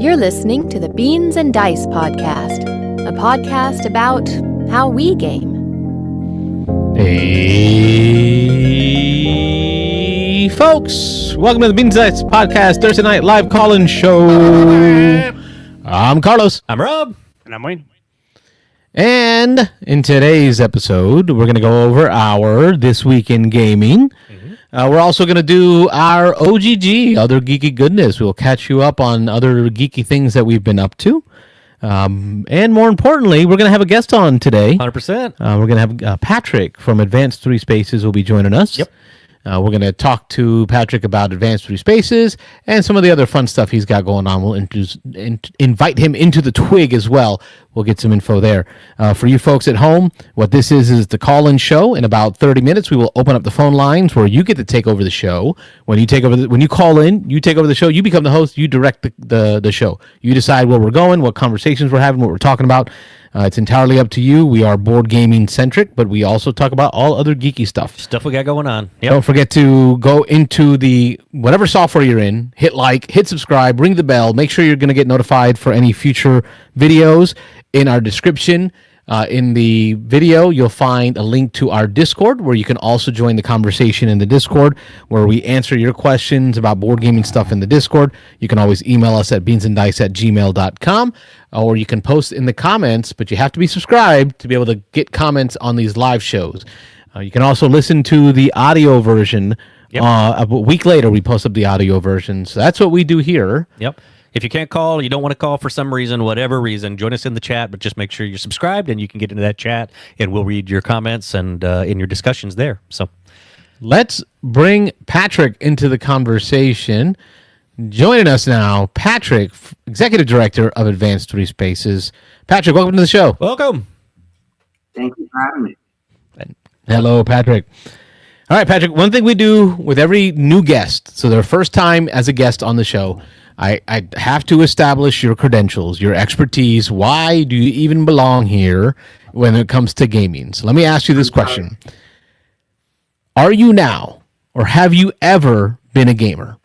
You're listening to the Beans and Dice podcast, a podcast about how we game. Hey, folks. Welcome to the Beansanddice podcast Thursday night live call-in show. I'm Carlos. I'm Rob. And I'm Wayne. And in today's episode, we're going to go over our This Week in Gaming. We're also going to do our OGG, Other Geeky Goodness. We'll catch you up on other geeky things that we've been up to. And more importantly, we're going to have a guest on today. 100%. We're going to have Patrick from Advanced 3 Spaces will be joining us. Yep. We're going to talk to Patrick about Advanced 3 Spaces and some of the other fun stuff he's got going on. We'll invite him into the Twig as well. We'll get some info there. For you folks at home, what this is the call-in show. In about 30 minutes, we will open up the phone lines where you get to take over the show. When you call in, you take over the show. You become the host. You direct the show. You decide where we're going, what conversations we're having, what we're talking about. It's entirely up to you. We are board gaming centric, but we also talk about all other geeky stuff. Stuff we got going on. Yep. Don't forget to go into the whatever software you're in, hit like, hit subscribe, ring the bell. Make sure you're going to get notified for any future videos. In our description, in the video, you'll find a link to our Discord where you can also join the conversation in the Discord where we answer your questions about board gaming stuff in the Discord. You can always email us at beansanddice@gmail.com or you can post in the comments, but you have to be subscribed to be able to get comments on these live shows. You can also listen to the audio version. Yep. A week later, we post up the audio version. So that's what we do here. Yep. If you can't call, you don't want to call for some reason, whatever reason, join us in the chat, but just make sure you're subscribed and you can get into that chat and we'll read your comments and in your discussions there. So let's bring Patrick into the conversation. Joining us now, Patrick, Executive Director of Advanced 3 Spaces. Patrick, welcome to the show. welcome. Thank you for having me. Hello, Patrick. All right, Patrick, one thing we do with every new guest, so their first time as a guest on the show, I have to establish your credentials, your expertise. Why do you even belong here when it comes to gaming? So let me ask you this question. Are you now, or have you ever been a gamer?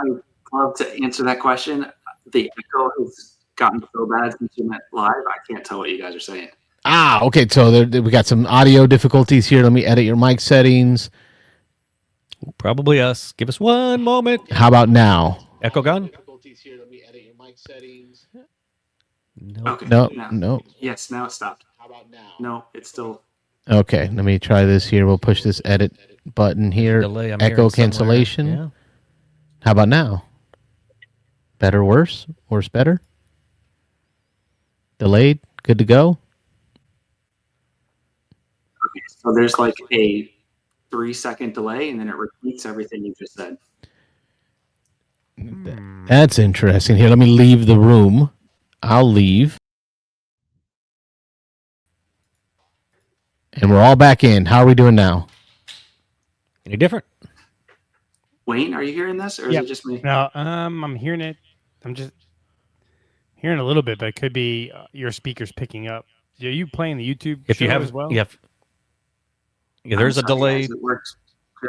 I'd love to answer that question. The echo has gotten so bad since you went live, I can't tell what you guys are saying. Okay, so we got some audio difficulties here. Let me edit your mic settings. Probably us. Give us one moment. How about now? Echo gone? Difficulties here. Let me edit your mic settings. No. Okay. No. Yes, now it stopped. How about now? No, it's still. Okay, let me try this here. We'll push this edit button here. Delay, I'm Echo hearing cancellation. somewhere. How about now? Better, worse? Worse, better? Delayed? Good to go? Okay, so there's like a 3-second delay, and then it repeats everything you just said. That's interesting. Here, let me leave the room. I'll leave. And we're all back in. How are we doing now? Any different? Wayne, are you hearing this, or is Yep. it just me? No, I'm hearing it. I'm just hearing a little bit, but it could be your speakers picking up. Are you playing the YouTube If show you have, as well? yeah, there's a I'm sorry, delay. guys, it worked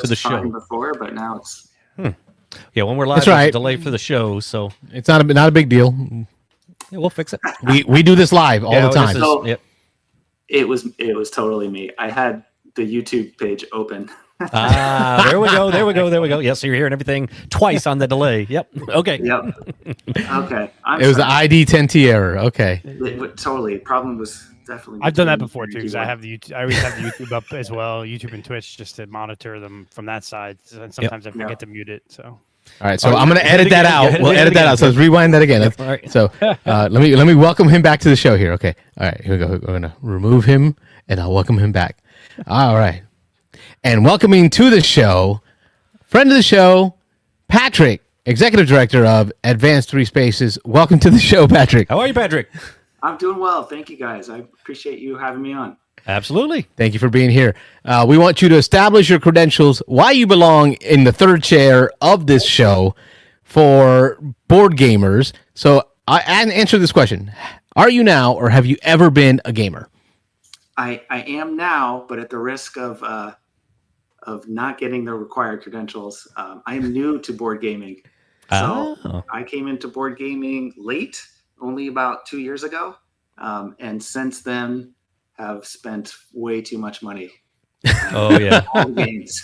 to the just fine show. before, but now it's. Yeah, when we're live, That's there's right. a delay for the show, so It's not a big deal. yeah, we'll fix it. We do this live all Yeah, the time. this is- So- yep. It was totally me. I had the YouTube page open. There we go. Yes, so you're hearing everything twice on the delay. Yep. Okay. Yep. Okay. It was the ID 10T error. Okay. Totally. The problem was definitely. I've done that between before too, you because two. I have the YouTube. I always have the YouTube up as well, YouTube and Twitch, just to monitor them from that side. And sometimes I forget to mute it. So All right. So All right, I'm going to hit it edit that again. out. Yeah, hit We'll it edit that again. out. So let's rewind that again. All right. So let me welcome him back to the show here. Okay. All right. Here we go. We're going to remove him and I'll welcome him back. All right. And welcoming to the show, friend of the show, Patrick, Executive Director of Advanced 3 Spaces. Welcome to the show, Patrick. How are you, Patrick? I'm doing well. Thank you, guys. I appreciate you having me on. Absolutely. Thank you for being here. We want you to establish your credentials, why you belong in the third chair of this show for board gamers. So I answer this question. Are you now or have you ever been a gamer? I am now, but at the risk of not getting the required credentials. I am new to board gaming. So Oh. I came into board gaming late, only about 2 years ago. And since then have spent way too much money. Oh, yeah. All the games.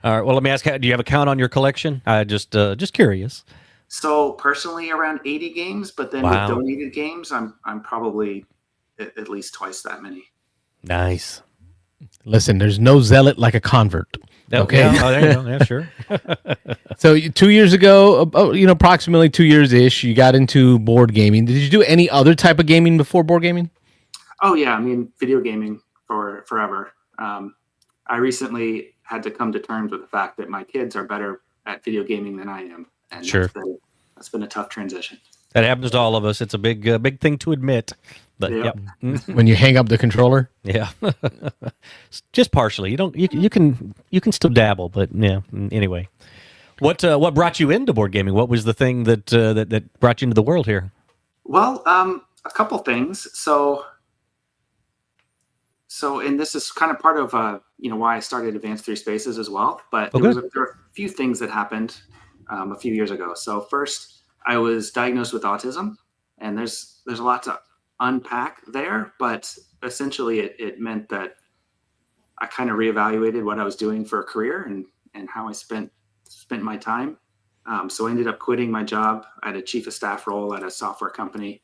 All right. Well, let me ask, do you have a count on your collection? I just curious. So personally around 80 games, but then Wow. with donated games, I'm probably at least twice that many. Nice. Listen, there's no zealot like a convert. Okay. Yeah. Oh, there you go. Yeah, sure. So 2 years ago, approximately 2 years ish, you got into board gaming. Did you do any other type of gaming before board gaming? Oh yeah, I mean video gaming for forever. I recently had to come to terms with the fact that my kids are better at video gaming than I am, and Sure. that's been a tough transition. That happens to all of us. It's a big thing to admit. But Yep. yep. When you hang up the controller? Yeah. Just partially. You can still dabble, but yeah. Anyway. What brought you into board gaming? What was the thing that that brought you into the world here? Well, a couple things. So, and this is kind of part of why I started Advanced Three Spaces as well. But Oh, there good. were a few things that happened a few years ago. So first, I was diagnosed with autism, and there's a lot to unpack there. But essentially, it meant that I kind of reevaluated what I was doing for a career and how I spent my time. So I ended up quitting my job at a chief of staff role at a software company.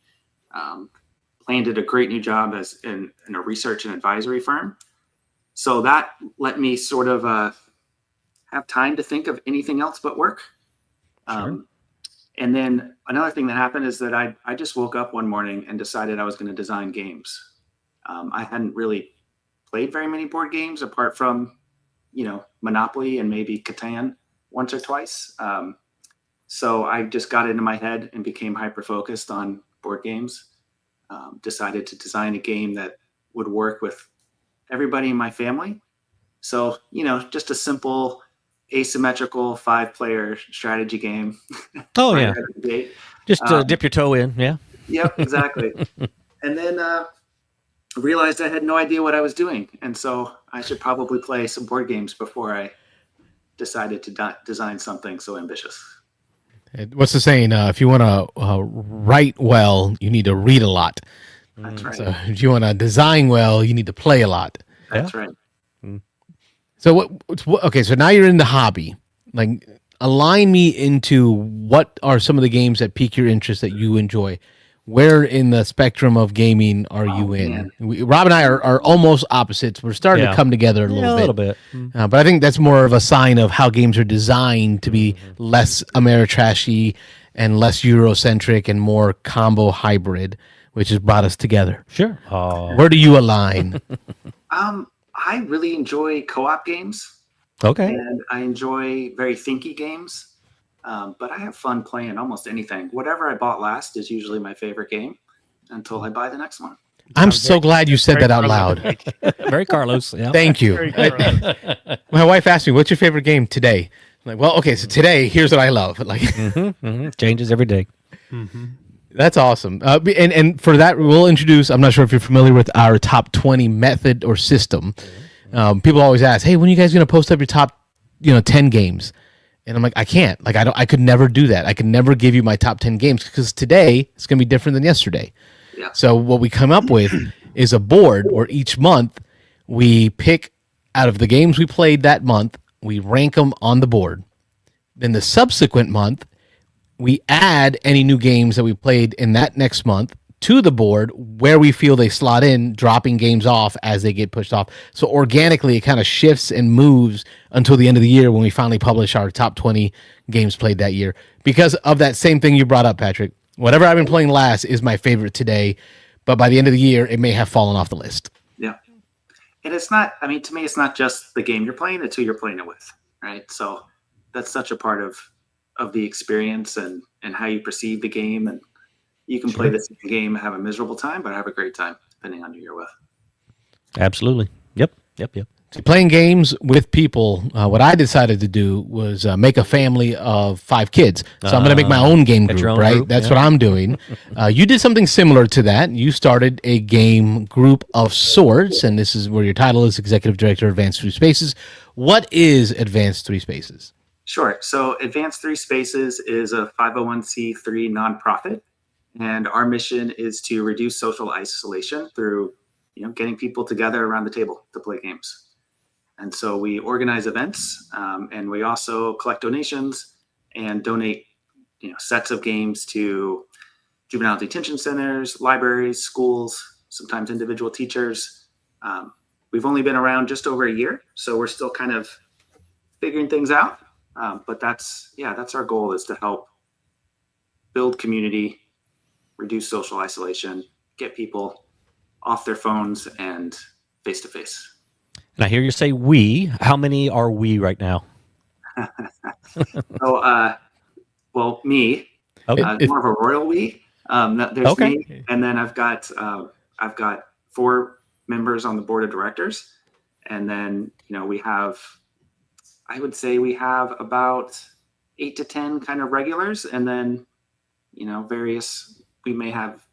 Landed a great new job as in a research and advisory firm. So that let me sort of have time to think of anything else but work. Sure. And then another thing that happened is that I just woke up one morning and decided I was going to design games. I hadn't really played very many board games apart from, Monopoly and maybe Catan once or twice. So I just got into my head and became hyper-focused on board games. Decided to design a game that would work with everybody in my family. So, just a simple asymmetrical 5-player strategy game. Oh Right yeah. out of the gate. Just dip your toe in. Yeah. Yep, exactly. And then realized I had no idea what I was doing. And so I should probably play some board games before I decided to design something so ambitious. What's the saying? If you want to write well, you need to read a lot. That's right. So if you want to design well, you need to play a lot. That's right. So okay, so now you're in the hobby. Like, align me into what are some of the games that pique your interest that you enjoy. Where in the spectrum of gaming are you in? Rob and I are almost opposites. We're starting to come together a little bit. But I think that's more of a sign of how games are designed to be less Ameritrashy and less Eurocentric and more combo hybrid, which has brought us together. Sure. Where do you align? I really enjoy co-op games. Okay. And I enjoy very thinky games. But I have fun playing almost anything. Whatever I bought last is usually my favorite game until I buy the next one. I'm so glad you said that out loud. Very Carlos. Yeah. Thank you. Very Carlos. My wife asked me, "What's your favorite game today?" I'm like, well, okay, so today, here's what I love. Like, Changes every day. that's awesome. And for that, we'll introduce. I'm not sure if you're familiar with our top 20 method or system. People always ask, "Hey, when are you guys going to post up your top, 10 games?" And I'm like, I can't. Like, I could never do that. I could never give you my top 10 games because today it's going to be different than yesterday. Yeah. So what we come up with is a board where each month we pick out of the games we played that month, we rank them on the board. Then the subsequent month, we add any new games that we played in that next month to the board where we feel they slot in, dropping games off as they get pushed off. So organically, it kind of shifts and moves until the end of the year when we finally publish our top 20 games played that year. Because of that same thing you brought up, Patrick. Whatever I've been playing last is my favorite today, but by the end of the year, it may have fallen off the list. Yeah. And it's not, to me, it's not just the game you're playing, it's who you're playing it with, right? So that's such a part of the experience and how you perceive the game. And you can play the same game, have a miserable time, but have a great time, depending on who you're with. Absolutely. Yep. So playing games with people, what I decided to do was make a family of 5 kids. So I'm going to make my own game Got group, your own right? group, That's yeah. what I'm doing. You did something similar to that. You started a game group of sorts, and this is where your title is Executive Director of Advanced Three Spaces. What is Advanced Three Spaces? Sure. So Advanced Three Spaces is a 501c3 nonprofit, and our mission is to reduce social isolation through, getting people together around the table to play games. And so we organize events, and we also collect donations and donate, sets of games to juvenile detention centers, libraries, schools, sometimes individual teachers. We've only been around just over a year, so we're still kind of figuring things out. But that's our goal, is to help build community, reduce social isolation, get people off their phones and face to face. And I hear you say we. How many are we right now? So, well, me, Okay. more of a royal we. There's Okay. me, and then I've got 4 members on the board of directors, and then I would say we have about 8 to 10 kind of regulars, and then various. We may have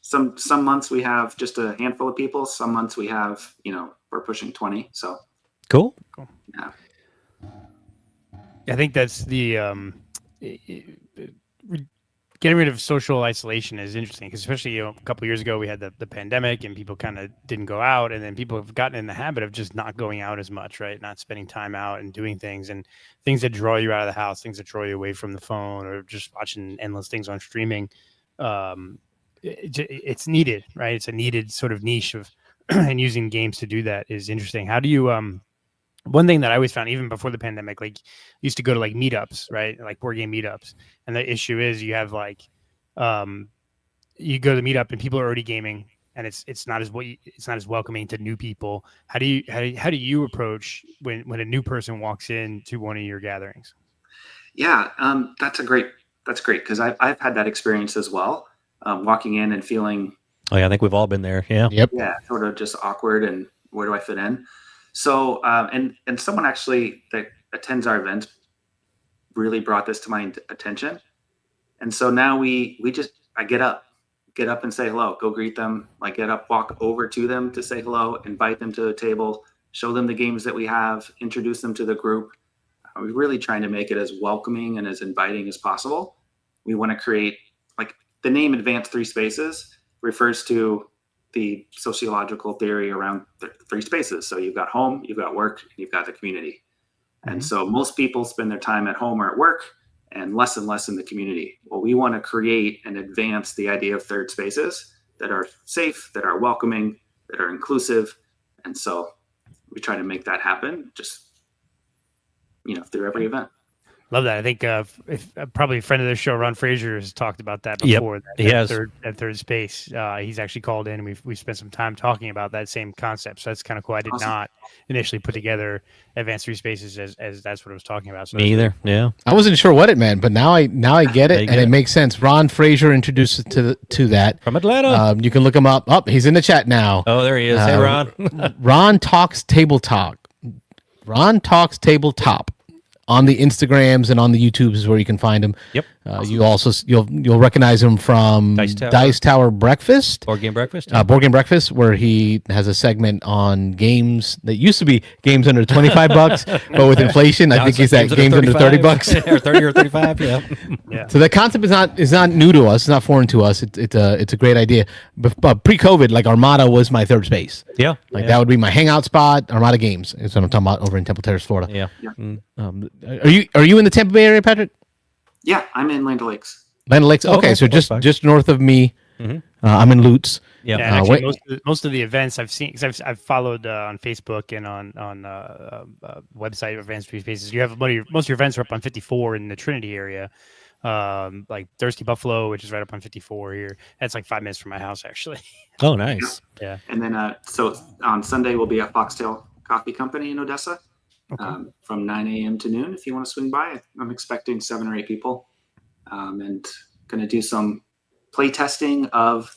some months we have just a handful of people. Some months we have we're pushing 20. So Cool. yeah. I think that's the getting rid of social isolation is interesting, because especially a couple of years ago we had the pandemic and people kind of didn't go out, and then people have gotten in the habit of just not going out as much, right? Not spending time out and doing things that draw you out of the house, things that draw you away from the phone, or just watching endless things on streaming. It's needed, right? It's a needed sort of niche of and using games to do that is interesting. How do you one thing that I always found, even before the pandemic, like used to go to like meetups, right? Like board game meetups. And the issue is you have like, you go to the meetup and people are already gaming, and it's not as welcoming to new people. How do you approach when a new person walks into one of your gatherings? Yeah, that's great, because I've had that experience as well, walking in and feeling, Oh yeah, I think we've all been there. Yeah. Yep. sort of just awkward, and where do I fit in? So, and someone actually that attends our event really brought this to my attention, and so now I get up and say hello, go greet them, like get up, walk over to them to say hello, invite them to the table, show them the games that we have, introduce them to the group. We're really trying to make it as welcoming and as inviting as possible. We want to create, like, the name Advanced Three Spaces refers to the sociological theory around three spaces. So you've got home, you've got work, and you've got the community. And so most people spend their time at home or at work, and less in the community. Well, we want to create and advance the idea of third spaces that are safe, that are welcoming, that are inclusive. And so we try to make that happen just, through every event. Love that. I think probably a friend of the show, Ron Frazier, has talked about that before. Yep, he has. Third space. He's actually called in, and we've spent some time talking about that same concept. So that's kind of cool. I did not initially put together Advanced Three Spaces as that's what I was talking about. So Me either. Yeah. I wasn't sure what it meant, but now I get it, and it makes sense. Ron Frazier introduced it to that From Atlanta. You can look him up. Oh, he's in the chat now. Oh, there he is. Hey, Ron. Ron Talks Table Talk. Ron Talks Table Top. On the Instagrams and on the YouTubes is where you can find him. Yep. You also you'll recognize him from Dice Tower Breakfast, Board Game Breakfast. Board Game Breakfast, where he has a segment on games that used to be games under $25, but with inflation, I think he's at games under $30 or 30 or 35. Yeah. yeah. So that concept is not new to us. It's not foreign to us. It's a great idea. But pre-COVID, like Armada was my third space. Yeah. That would be my hangout spot. Armada Games is what I'm talking about over in Temple Terrace, Florida. Yeah. Are you in the Tampa Bay area, Patrick? Yeah, I'm in Land O'Lakes. Land O'Lakes. Okay, so just north of me. Mm-hmm. I'm in Lutz. Yeah. And actually, most of the events I've seen, because I've followed on Facebook and on website of Advanced Three Spaces. You have most of your events are up on 54 in the Trinity area, like Thirsty Buffalo, which is right up on 54 here. That's like 5 minutes from my house, actually. Oh, nice. Yeah. And then so on Sunday we'll be at Foxtail Coffee Company in Odessa. Okay. From 9 a.m. to noon. If you want to swing by, I'm expecting 7 or 8 people, and going to do some play testing of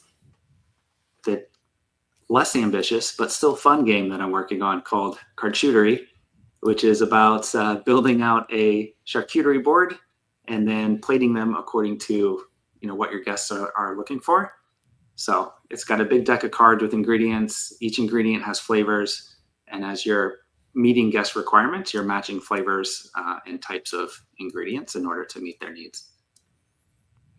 the less ambitious but still fun game that I'm working on called Charcuterie, which is about building out a charcuterie board and then plating them according to what your guests are looking for. So it's got a big deck of cards with ingredients. Each ingredient has flavors, and as you're meeting guest requirements. You're matching flavors and types of ingredients in order to meet their needs.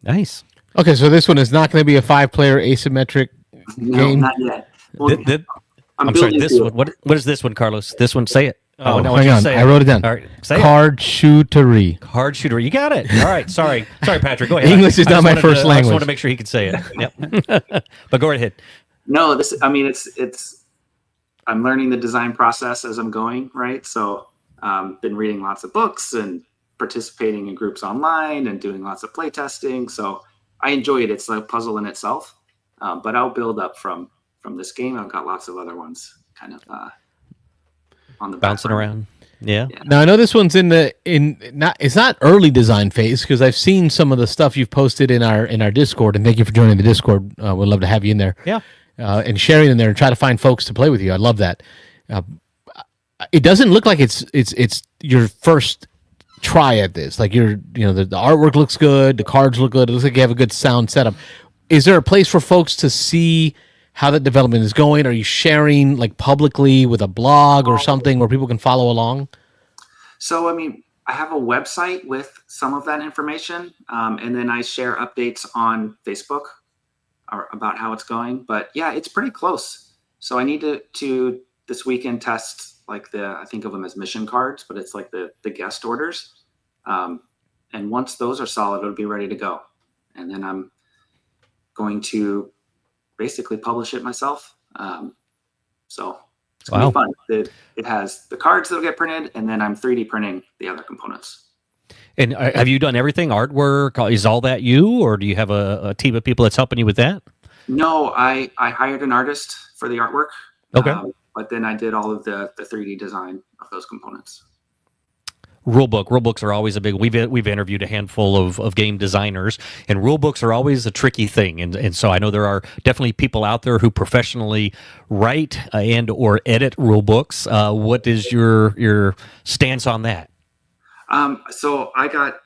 Nice. Okay, so this one is not going to be a 5-player asymmetric No, game. not yet. Well, I'm sorry. building This to one. it. What is this one, Carlos? This one. Say it. Oh, no, hang on. say I wrote it down. All right. Say it. Card shootery. Card shooter. You got it. All right. Sorry, Patrick. Go ahead. English is I not just my wanted first I just language. wanted to make sure he could say it. Yep. But go right ahead. No, it's I'm learning the design process as I'm going, right? So been reading lots of books and participating in groups online and doing lots of play testing. So I enjoy it. It's a puzzle in itself, but I'll build up from this game. I've got lots of other ones kind of on the Bouncing background. around. Yeah. Now I know this one's it's not early design phase because I've seen some of the stuff you've posted in our Discord, and thank you for joining the Discord. We'd love to have you in there. Yeah. And sharing in there and try to find folks to play with you. I love that. It doesn't look like it's your first try at this. Like the artwork looks good, the cards look good. It looks like you have a good sound setup. Is there a place for folks to see how that development is going? Are you sharing like publicly with a blog or something where people can follow along? So, I mean, I have a website with some of that information, and then I share updates on Facebook about how it's going. But yeah, it's pretty close. So I need to this weekend test like I think of them as mission cards, but it's like the guest orders. And once those are solid, it'll be ready to go. And then I'm going to basically publish it myself. So it's going to be fun. It has the cards that'll get printed, and then I'm 3D printing the other components. And have you done everything? Artwork? Is all that you, or do you have a team of people that's helping you with that? No, I hired an artist for the artwork. Okay. But then I did all of the 3D design of those components. Rulebooks are always a big. We've interviewed a handful of game designers, and rulebooks are always a tricky thing. And so I know there are definitely people out there who professionally write and or edit rulebooks. What is your stance on that? So I got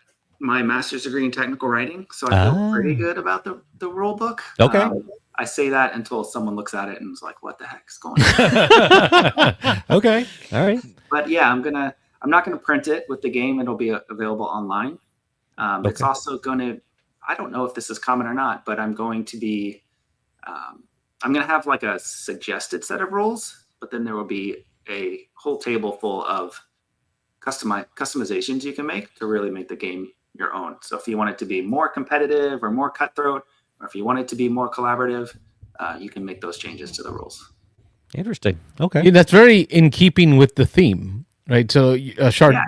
my master's degree in technical writing, so I feel pretty good about the rule book. Okay. I say that until someone looks at it and is like, "What the heck is going on?" Okay. All right. But yeah, I'm not gonna print it with the game. It'll be available online. It's also gonna. I don't know if this is common or not, but I'm going to be. I'm gonna have like a suggested set of rules, but then there will be a whole table full of customizations you can make to really make the game your own. So if you want it to be more competitive or more cutthroat, or if you want it to be more collaborative, you can make those changes to the rules. Interesting. Okay. Yeah, that's very in keeping with the theme, right? So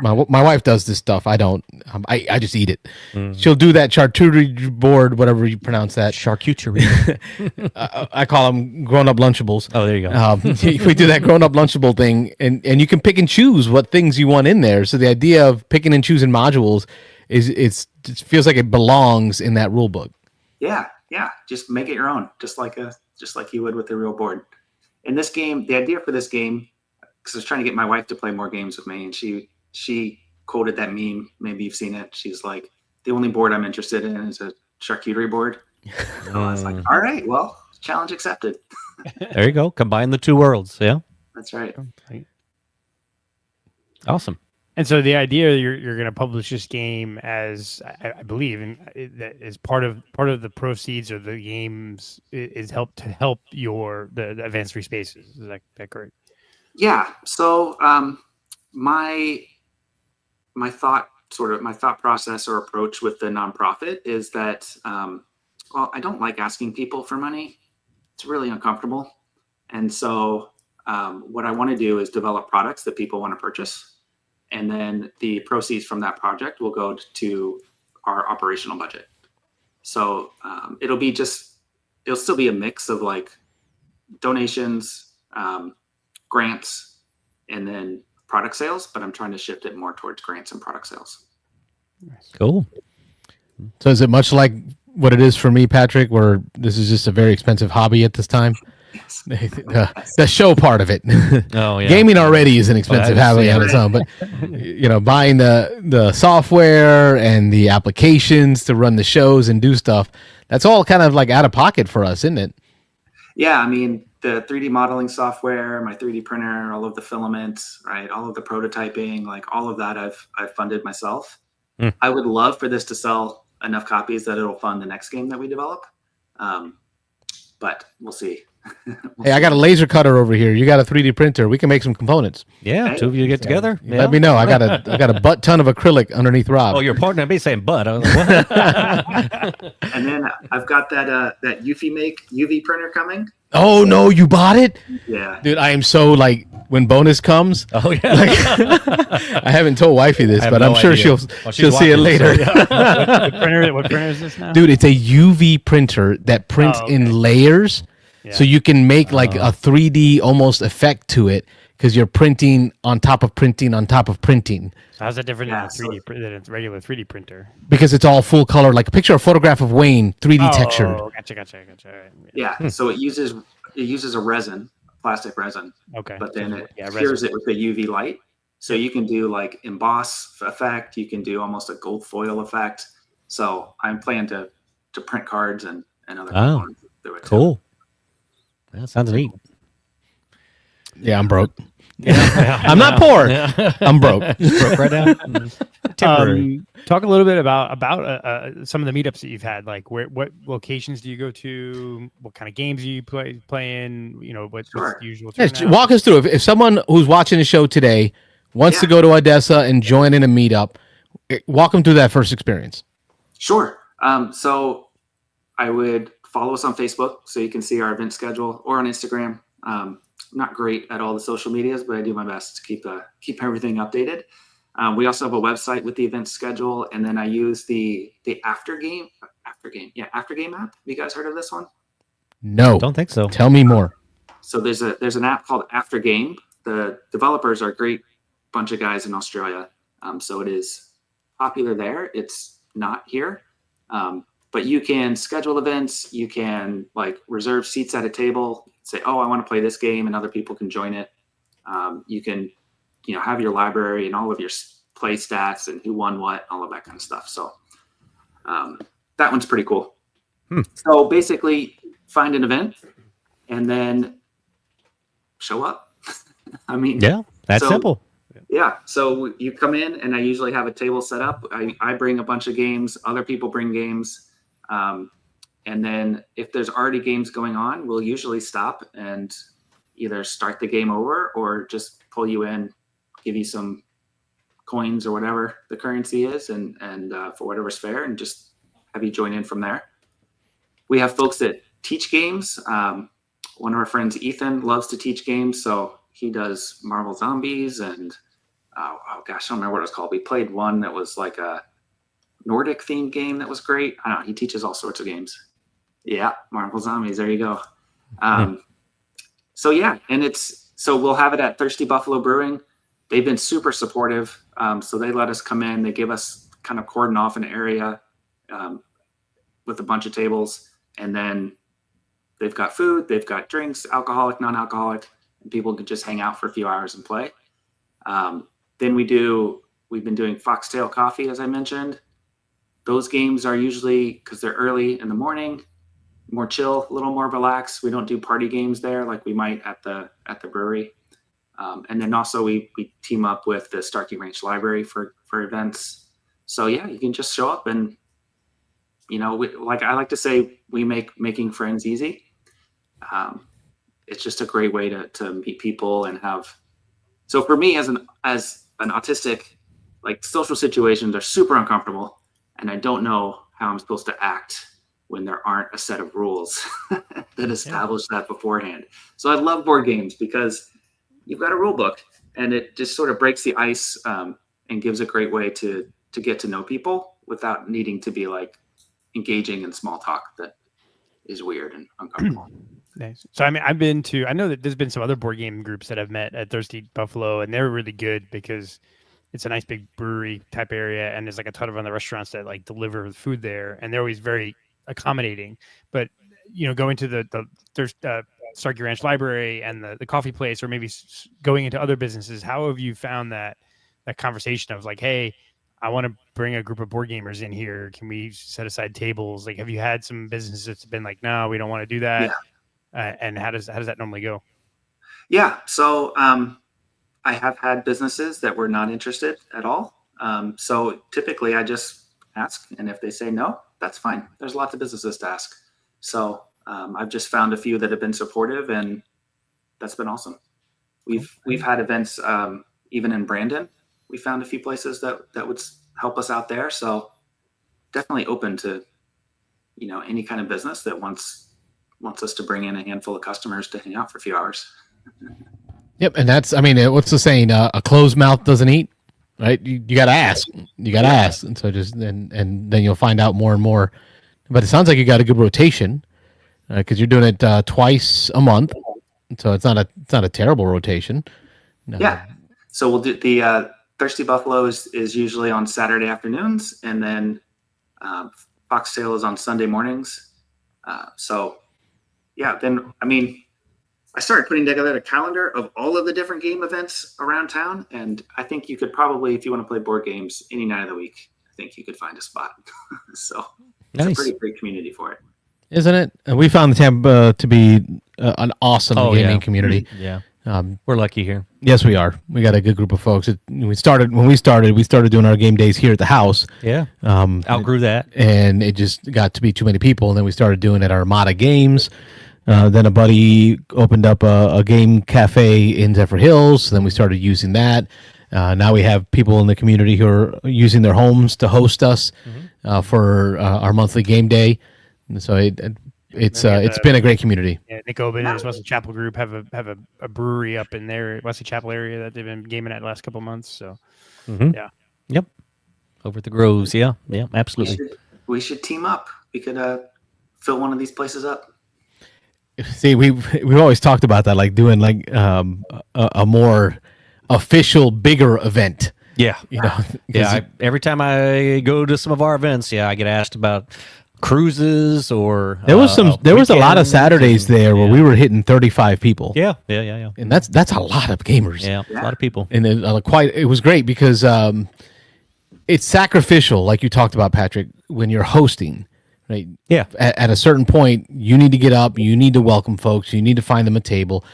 my wife does this stuff. I don't. I just eat it. She'll do that charcuterie board, whatever you pronounce that. Charcuterie. I call them grown-up Lunchables. Oh, there you go. We do that grown-up Lunchable thing, and you can pick and choose what things you want in there. So the idea of picking and choosing modules it feels like it belongs in that rule book. Yeah. Just make it your own, just like you would with the real board. In this game, the idea for this game, because I was trying to get my wife to play more games with me, and she quoted that meme. Maybe you've seen it. She's like, "The only board I'm interested in is a charcuterie board." So I was like, "All right, well, challenge accepted." There you go. Combine the two worlds. Yeah. That's right. Awesome. And so the idea you're going to publish this game as I believe, and that is part of the proceeds of the games is help the advanced free spaces. Is that correct? Yeah. So my thought process or approach with the nonprofit is that I don't like asking people for money. It's really uncomfortable, and so what I want to do is develop products that people want to purchase. And then the proceeds from that project will go to our operational budget. So it'll still be a mix of like donations, grants, and then product sales, but I'm trying to shift it more towards grants and product sales. Cool. So is it much like what it is for me, Patrick, where this is just a very expensive hobby at this time? Yes. The show part of it. Oh yeah. Gaming already is an expensive hobby on its own, but buying the software and the applications to run the shows and do stuff, that's all kind of like out of pocket for us, isn't it? Yeah, I mean, the 3D modeling software, my 3D printer, all of the filaments, right, all of the prototyping, like all of that, I've funded myself. I would love for this to sell enough copies that it'll fund the next game that we develop, but we'll see. Hey, I got a laser cutter over here. You got a 3D printer. We can make some components. Yeah, Hey. two of you get together. Let me know. I got a butt ton of acrylic underneath Rob. Oh, your partner be saying butt. I was like, what? And then I've got that UV printer coming. Oh no, you bought it? Yeah. Dude, I am so like when bonus comes. Oh yeah. Like, I haven't told wifey this, I have but no I'm sure idea. she'll see it watching, later. so, yeah. What printer is this now? Dude, it's a UV printer that prints in layers, so you can make like a 3D almost effect to it because you're printing on top of printing on top of printing. So how's that different Yeah, than than a regular 3D printer? Because it's all full color, like picture a photograph of Wayne, 3D textured. Oh, gotcha. All right. Yeah. So it uses a resin, plastic resin, Okay. but then it resin. cures it with the UV light. So you can do like emboss effect. You can do almost a gold foil effect. So I'm planning to print cards and other components through it. Cool. That sounds neat. Yeah, I'm broke. Yeah. I'm not poor. I'm broke. Broke right now. Temporary. Talk a little bit about some of the meetups that you've had. Like, what locations do you go to? What kind of games do you play in? You know, what's the usual? Yeah, turnout? walk us through. If someone who's watching the show today wants to go to Odessa and join in a meetup, walk them through that first experience. Sure. So I would follow us on Facebook so you can see our event schedule, or on Instagram. Not great at all the social medias, but I do my best to keep everything updated. We also have a website with the event schedule, and then I use the after game app. Have you guys heard of this one? No, Don't think so. Tell me more. So there's an app called After Game. The developers are a great bunch of guys in Australia. So it is popular there. It's not here. But you can schedule events. You can like reserve seats at a table, say, oh, I want to play this game, and other people can join it. You can, have your library and all of your play stats and who won what, all of that kind of stuff. So that one's pretty cool. So basically find an event and then show up. I mean, Yeah, that's simple. Yeah. So you come in and I usually have a table set up. I bring a bunch of games. Other people bring games. And then if there's already games going on, we'll usually stop and either start the game over or just pull you in, give you some coins or whatever the currency is and for whatever's fair, and just have you join in from there. We have folks that teach games. One of our friends, Ethan, loves to teach games. So he does Marvel Zombies and oh gosh, I don't remember what it was called. We played one that was like a Nordic themed game that was great. I don't know. He teaches all sorts of games. Yeah, Marvel Zombies. There you go. So yeah, and so we'll have it at Thirsty Buffalo Brewing. They've been super supportive. So they let us come in. They give us kind of cordon off an area with a bunch of tables, and then they've got food, they've got drinks, alcoholic, non-alcoholic, and people can just hang out for a few hours and play. Then we've been doing Foxtail Coffee, as I mentioned. Those games are usually, because they're early in the morning, more chill, a little more relaxed. We don't do party games there like we might at the brewery. And then also we team up with the Starkey Ranch Library for events. So yeah, you can just show up and, like I like to say, we make making friends easy. It's just a great way to meet people and have. So for me as an autistic, like social situations are super uncomfortable, and I don't know how I'm supposed to act when there aren't a set of rules that establish that beforehand. So I love board games because you've got a rule book, and it just sort of breaks the ice and gives a great way to get to know people without needing to be like engaging in small talk that is weird and uncomfortable. Nice. So I mean, I know that there's been some other board game groups that I've met at Thirsty Buffalo, and they're really good because it's a nice big brewery type area, and there's like a ton of other restaurants that like deliver food there, and they're always very accommodating. But going to the Starkey Ranch Library and the coffee place, or maybe going into other businesses, how have you found that conversation of like, hey, I want to bring a group of board gamers in here. Can we set aside tables? Like, have you had some businesses that's been like, no, we don't want to do that? And how does that normally go? Yeah. So I have had businesses that were not interested at all. So typically I just ask, and if they say no, that's fine. There's lots of businesses to ask. So I've just found a few that have been supportive, and that's been awesome. We've had events even in Brandon. We found a few places that would help us out there. So definitely open to any kind of business that wants us to bring in a handful of customers to hang out for a few hours. Yep, and that's, I mean, what's the saying? A closed mouth doesn't eat, right? You got to ask. You got to ask, and so just and then you'll find out more and more. But it sounds like you got a good rotation because you're doing it twice a month, so it's not a terrible rotation. No. Yeah, so we'll do the Thirsty Buffalo is usually on Saturday afternoons, and then Foxtail is on Sunday mornings. So yeah, then I started putting together a calendar of all of the different game events around town, and I think you could probably, if you want to play board games any night of the week, I think you could find a spot. So it's a pretty great community for it. Isn't it? And we found the Tampa to be an awesome gaming community. Yeah. We're lucky here. Yes, we are. We got a good group of folks. When we started doing our game days here at the house. Yeah. Outgrew that. And it just got to be too many people, and then we started doing it at Armada Games. Then a buddy opened up a game cafe in Zephyr Hills. Then we started using that. Now we have people in the community who are using their homes to host us for our monthly game day. And so it's been a great community. Yeah, Nick Obin and his Wesley Chapel group have a brewery up in their Wesley Chapel area that they've been gaming at the last couple of months. So yeah, yep, over at the Groves. Yeah, absolutely. We should team up. We could fill one of these places up. See, we've always talked about that, like doing like a more official, bigger event. Yeah, every time I go to some of our events, I get asked about cruises or there was a lot of Saturdays there where we were hitting 35 people. Yeah. And that's a lot of gamers. Yeah, a lot of people. And it was great because it's sacrificial, like you talked about, Patrick, when you're hosting. Right. Yeah. At a certain point, you need to get up. You need to welcome folks. You need to find them a table.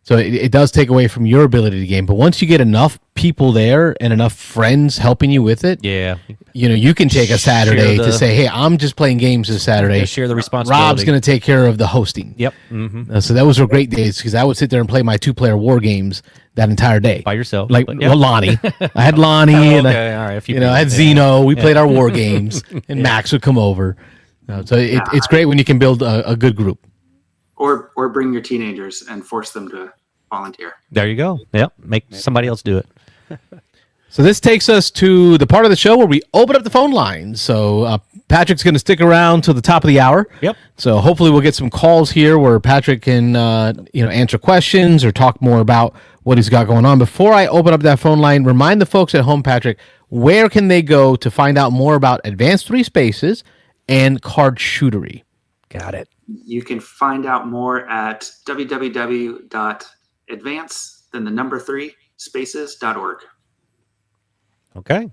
So it does take away from your ability to game. But once you get enough people there and enough friends helping you with it, you can take a Saturday to say, hey, I'm just playing games this Saturday. Share the responsibility. Rob's going to take care of the hosting. Yep. Mm-hmm. So that was a great days because I would sit there and play my 2-player war games that entire day by yourself. Well, Lonnie. I had Lonnie and all right. I had Zeno. We played our war games, and Max would come over. So it's great when you can build a good group. Or bring your teenagers and force them to volunteer. There you go. Yep. Make somebody else do it. So this takes us to the part of the show where we open up the phone lines. So Patrick's going to stick around till the top of the hour. Yep. So hopefully we'll get some calls here where Patrick can answer questions or talk more about what he's got going on. Before I open up that phone line, remind the folks at home, Patrick, where can they go to find out more about Advanced 3 Spaces and Card Shootery? Got it. You can find out more at www.advance3spaces.org. Okay.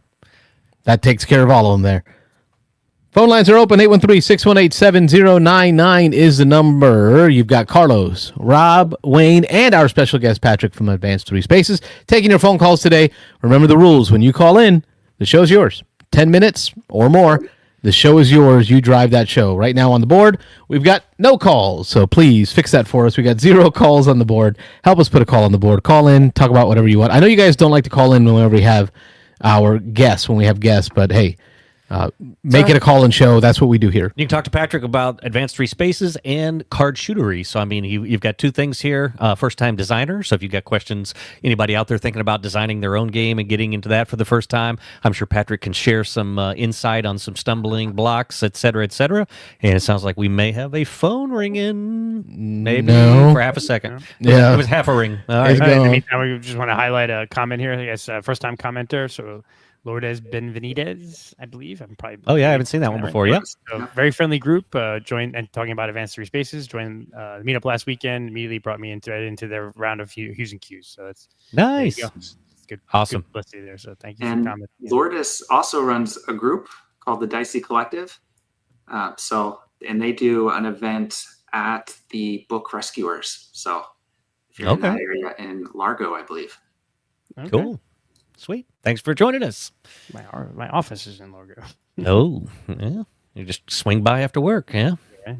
That takes care of all of them there. Phone lines are open. 813-618-7099 is the number. You've got Carlos, Rob, Wayne, and our special guest, Patrick from Advanced 3 Spaces, taking your phone calls today. Remember the rules. When you call in, the show's yours. 10 minutes or more. The show is yours. You drive that show. Right now on the board, we've got no calls, so please fix that for us. We got 0 calls on the board. Help us put a call on the board. Call in, talk about whatever you want. I know you guys don't like to call in whenever we have our guests, but hey, make it a call-in show. That's what we do here. You can talk to Patrick about Advanced 3 Spaces and Card Shootery. So, I mean, you've got 2 things here. First-time designer. So if you've got questions, anybody out there thinking about designing their own game and getting into that for the first time, I'm sure Patrick can share some insight on some stumbling blocks, et cetera, et cetera. And it sounds like we may have a phone ringing, maybe for half a second. Yeah. It was half a ring. All In right. the meantime, we just want to highlight a comment here. I guess first-time commenter. So Lourdes Benvenidez, I believe. I'm probably. Oh yeah, I haven't seen that one before. Yeah. So, very friendly group. Joined and talking about Advanced 3 Spaces. Joined the meetup last weekend. Immediately brought me into their round of Hughes and Q's. So it's nice. It's good. Awesome. Good publicity there. So thank you And for commenting. Lourdes also runs a group called the Dicey Collective. And they do an event at the Book Rescuers. So if you're in that area in Largo, I believe. Okay. Cool. Sweet. Thanks for joining us. My office is in Largo. Oh, yeah. You just swing by after work, yeah? Yeah.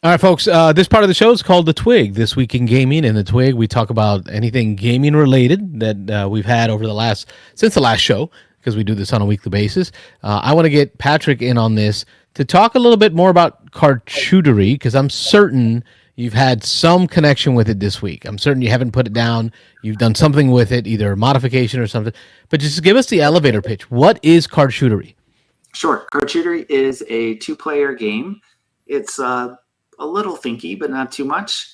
All right, folks. This part of the show is called The Twig. This week in gaming. In The Twig, we talk about anything gaming related that we've had since the last show, because we do this on a weekly basis. I want to get Patrick in on this to talk a little bit more about charcuterie, because I'm certain you've had some connection with it this week. I'm certain you haven't put it down. You've done something with it, either a modification or something. But just give us the elevator pitch. What is charcuterie? Sure. Charcuterie is a 2-player game. It's a little thinky, but not too much.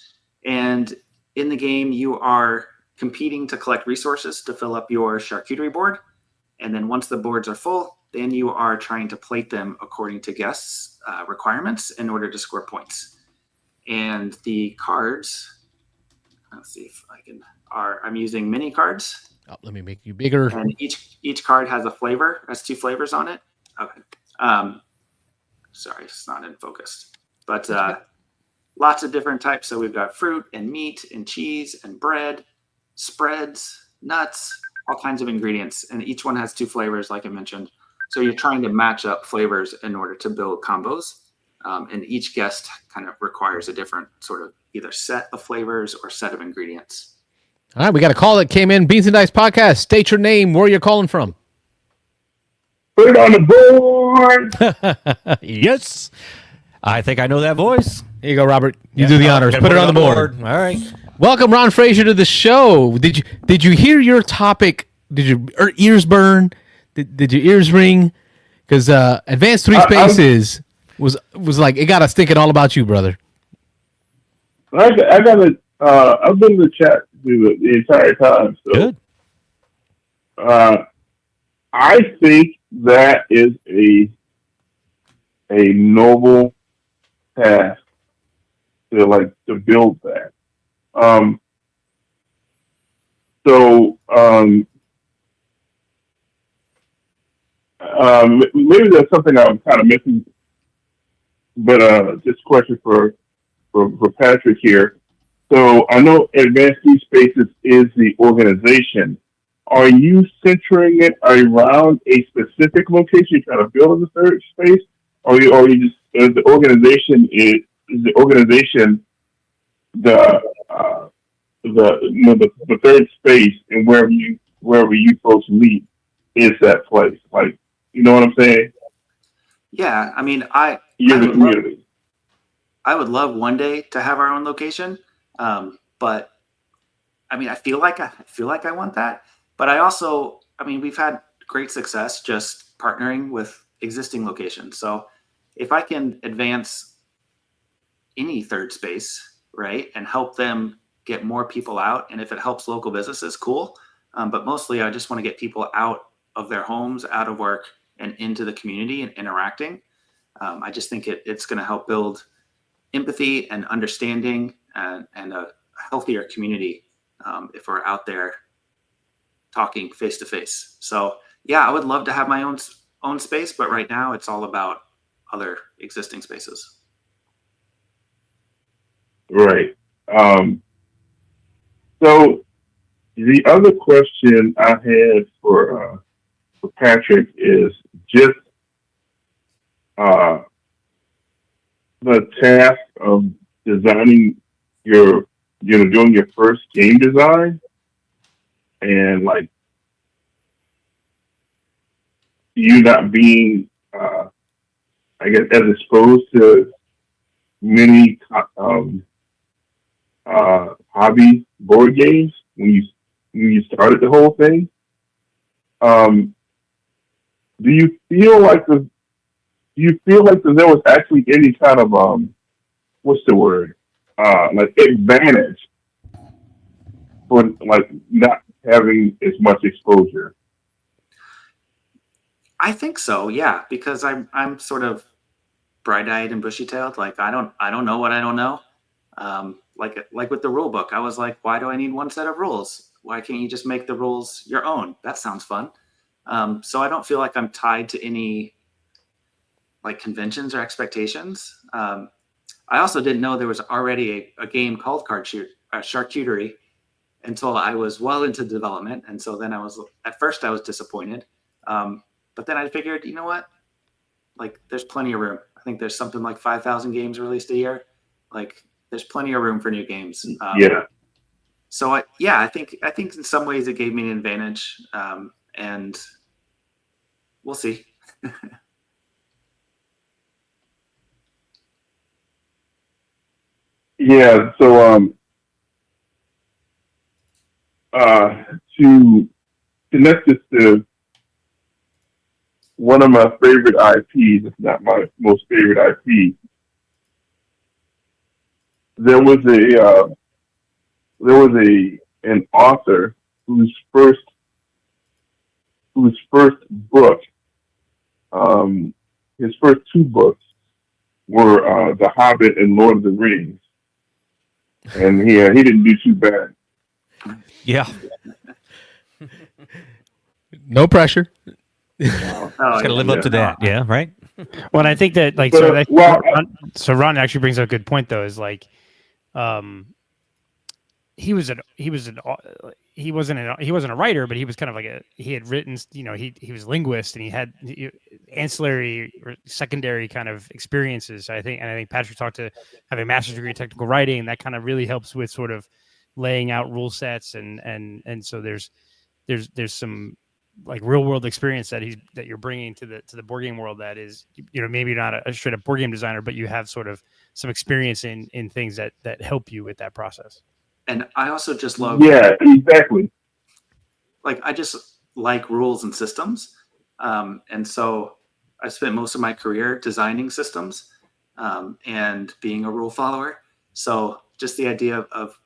And in the game, you are competing to collect resources to fill up your charcuterie board. And then once the boards are full, then you are trying to plate them according to guests' requirements in order to score points. And the cards, let's see if I can, I'm using mini cards. Oh, let me make you bigger. And each card has a flavor, has 2 flavors on it. Okay. Sorry, it's not in focus. But lots of different types. So we've got fruit and meat and cheese and bread, spreads, nuts, all kinds of ingredients. And each one has 2 flavors, like I mentioned. So you're trying to match up flavors in order to build combos. And each guest kind of requires a different sort of either set of flavors or set of ingredients. All right, we got a call that came in. Beans and Dice Podcast. State your name, where you're calling from. Put it on the board. Yes. I think I know that voice. Here you go, Robert. You do the honors. Put it on the board. All right. Welcome, Ron Frazier, to the show. Did you hear your topic? Did your ears burn? Did your ears ring? Because Advanced 3 Spaces was like, it got us thinking all about you, brother. I got it. I've been in the chat the entire time. So, good. I think that is a noble task to build that. Maybe there's something I'm kind of missing, but just a question for Patrick here. So I know Advanced Spaces is the organization. Are you centering it around a specific location you're trying to build in the third space, or you just the organization is the organization the third space, and wherever you folks meet is that place? Like, you know what I'm saying? Yeah, I mean, you're the community. I would love one day to have our own location, but I mean, I feel like I want that. But I also, I mean, we've had great success just partnering with existing locations. So if I can advance any third space, right, and help them get more people out, and if it helps local businesses, cool. But mostly, I just want to get people out of their homes, out of work, and into the community and interacting. I just think it's going to help build empathy and understanding and a healthier community if we're out there talking face to face. So yeah, I would love to have my own space, but right now it's all about other existing spaces. Right. So the other question I had for Patrick is just the task of designing doing your first game design, and like you not being, I guess, as exposed to many hobby board games when you started the whole thing. Do you feel like there was actually any kind of what's the word, like advantage for like not having as much exposure? I think so, yeah, because I'm sort of bright-eyed and bushy-tailed. Like I don't know what I don't know. Like with the rule book, I was like, why do I need one set of rules? Why can't you just make the rules your own? That sounds fun. So I don't feel like I'm tied to any like conventions or expectations. I also didn't know there was already a game called Charcuterie until I was well into development. And so then at first I was disappointed. But then I figured, you know what? Like, there's plenty of room. I think there's something like 5,000 games released a year. Like, there's plenty of room for new games. So I think in some ways it gave me an advantage, and we'll see. Yeah. So to connect this to one of my favorite IPs, if not my most favorite IP, there was an author whose first book, his first two books were The Hobbit and Lord of the Rings, and he didn't do too bad. Yeah. No pressure. Just got to live up to that. Yeah, right? Well, I think that like so Ron actually brings up a good point though. Is like, he wasn't a writer, but he was kind of like he had written. You know, he was a linguist and he had ancillary or secondary kind of experiences. I think Patrick talked to having a master's degree in technical writing, and that kind of really helps with sort of laying out rule sets and so there's some like real world experience that you're bringing to the board game world that is, you know, maybe not a straight up board game designer, but you have sort of some experience in things that help you with that process. And I also just love, exactly. Like, I just like rules and systems, and so I spent most of my career designing systems and being a rule follower. So just the idea of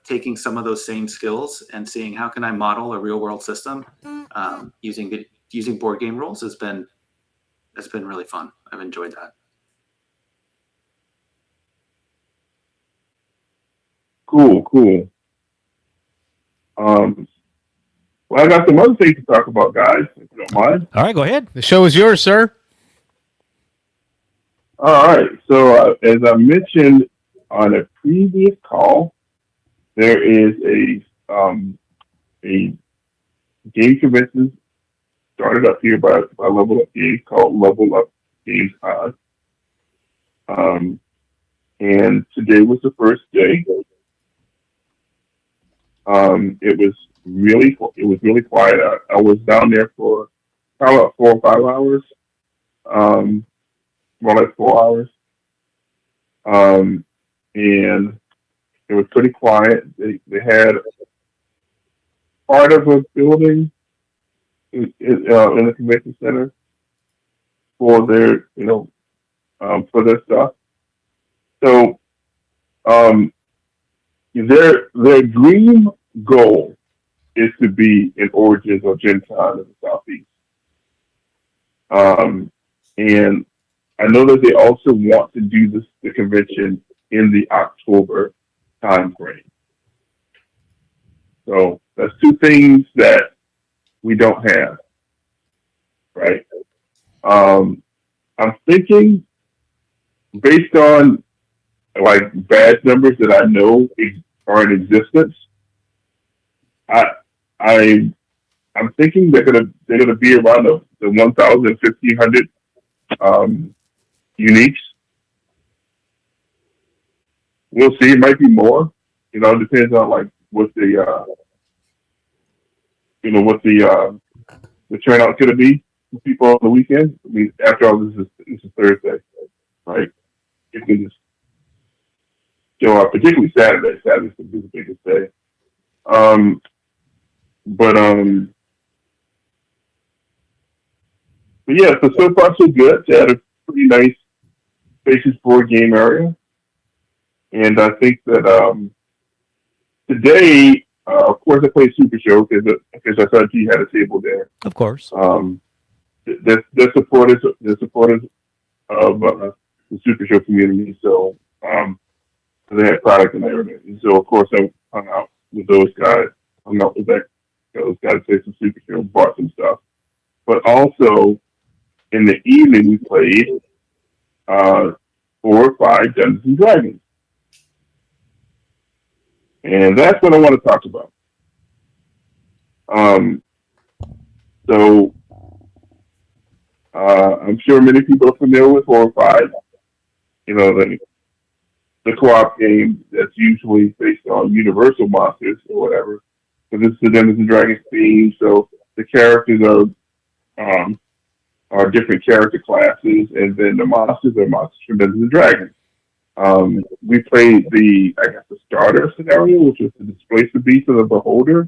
taking some of those same skills and seeing how can I model a real world system using board game rules has been really fun. I've enjoyed that. Cool. Well, I got some other things to talk about, guys, if you don't mind. All right, go ahead. The show is yours, sir. All right. So, as I mentioned on a previous call, there is a game convention started up here by Level Up Games called Level Up Games Pod. And today was the first day. It was really quiet. I was down there for probably about 4 or 5 hours. More like 4 hours. And it was pretty quiet. They had part of a building in the convention center for their, for their stuff. So, their dream goal is to be in Origins or Gen Con in the Southeast. And I know that they also want to do the convention in the October time frame. So that's two things that we don't have, right? I'm thinking, based on like badge numbers that I know are in existence, I'm thinking they're gonna be around the 1,000, 1,500 uniques. We'll see. It might be more. It depends on like what the turnout's gonna be for people on the weekend. I mean, after all, this is Thursday, right? It can just show up, particularly Saturday. Saturday's gonna be the biggest day. But yeah, so far so good. They had a pretty nice spacious board game area. And I think that today, of course, I played Super Show because I thought G had a table there. Of course. They're supporters of the Super Show community. So they had product and everything. And so, of course, I hung out with those guys. Hung out with those guys, played some Super Show, bought some stuff. But also, in the evening, we played 4 or 5 Dungeons and Dragons. And that's what I want to talk about. So I'm sure many people are familiar with 4 or 5. You know, the co-op game that's usually based on Universal monsters or whatever. Because it's the Dungeons and Dragons theme, so the characters are different character classes, and then the monsters are monsters from Dungeons and Dragons. We played the starter scenario, which was the Displacer Beast of the Beholder.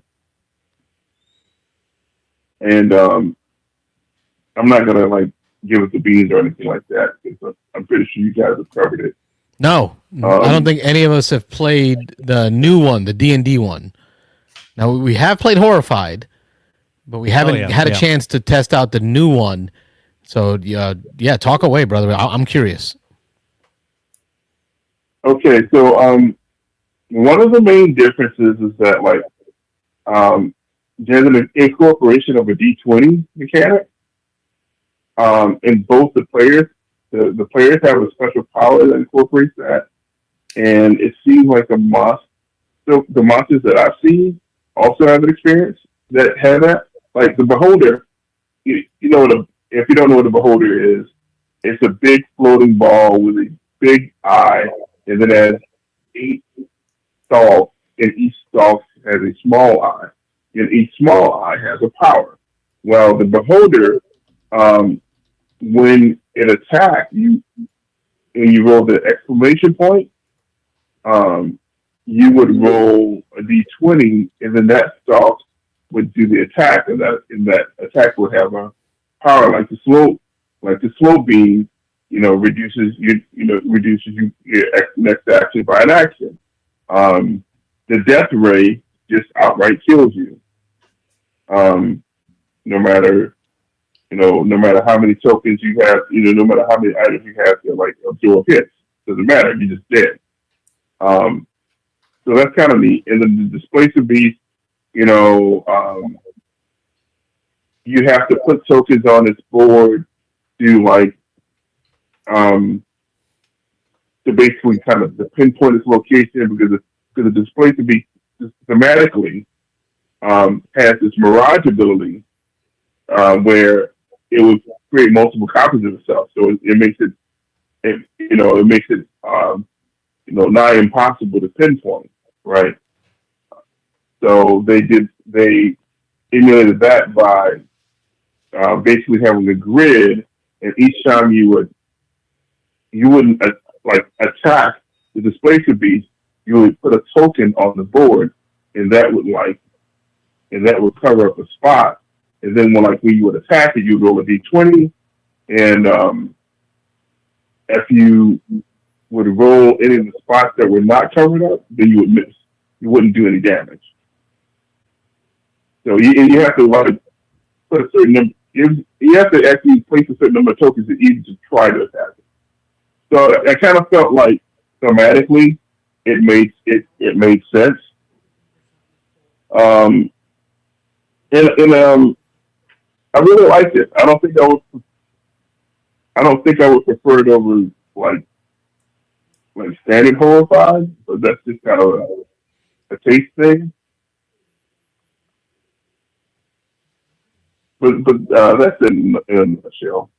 And I'm not gonna give it the beans or anything like that, because I'm pretty sure you guys have covered it. No, I don't think any of us have played the new one, the D&D one. Now, we have played Horrified, but we haven't had a chance to test out the new one. So, yeah, talk away, brother. I'm curious. Okay, so one of the main differences is that, there's an incorporation of a D20 mechanic. And both the players, the players have a special power that incorporates that. And it seems like the monsters that I've seen also have an experience that have that. Like the Beholder, if you don't know what a Beholder is, it's a big floating ball with a big eye, and then it has 8 stalks, and each stalk has a small eye, and each small eye has a power. Well, the Beholder, when it attacks you, and you roll the exclamation point, you would roll a d20, and then that stalk would do the attack, and that attack would have a power like the slow beam, reduces your next action by an action. The death ray just outright kills you. No matter how many tokens you have, no matter how many items you have to absorb hits, doesn't matter. You're just dead. So that's kind of neat. And then the Displacer Beast, you have to put tokens on this board to basically kind of pinpoint its location, because the Displacer Beast thematically has this mirage ability where it will create multiple copies of itself. So it makes it nigh impossible to pinpoint, right? So they emulated that by basically having a grid, and each time you wouldn't attack the Displacer Beast, you would put a token on the board, and that would cover up a spot. And then when you would attack it, you would roll a d20, and if you would roll any of the spots that were not covered up, then you would miss. You wouldn't do any damage. So you have to put a certain number. You have to actually place a certain number of tokens to even to try to attack it. So I kind of felt like thematically it made sense. And I really liked it. I don't think I would prefer it over standard Horrified, but that's just kind of a taste thing. But that's it in a nutshell. All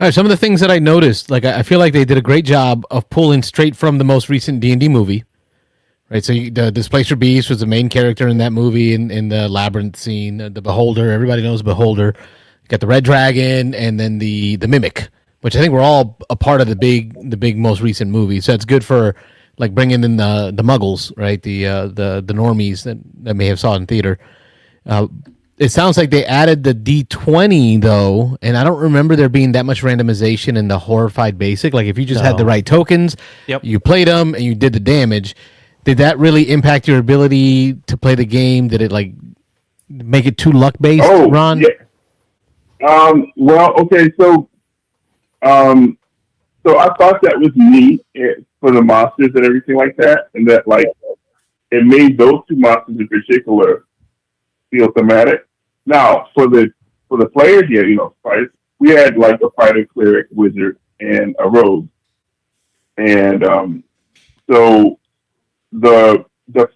right, some of the things that I noticed, I feel like they did a great job of pulling straight from the most recent D&D movie. Right, so the Displacer Beast was the main character in that movie, in the labyrinth scene. The Beholder, everybody knows Beholder. You got the Red Dragon, and then the Mimic, which I think were all a part of the big most recent movie. So it's good for bringing in the Muggles, right? The normies that may have saw it in theater. It sounds like they added the D20 though, and I don't remember there being that much randomization in the Horrified Basic. If you just had the right tokens, you played them and you did the damage. Did that really impact your ability to play the game? Did it make it too luck based, Ron? Yeah. Well, okay, so I thought that was neat for the monsters and everything like that, and that it made those two monsters in particular feel thematic. Now for the players, we had a fighter, cleric, wizard, and a rogue. And so the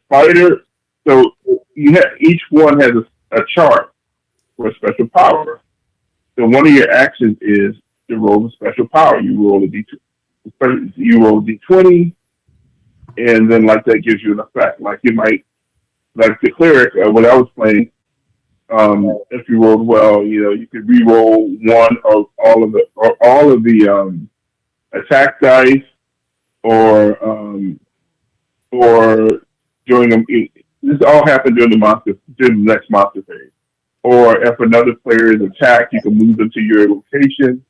fighter, so you have each one has a chart for a special power. So one of your actions is to roll a special power. You roll a d20, and then like that gives you an effect. Like you might, like the cleric, when I was playing, if you rolled well, you could re-roll one of all of the attack dice, or during them. This all happened during the next monster phase. Or if another player is attacked, you can move them to your location,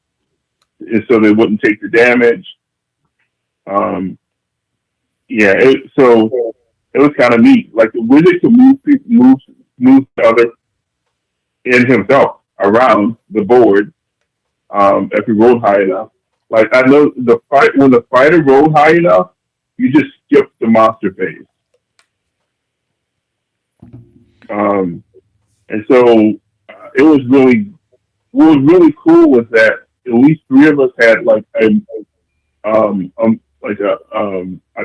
and so they wouldn't take the damage. So it was kind of neat. Like the wizard could move the other in himself around the board if he rolled high enough. Like I know when the fighter rolled high enough, you just skip the monster phase. And so it was really cool was that at least three of us had like a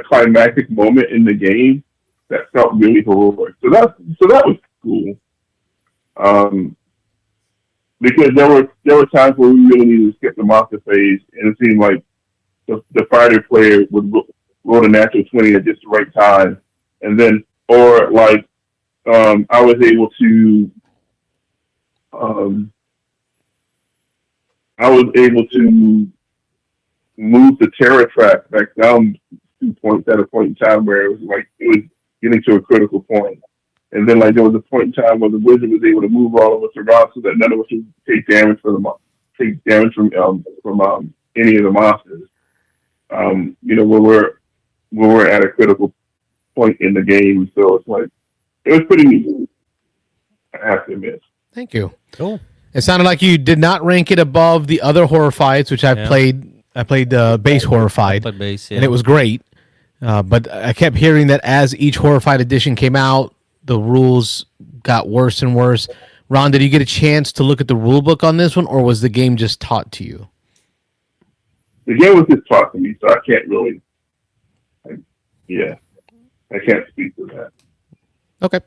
climactic moment in the game that felt really heroic. So that was cool. Because there were times where we really needed to skip the monster phase, and it seemed like the fighter player would roll a natural 20 at just the right time, and then I was able to move the terror track back down 2 points at a point in time where it was getting to a critical point. And then there was a point in time where the wizard was able to move all of us around so that none of us would take damage from any of the monsters. When we're at a critical point in the game. So it was pretty neat, I have to admit. Thank you. Cool. It sounded like you did not rank it above the other Horrifieds, which I've played. I played base Horrified, and it was great. But I kept hearing that as each Horrified edition came out, the rules got worse and worse. Ron, did you get a chance to look at the rule book on this one, or was the game just taught to you? The game was just taught to me, so I can't really. I can't speak to that. Okay.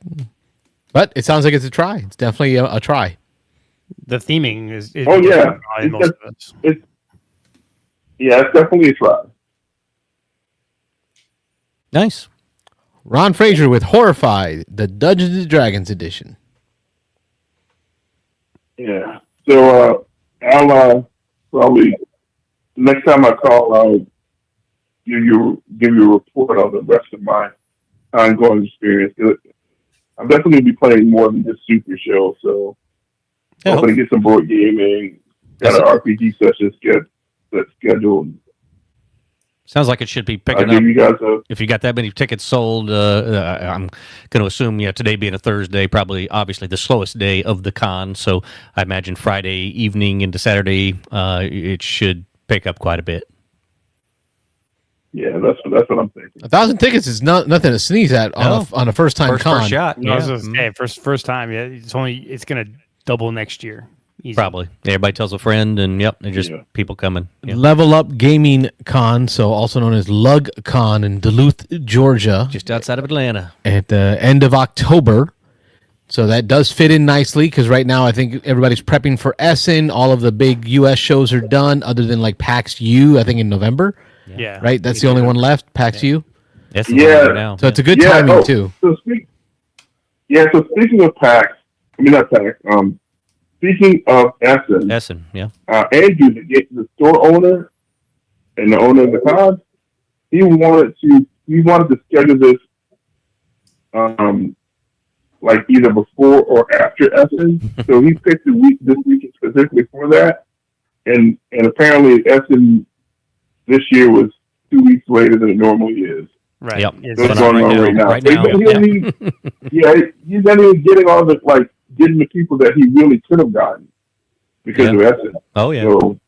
But it sounds like it's a try. It's definitely a try. The theming is It's definitely a try. Nice. Ron Fraser with Horrified, the Dungeons and Dragons edition. Yeah. So I'll probably next time I call, I'll give you a report on the rest of my ongoing experience. I'm definitely going to be playing more than just Super Show, so hoping to get some board gaming, got an RPG session scheduled. Sounds like it should be picking up. If you got that many tickets sold, I'm going to assume, today being a Thursday, probably obviously the slowest day of the con. So I imagine Friday evening into Saturday, it should pick up quite a bit. Yeah, that's what I'm thinking. 1,000 tickets is nothing to sneeze at on a first time con. First shot. I was going to say, first time. Yeah, it's going to double next year. Easy. Probably. Everybody tells a friend, and they're just people coming. Yep. Level Up Gaming Con, so also known as Lug Con in Duluth, Georgia. Just outside of Atlanta. At the end of October. So that does fit in nicely, because right now I think everybody's prepping for Essen. All of the big U.S. shows are done, other than PAX U, I think in November. Yeah. Right? That's the only one left, PAX U? That's the one now. So it's a good timing, too. So speaking of PAX, not PAX, speaking of Essen, Andrew, the store owner and the owner of the con, he wanted to schedule this either before or after Essen. So he picked this week specifically for that. And apparently Essen this year was 2 weeks later than it normally is. Right. Yep. So it's going on right now. He's not even getting all the getting the people that he really could have gotten because of Essen. Oh yeah. So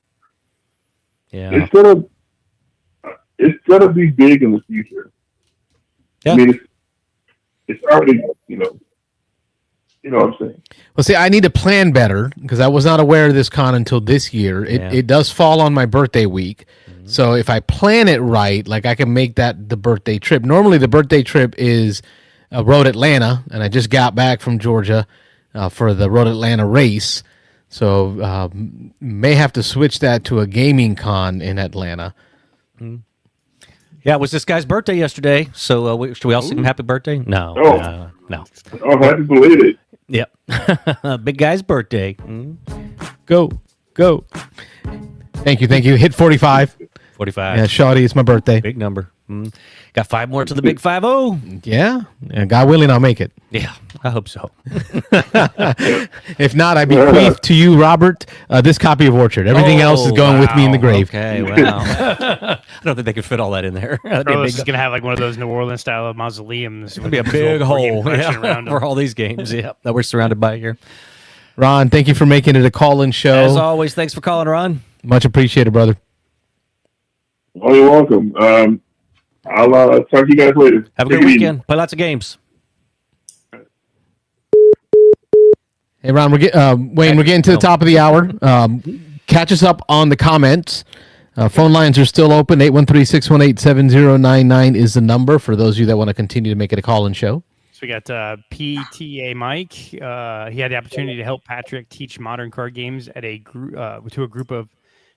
it's gonna be big in the future. Yeah. It's already You know what I'm saying? Well, see, I need to plan better because I was not aware of this con until this year. It does fall on my birthday week. So if I plan it right, like I can make that the birthday trip. Normally the birthday trip is Road Atlanta, and I just got back from Georgia for the Road Atlanta race. So may have to switch that to a gaming con in Atlanta. Yeah, it was this guy's birthday yesterday. So should we all sing him happy birthday? No. Oh. No. Oh, happy belated. Yep. Big guy's birthday. Go. Thank you. Hit 45. 45. Yeah, Shawty, it's my birthday. Big number. Got 5 more to the big 5-0. Yeah, and God willing, I'll make it. Yeah, I hope so. If not, I bequeath to you, Robert, this copy of Orchard. Everything else is going with me in the grave. Okay, wow. I don't think they could fit all that in there. Carlos is going to have like one of those New Orleans style mausoleums. It'll be a big hole for all these games that we're surrounded by here. Ron, thank you for making it a call-in show. As always, thanks for calling, Ron. Much appreciated, brother. Oh, you're welcome. I'll talk to you guys later. Have a good weekend. Play lots of games. Hey, Ron, Wayne, we're getting to the top of the hour. Catch us up on the comments. Phone lines are still open. 813-618-7099 is the number for those of you that want to continue to make it a call-in show. So we got PTA Mike. He had the opportunity to help Patrick teach modern card games at a group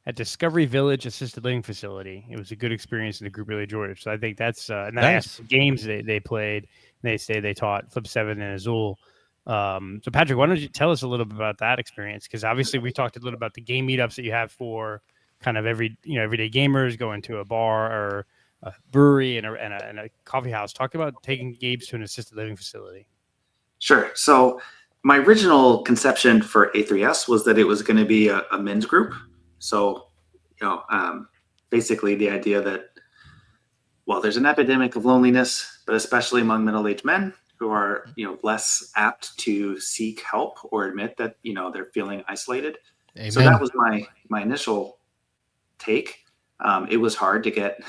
at Discovery Village Assisted Living Facility. It was a good experience, and the group really enjoyed it. So I think that's and then I asked the games they played. And they say they taught Flip 7 and Azul. So Patrick, why don't you tell us a little bit about that experience? Because obviously we talked a little about the game meetups that you have for kind of everyday gamers going to a bar or a brewery and a coffee house. Talk about taking games to an assisted living facility. Sure. So my original conception for A3S was that it was going to be a men's group. So, basically the idea that, well, there's an epidemic of loneliness, but especially among middle-aged men who are, less apt to seek help or admit that, they're feeling isolated. Amen. So that was my initial take. It was hard to get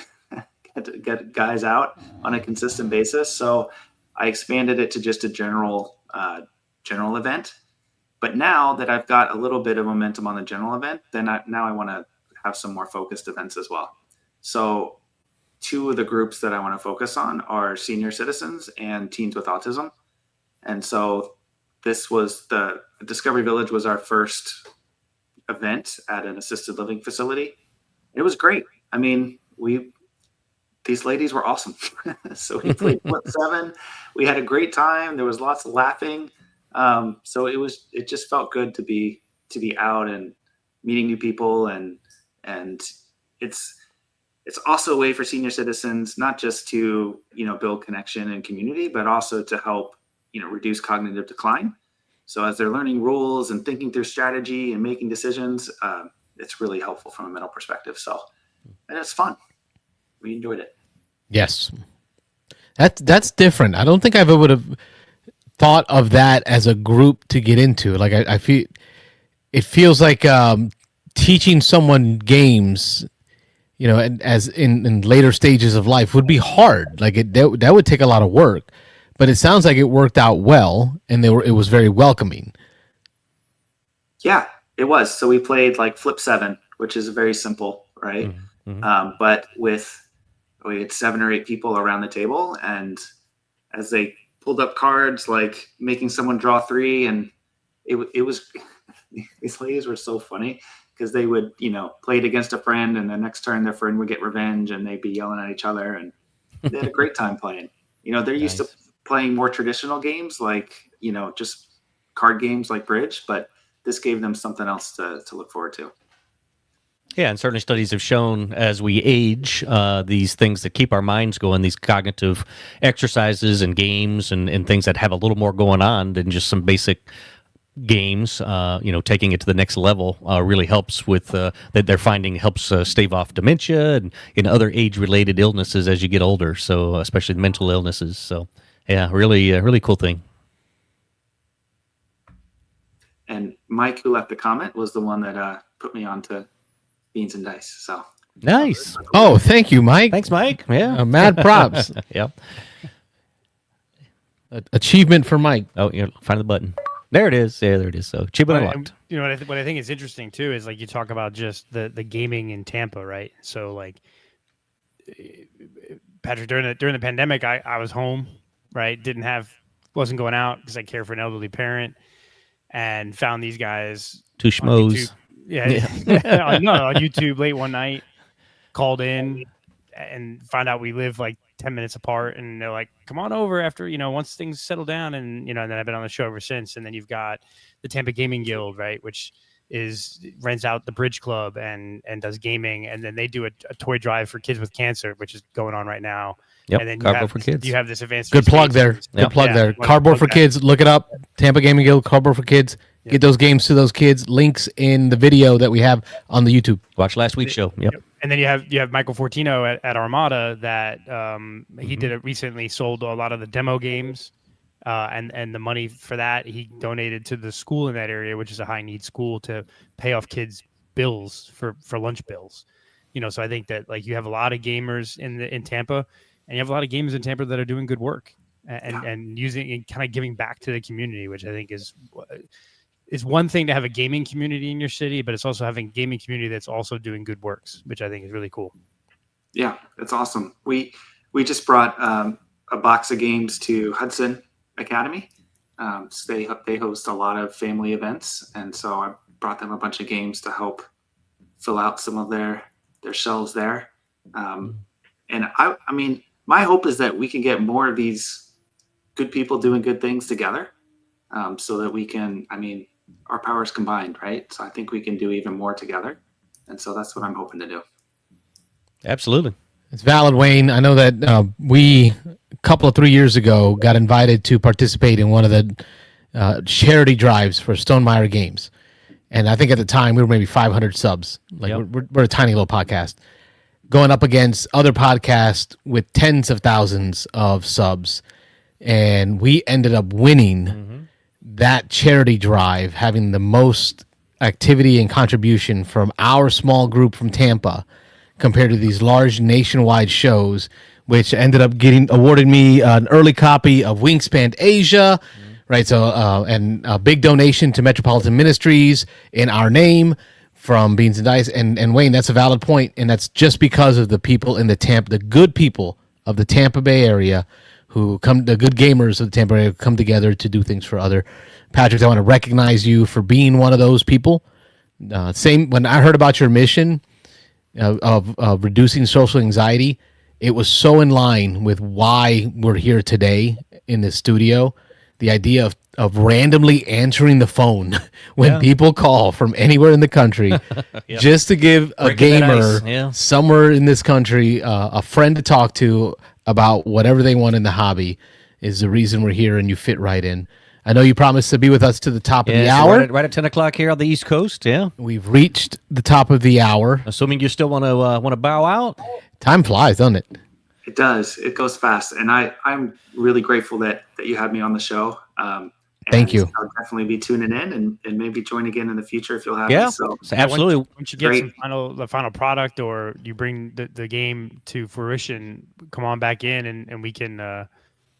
guys out on a consistent basis. So I expanded it to just a general event. But now that I've got a little bit of momentum on the general event, then I want to have some more focused events as well. So 2 of the groups that I want to focus on are senior citizens and teens with autism. And so this was the Discovery Village was our first event at an assisted living facility. It was great. I mean, these ladies were awesome. So we played Flip 7. We had a great time. There was lots of laughing. So it just felt good to be out and meeting new people, and it's also a way for senior citizens, not just to, build connection and community, but also to help, reduce cognitive decline. So as they're learning rules and thinking through strategy and making decisions, it's really helpful from a mental perspective. So, and it's fun. We enjoyed it. Yes. That's different. I don't think I would have thought of that as a group to get into. Like I feel it feels like teaching someone games, and as in later stages of life would be hard. Like that would take a lot of work. But it sounds like it worked out well, and it was very welcoming. Yeah, it was. So we played like Flip 7, which is very simple, right? Mm-hmm. But we had 7 or 8 people around the table, and as they pulled up cards, like making someone draw 3, and it was these ladies were so funny because they would play it against a friend, and the next turn their friend would get revenge, and they'd be yelling at each other, and they had a great time playing. They're used to playing more traditional games like just card games like bridge, but this gave them something else to look forward to. Yeah, and certainly studies have shown as we age, these things that keep our minds going, these cognitive exercises and games and things that have a little more going on than just some basic games, taking it to the next level really helps with that they're finding helps stave off dementia and other age-related illnesses as you get older, so especially mental illnesses. So, yeah, really cool thing. And Mike, who left the comment, was the one that put me on to Beansanddice. So nice. Oh, thank you, Mike. Thanks, Mike. Yeah, mad props. Yep. Achievement for Mike. Oh, find the button. There it is. Yeah, there it is. So cheap and But, unlocked. you know what I think is interesting too is like you talk about just the gaming in Tampa, right? So like Patrick, during the pandemic, I was home, right? Wasn't going out because I care for an elderly parent, and found these guys Two on schmoes. YouTube. Yeah, on YouTube late one night, called in and found out we live like 10 minutes apart, and they're like, come on over after, once things settle down, and and then I've been on the show ever since. And then you've got the Tampa Gaming Guild, right, which rents out the Bridge Club and does gaming, and then they do a toy drive for kids with cancer, which is going on right now. Yep, And then Cardboard for Kids. You have this advanced. Good plug there. Good plug there. Cardboard for Kids. Look it up. Tampa Gaming Guild, Cardboard for Kids. Get those games to those kids. Links in the video that we have on the YouTube. Watch last week's show. Yep. And then you have Michael Fortino at Armada that he did it recently, sold a lot of the demo games, and the money for that he donated to the school in that area, which is a high need school, to pay off kids' bills for lunch bills. So I think that like you have a lot of gamers in Tampa, and you have a lot of gamers in Tampa that are doing good work and using and kind of giving back to the community, which I think is one thing to have a gaming community in your city, but it's also having a gaming community that's also doing good works, which I think is really cool. Yeah, it's awesome. We just brought a box of games to Hudson Academy. So they host a lot of family events, and so I brought them a bunch of games to help fill out some of their shelves there. And I mean, my hope is that we can get more of these good people doing good things together, so that we can, our powers combined, right? So I think we can do even more together. And so that's what I'm hoping to do. Absolutely. It's valid, Wayne. I know that we, a couple of 3 years ago, got invited to participate in one of the charity drives for Stonemeyer Games. And I think at the time we were maybe 500 subs. We're a tiny little podcast. Going up against other podcasts with tens of thousands of subs. And we ended up winning that charity drive, having the most activity and contribution from our small group from Tampa compared to these large nationwide shows, which ended up awarded me an early copy of Wingspan Asia, right? So, and a big donation to Metropolitan Ministries in our name from Beansanddice. And Wayne, that's a valid point, and that's just because of the people in the good people of the Tampa Bay area the good gamers of the Tampa area come together to do things for other. Patrick, I want to recognize you for being one of those people. When I heard about your mission of reducing social anxiety, it was so in line with why we're here today in the studio. The idea of randomly answering the phone when people call from anywhere in the country just to give a gamer somewhere in this country a friend to talk to about whatever they want in the hobby is the reason we're here, and you fit right in. I know you promised to be with us to the top of the hour. Right at 10 o'clock here on the East Coast, yeah. We've reached the top of the hour. Assuming you still want to bow out? Time flies, doesn't it? It does. It goes fast. And I'm really grateful that you had me on the show. Thank you. I'll definitely be tuning in and maybe join again in the future if you'll have me. So absolutely. Once you get the final product, or you bring the game to fruition, come on back in and we can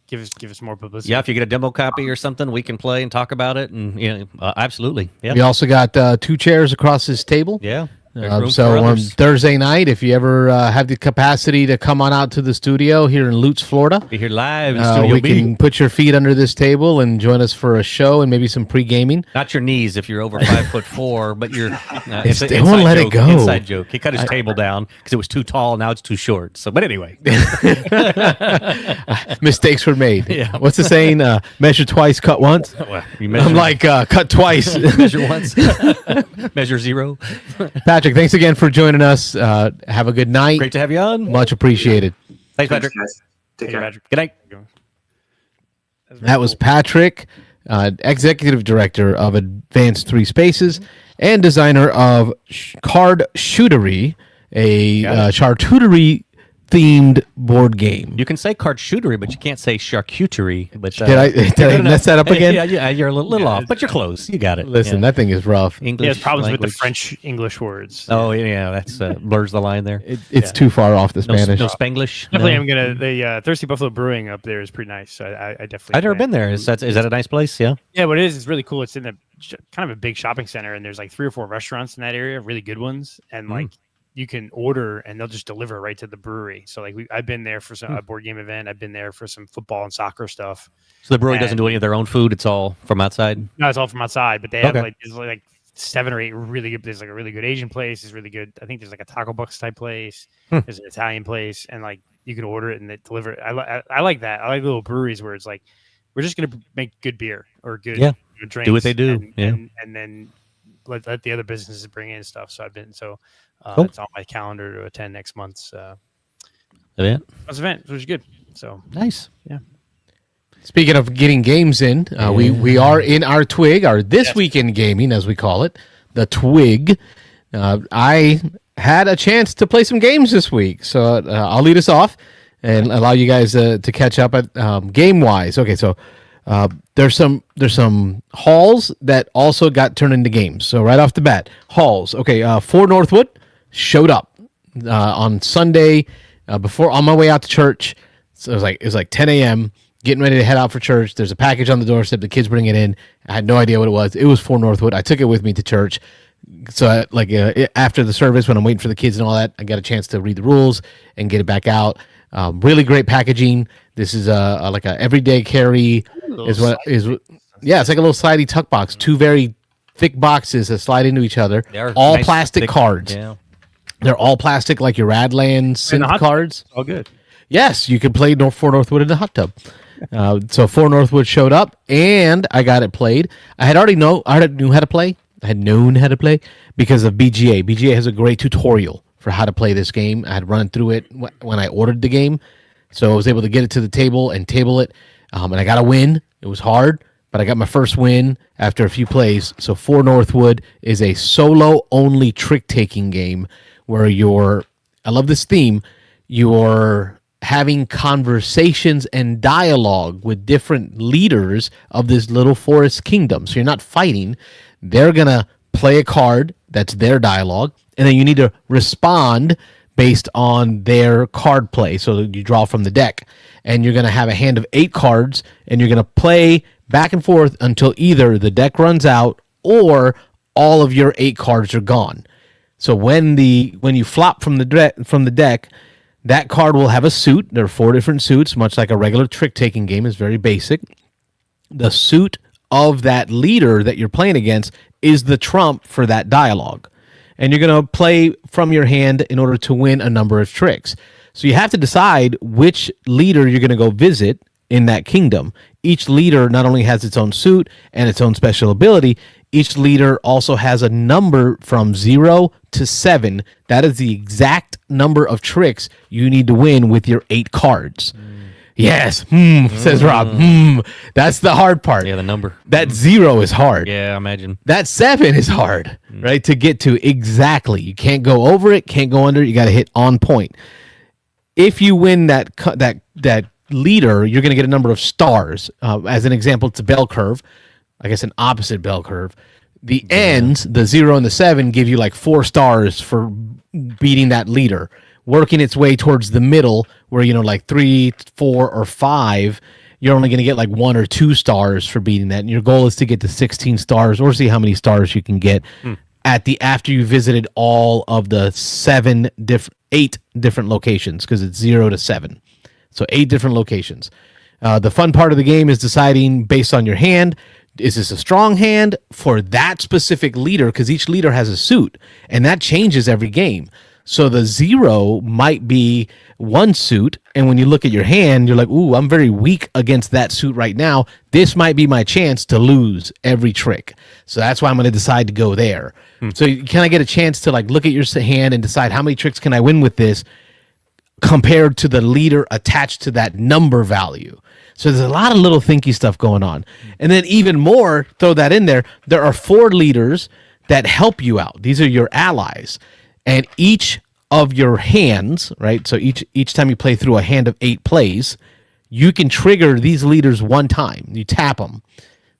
give us more publicity. Yeah, if you get a demo copy or something, we can play and talk about it. And absolutely. Yeah. We also got 2 chairs across this table. Yeah. So on Thursday night, if you ever have the capacity to come on out to the studio here in Lutz, Florida, be here live in Studio we can put your feet under this table and join us for a show and maybe some pre-gaming. Not your knees if you're over 5'4", but you're. They won't let it go. Inside joke. He cut his table down because it was too tall. Now it's too short. So, but anyway, mistakes were made. Yeah. What's the saying? Measure twice, cut once. Well, I'm like cut twice. Measure once, measure zero. Patrick, thanks again for joining us. Have a good night. Great to have you on. Much appreciated. Thanks, Patrick. guys. Take care. Patrick. Good night. That was Patrick, Executive Director of Advanced 3 Spaces and designer of Card Shootery, a charcuterie themed board game. You can say charcuterie, but you can't say charcuterie. But Did I mess that up again? Yeah, you're a little off, but you're close. You got it. Listen, that thing is rough. English There's problems language. with the French English words. Oh yeah, that's blurs the line there. It's too far off the Spanish. No Spanglish. Definitely, No? I'm gonna. The Thirsty Buffalo Brewing up there is pretty nice. So I definitely. I've never been there. Is that a nice place? Yeah. Yeah, what it is really cool. It's in a kind of a big shopping center, and there's like 3 or 4 restaurants in that area, really good ones, and like you can order and they'll just deliver right to the brewery. So like I've been there for a board game event. I've been there for some football and soccer stuff. So the brewery doesn't do any of their own food. It's all from outside. No, it's all from outside, but they have Okay. there's like 7 or 8 really good. There's like a really good Asian place. There's really good. I think there's like a Taco Bucks type place. There's an Italian place, and like you can order it and they deliver it. I like that. I like little breweries where it's like we're just gonna make good beer or good drinks. Do what they do. And then let the other businesses bring in stuff. So Cool. it's on my calendar to attend next month's Event. event, which is good. So Nice. yeah. Speaking of getting games in, we are in our Twig, our This Week in Gaming, as we call it, the Twig. I had a chance to play some games this week, so I'll lead us off and allow you guys to catch up at game-wise. Okay, so there's some halls that also got turned into games. So right off the bat, halls. Okay, 4 Northwood showed up on Sunday before on my way out to church. So it was like 10 a.m. getting ready to head out for church. There's a package on the doorstep. The kids bring it in. I had no idea what it was. It was 4 Northwood. I took it with me to church. So after the service, when I'm waiting for the kids and all that, I got a chance to read the rules and get it back out. Really great packaging. This is like a everyday carry. It's like a little slidey tuck box. 2 very thick boxes that slide into each other. All nice, plastic thick cards. Yeah. They're all plastic, like your Radland synth cards. All good. Yes, you can play 4 Northwood in the hot tub. So 4 Northwood showed up, and I got it played. I already knew how to play. I had known how to play because of BGA. BGA has a great tutorial for how to play this game. I had run through it when I ordered the game, so I was able to get it to the table and table it, and I got a win. It was hard, but I got my first win after a few plays. So 4 Northwood is a solo-only trick-taking game where I love this theme, you're having conversations and dialogue with different leaders of this little forest kingdom. So you're not fighting. They're going to play a card that's their dialogue, and then you need to respond based on their card play. So you draw from the deck, and you're going to have a hand of 8 cards, and you're going to play back and forth until either the deck runs out or all of your 8 cards are gone. So when you flop from the deck, that card will have a suit. There are 4 different suits, much like a regular trick-taking game. Is very basic. The suit of that leader that you're playing against is the trump for that dialogue. And you're going to play from your hand in order to win a number of tricks. So you have to decide which leader you're going to go visit in that kingdom. Each leader not only has its own suit and its own special ability, each leader also has a number from 0 to 7. That is the exact number of tricks you need to win with your 8 cards. Yes, says Rob. That's the hard part. Yeah, the number. That 0 is hard. Yeah, I imagine. That 7 is hard, right, to get to exactly. You can't go over it, can't go under it. You got to hit on point. If you win that leader, you're going to get a number of stars. As an example, it's a bell curve. I guess an opposite bell curve. The ends, the 0 and the 7, give you like 4 stars for beating that leader. Working its way towards the middle, where like 3, 4, or 5, you're only going to get like 1 or 2 stars for beating that. And your goal is to get to 16 stars, or see how many stars you can get after you visited all of the 8 different locations, because it's 0 to 7. So 8 different locations. The fun part of the game is deciding based on your hand. Is this a strong hand for that specific leader? Because each leader has a suit, and that changes every game. So the 0 might be one suit, and when you look at your hand, you're like, ooh, I'm very weak against that suit right now. This might be my chance to lose every trick. So that's why I'm going to decide to go there. So you kind of get a chance to like look at your hand and decide how many tricks can I win with this compared to the leader attached to that number value. So there's a lot of little thinky stuff going on. And then even more, throw that in there, there are 4 leaders that help you out. These are your allies. And each of your hands, right? So each time you play through a hand of 8 plays, you can trigger these leaders one time. You tap them,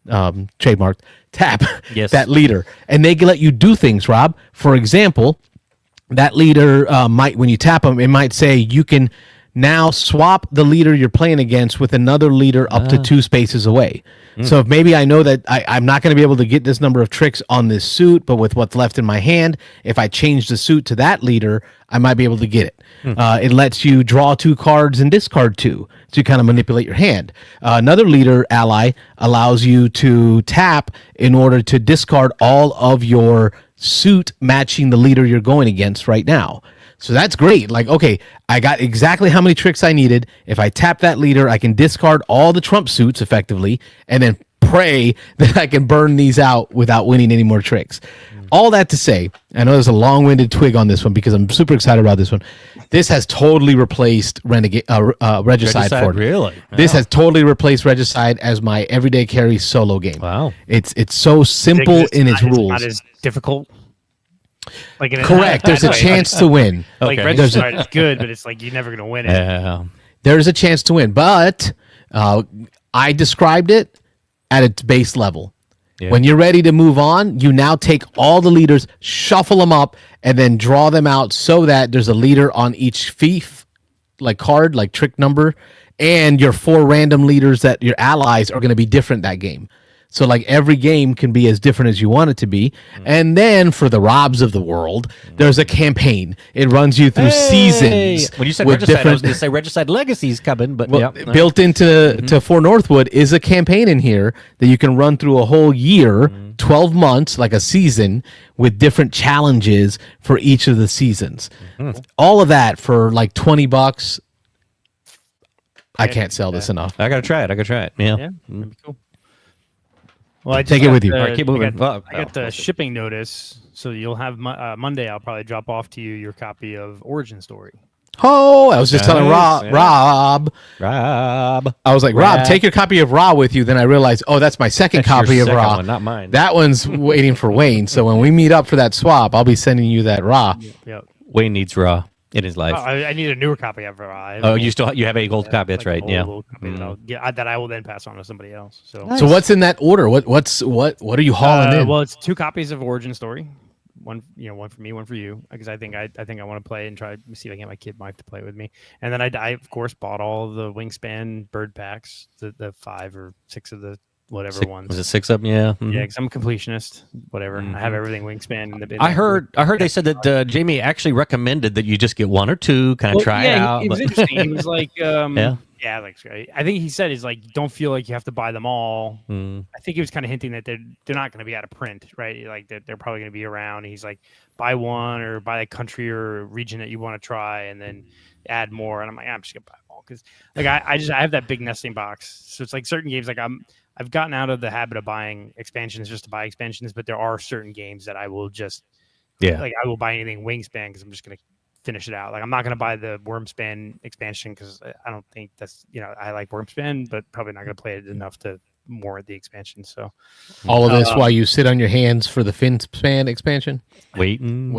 trademarked, tap Yes. that leader, and they can let you do things, Rob. For example, that leader might, when you tap them, it might say you can now swap the leader you're playing against with another leader up to 2 spaces away. So if maybe I know that I'm not going to be able to get this number of tricks on this suit, but with what's left in my hand, if I change the suit to that leader, I might be able to get it. It lets you draw 2 cards and discard 2 to kind of manipulate your hand. Another leader ally allows you to tap in order to discard all of your suit matching the leader you're going against right now. So that's great. Like, okay, I got exactly how many tricks I needed. If I tap that leader, I can discard all the trump suits effectively and then pray that I can burn these out without winning any more tricks. All that to say, I know there's a long-winded twig on this one because I'm super excited about this one. This has totally replaced Regicide for me. Really? This has totally replaced Regicide as my everyday carry solo game. Wow. It's so simple in its rules. Not as difficult. Like Correct. There's a chance to win. Like Okay. Regicide is good, but it's like you're never gonna win it. Yeah. There's a chance to win, but I described it at its base level. Yeah. When you're ready to move on, you now take all the leaders, shuffle them up, and then draw them out so that there's a leader on each fief, like card, like trick number, and your 4 random leaders that your allies are going to be different that game. So like every game can be as different as you want it to be. And then for the Robs of the world, there's a campaign. It runs you through seasons. When you said with Regicide, I was going to say Regicide Legacy's coming, but well, yeah. built into to For Northwood is a campaign in here that you can run through a whole year, 12 months, like a season, with different challenges for each of the seasons. All of that for like $20. I can't sell this enough. I got to try it. Yeah. Yeah, that'd be cool. Well, I just Take it got with you. the- All right, keep moving. I got the shipping notice, so you'll have Monday. I'll probably drop off to you your copy of Origin Story. Oh, I was just telling Nice, yeah. Rob. Rob. I was like, Rob, take your copy of Raw with you. Then I realized, oh, that's my second That's your copy of second Raw. one, not mine. That one's waiting for Wayne. So when we meet up for that swap, I'll be sending you that Raw. Yep. Wayne needs Raw in his life. I need a newer copy of Raw. Oh, you have a gold copy. That's right. An Yeah. old copy that I will then pass on to somebody else. So, So what's in that order? What are you hauling in? well, it's 2 copies of Origin Story. One for me, one for you, because I think I want to play and try to see if I can get my kid Mike to play with me. And then I of course bought all the Wingspan bird packs, the 5 or 6 of the whatever ones. Was it 6 of them? Yeah. Mhm. Yeah, because I'm a completionist. Whatever, I have everything Wingspan in the. I heard they said that Jamie actually recommended that you just get 1 or 2, kind of try it out. It was interesting. He was like, Yeah. like I think he said is like, don't feel like you have to buy them all. Mm. I think he was kind of hinting that they're not going to be out of print, right? Like they're probably going to be around. He's like, buy one or buy a country or region that you want to try, and then add more. And I'm like, I'm just gonna buy them all because like I have that big nesting box. So it's like certain games like I've gotten out of the habit of buying expansions just to buy expansions, but there are certain games that I will just like I will buy anything Wingspan because I'm just gonna finish it out. Like I'm not gonna buy the Wormspan expansion because I don't think that's I like Wormspan, but probably not gonna play it enough to warrant the expansion. So All of this while you sit on your hands for the Finspan expansion, Waiting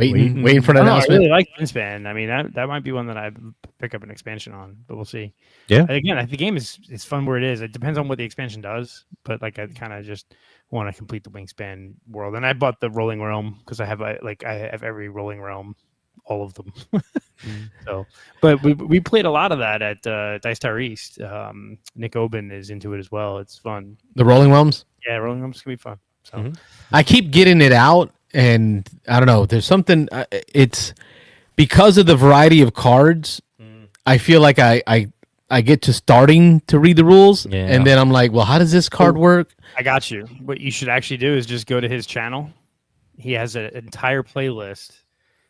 for an I announcement. really like Wingspan. I mean that might be one that I pick up an expansion on, but we'll see. Yeah. Again, the game is fun where it is. It depends on what the expansion does, but like I kind of just want to complete the Wingspan world. And I bought the Rolling Realm because I have every Rolling Realm, all of them. So, but we played a lot of that at Dice Tower East. Nick Oben is into it as well. It's fun. The Rolling Realms. Yeah, Rolling Realms can be fun. So I keep getting it out, and I don't know. There's something. It's because of the variety of cards. I feel like I get to starting to read the rules, and then I'm like, well, how does this card work? I got you. What you should actually do is just go to his channel. He has an entire playlist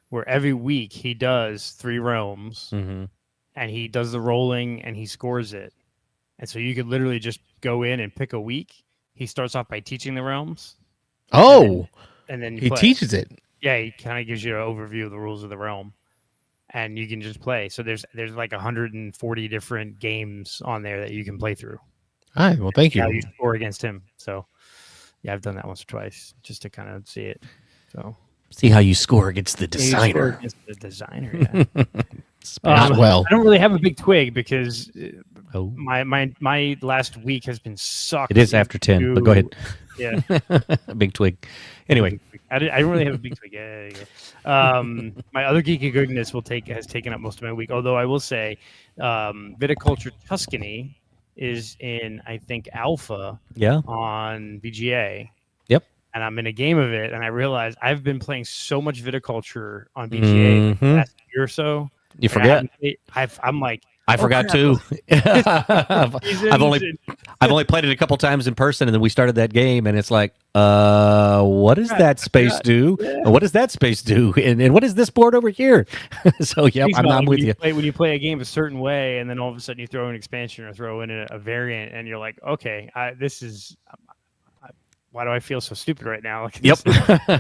where every week he does 3 realms, and he does the rolling and he scores it. And so you could literally just go in and pick a week. He starts off by teaching the realms. Oh, and then he play. teaches it. Yeah, he kind of gives you an overview of the rules of the realm, and you can just play. So there's like 140 different games on there that you can play through. All right. Well, thank you. How you score against him. So yeah, I've done that once or twice just to kind of see it. So See how you score against the You score designer. against the designer, yeah. Not well. I don't really have a big twig because Oh. my last week has been sucked. It is after 10, but go ahead. Yeah. Big twig. Anyway, I don't really have a big twig. Yeah, there you go. My other geeky goodness has taken up most of my week. Although I will say, Viticulture Tuscany is in, I think, alpha yeah. on VGA. Yep. And I'm in a game of it, and I realized I've been playing so much viticulture on VGA the last year or so. You forget. I'm like, I forgot too. I've only seasons played it a couple times in person, and then we started that game, and it's like, what does that space do? Yeah. What does that space do? And what is this board over here? So yeah, I'm with you. When you play a game a certain way, and then all of a sudden you throw an expansion or throw in a variant, and you're like, okay, why do I feel so stupid right now? Like, Yep.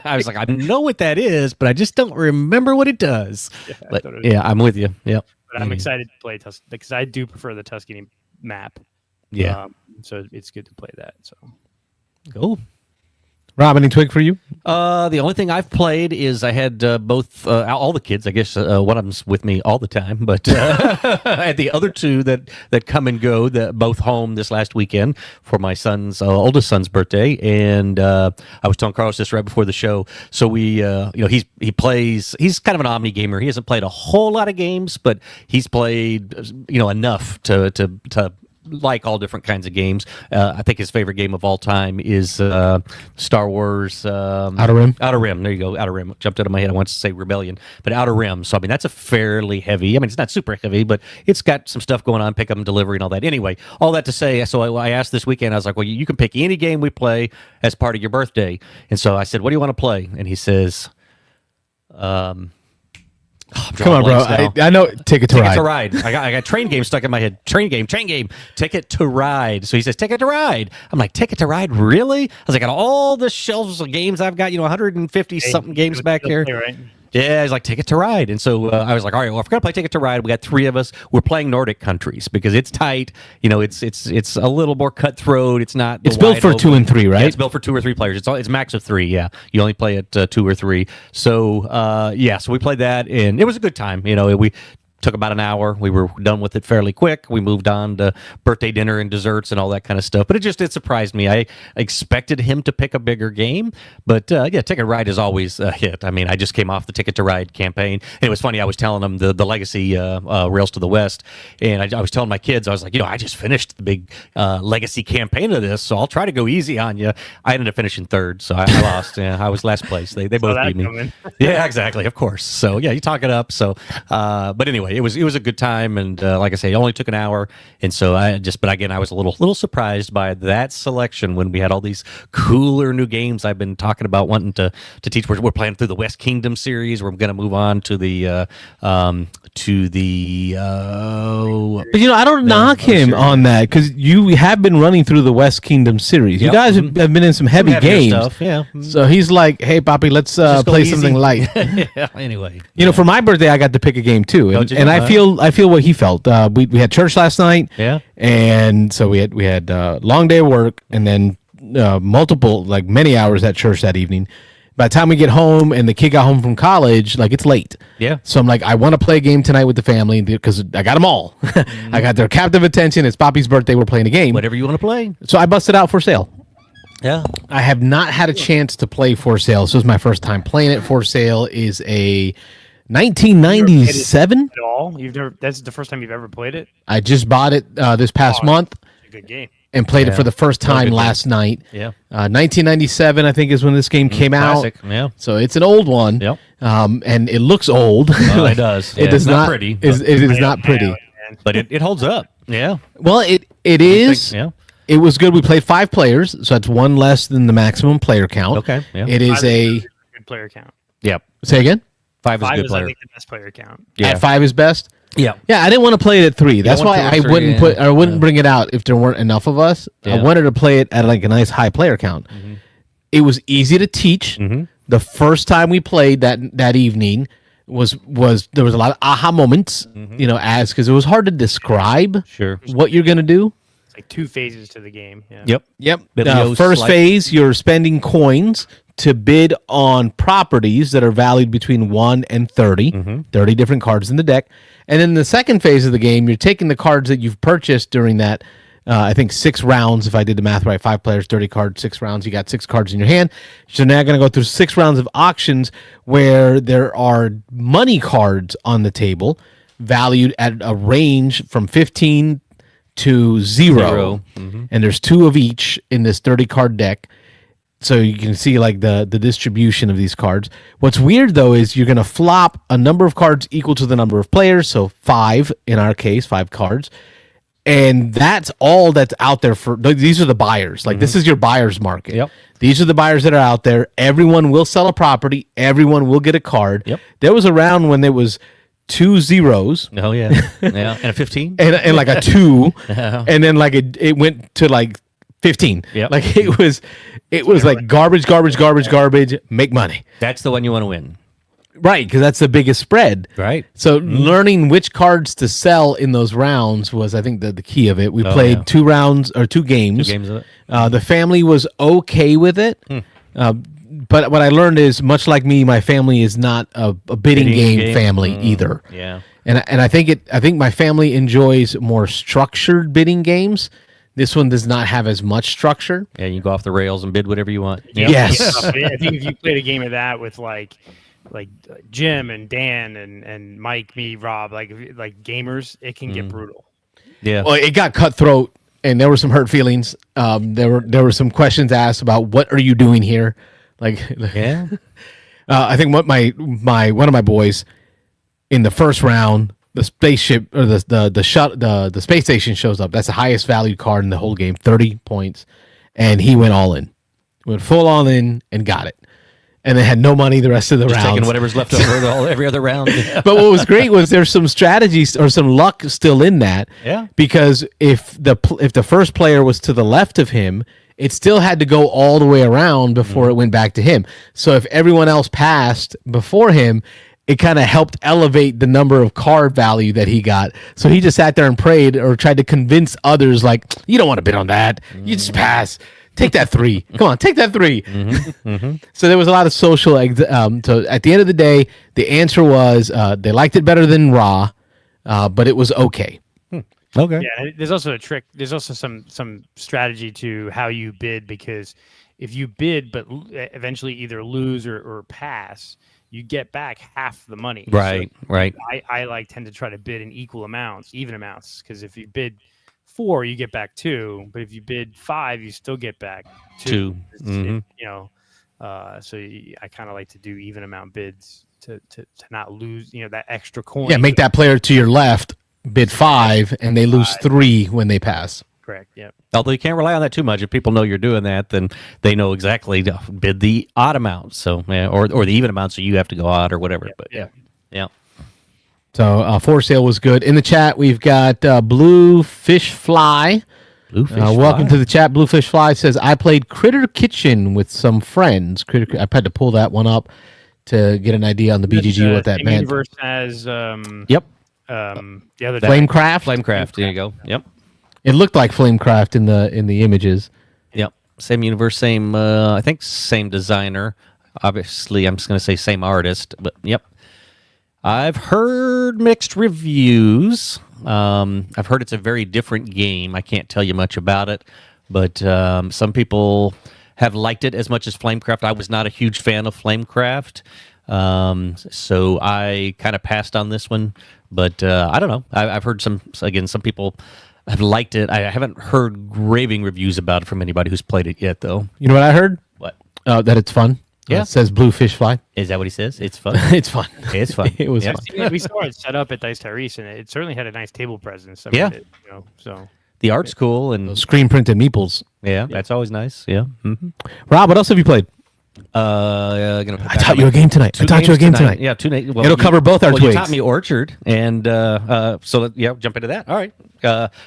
I was like, I know what that is, but I just don't remember what it does. But yeah, I'm with you. Yep. But I'm excited to play Tuscany because I do prefer the Tuscany map. Yeah. So it's good to play that. So Cool. Rob, any twig for you? The only thing I've played is I had both all the kids. I guess one of them's with me all the time, but I had the other two that come and go. That both home this last weekend for my son's oldest son's birthday, and I was telling Carlos this right before the show. So we, he plays. He's kind of an omni gamer. He hasn't played a whole lot of games, but he's played enough to like all different kinds of games. I think his favorite game of all time is Star Wars Outer Rim. Outer Rim. There you go. Outer Rim jumped out of my head. I wanted to say Rebellion, but Outer Rim. So I mean, that's a fairly heavy. I mean, it's not super heavy, but it's got some stuff going on, pick up and delivery and all that. Anyway, all that to say, so I asked this weekend. I was like, well, you can pick any game we play as part of your birthday. And so I said, what do you want to play? And he says, Come on, bro. I know. Ticket to Ride. I got Train Game stuck in my head. Train game. Ticket to Ride. So he says, Ticket to Ride. I'm like, Ticket to Ride? Really? I was like, out of all the shelves of games I've got, 150 something games back here. Right? Yeah, he's like, Ticket to Ride. And so I was like, all right, well, if we're going to play Ticket to Ride, we got three of us. We're playing Nordic countries because it's tight. It's a little more cutthroat. It's not. It's built for 2 and 3, right? Yeah, it's built for 2 or 3 players. It's max of 3. Yeah, you only play at 2 or 3. So so we played that, and it was a good time. We took about an hour. We were done with it fairly quick. We moved on to birthday dinner and desserts and all that kind of stuff. But it surprised me. I expected him to pick a bigger game, but Ticket to Ride is always a hit. I mean, I just came off the Ticket to Ride campaign, and it was funny. I was telling them the Legacy Rails to the West, and I was telling my kids, I was like, I just finished the big Legacy campaign of this, so I'll try to go easy on you. I ended up finishing third, so I lost. Yeah, I was last place. They both beat me. Yeah, exactly. Of course. So yeah, you talk it up. So, but anyway. It was a good time, and like I say, it only took an hour, and so but again, I was a little surprised by that selection when we had all these cooler new games I've been talking about wanting to teach. We're playing through the West Kingdom series. We're going to move on to the But I don't knock him on that because you have been running through the West Kingdom series. You guys have been in some heavy games. Stuff, yeah. So he's like, "Hey, Poppy, let's play something light." Yeah. Anyway, for my birthday, I got to pick a game too, and I feel what he felt. We had church last night, yeah, and so we had long day of work, and then many hours at church that evening. By the time we get home and the kid got home from college, it's late. Yeah. So I'm like, I want to play a game tonight with the family because I got them all. I got their captive attention. It's Poppy's birthday. We're playing a game. Whatever you want to play. So I busted out For Sale. Yeah. I have not had a chance to play For Sale. This was my first time playing it. For Sale is a 1997. At all? That's the first time you've ever played it? I just bought it this past month. It's a good game. And played it for the first time last night. Yeah. 1997, I think, is when this game came classic. out. Yeah. So it's an old one. Yep. And it looks old. Oh, it does. It does not pretty. It is not pretty. But it holds up. Yeah. Well, it is. Yeah. It was good. We played 5 players, so that's one less than the maximum player count. Okay. Yeah. It is a good player count. Yep. Say again. 5 is a good I player. think, the best player count. Yeah. At 5 is best. Yeah. Yeah, I didn't want to play it at 3. That's want why 2 I or 3, wouldn't yeah. wouldn't bring it out if there weren't enough of us. Yeah. I wanted to play it at a nice high player count. Mm-hmm. It was easy to teach. Mm-hmm. The first time we played that evening was there was a lot of aha moments, because it was hard to describe Sure. what you're going to do. It's like 2 phases to the game. Yeah. Yep. Yep. Videos First like- phase, you're spending coins to bid on properties that are valued between 1 and 30, 30 different cards in the deck. And then the second phase of the game, you're taking the cards that you've purchased during that, I think 6 rounds, if I did the math right, 5 players, 30 cards, 6 rounds, you got 6 cards in your hand. So now going to go through 6 rounds of auctions where there are money cards on the table valued at a range from 15 to 0. And there's 2 of each in this 30 card deck. So you can see like the distribution of these cards. What's weird though is you're going to flop a number of cards equal to the number of players. So 5 in our case, 5 cards. And that's all that's out there for, these are the buyers. Like this is your buyer's market. Yep. These are the buyers that are out there. Everyone will sell a property. Everyone will get a card. Yep. There was a round when there was 2 zeros. Oh yeah. Yeah. And a 15. And like a 2. And then like it went to like 15. Yep. Like it was like garbage, make money. That's the one you want to win. Right, because that's the biggest spread. Right. So learning which cards to sell in those rounds was, I think, the key of it. We played 2 rounds or 2 games. 2 games of it. The family was okay with it. But what I learned is, much like me, my family is not a bidding game family either. Yeah. And I think my family enjoys more structured bidding games. This one does not have as much structure. Yeah, you go off the rails and bid whatever you want. Yep. Yes. I think if you played a game of that with like Jim and Dan and Mike, me, Rob, like gamers, it can get brutal. Yeah. Well, it got cutthroat, and there were some hurt feelings. There were some questions asked about what are you doing here, Yeah. I think what my one of my boys in the first round, the spaceship or the space station shows up. That's the highest valued card in the whole game, 30 points, and he went all in, went full all in and got it, and then had no money the rest of the round. Taking whatever's left over every other round. But what was great was there's some strategies or some luck still in that. Yeah. Because if the first player was to the left of him, it still had to go all the way around before it went back to him. So if everyone else passed before him, it kind of helped elevate the number of card value that he got. So he just sat there and prayed or tried to convince others, like, you don't want to bid on that. You just pass. Take that 3. Come on, take that 3. So there was a lot of social. So at the end of the day, the answer was they liked it better than Raw, but it was okay. Okay. Yeah, there's also a trick. There's also some strategy to how you bid, because if you bid but eventually either lose or pass, you get back half the money. Right. So right. I tend to try to bid in even amounts, because if you bid 4, you get back 2, but if you bid 5, you still get back 2. So I kind of like to do even amount bids to not lose, that extra coin. Yeah, make that player to your left bid 5, and they lose 3 when they pass. Correct. Yeah. Although you can't rely on that too much. If people know you're doing that, then they know exactly to bid the odd amount. So or the even amount, so you have to go odd or whatever. But yeah. So for sale was good. In the chat, we've got Blue Fish Fly. Welcome to the chat. Blue Fish Fly says, I played Critter Kitchen with some friends. I had to pull that one up to get an idea on the BGG what that meant. Universe has Yep. The other Flamecraft. Flamecraft. There you go. Yep. It looked like Flamecraft in the images. Yep. Same universe, same I think same designer. Obviously, I'm just going to say same artist, but yep. I've heard mixed reviews. I've heard it's a very different game. I can't tell you much about it, but some people have liked it as much as Flamecraft. I was not a huge fan of Flamecraft, so I kind of passed on this one. But I don't know. I've heard some people have liked it. I haven't heard raving reviews about it from anybody who's played it yet, though. You know what I heard? What? That it's fun. Yeah. It says Blue Fish Fly. Is that what he says? It's fun. It's fun. It's fun. It was Yep. fun. We saw it set up at Dice Tyrese, and it certainly had a nice table presence. So The art's cool, and Screen printed meeples. yeah, that's always nice. Yeah. Mm-hmm. Rob, what else have you played? I taught you a game tonight. Yeah, 2 names. Well, It'll cover both our You twigs. taught me Orchard, and jump into that. All right.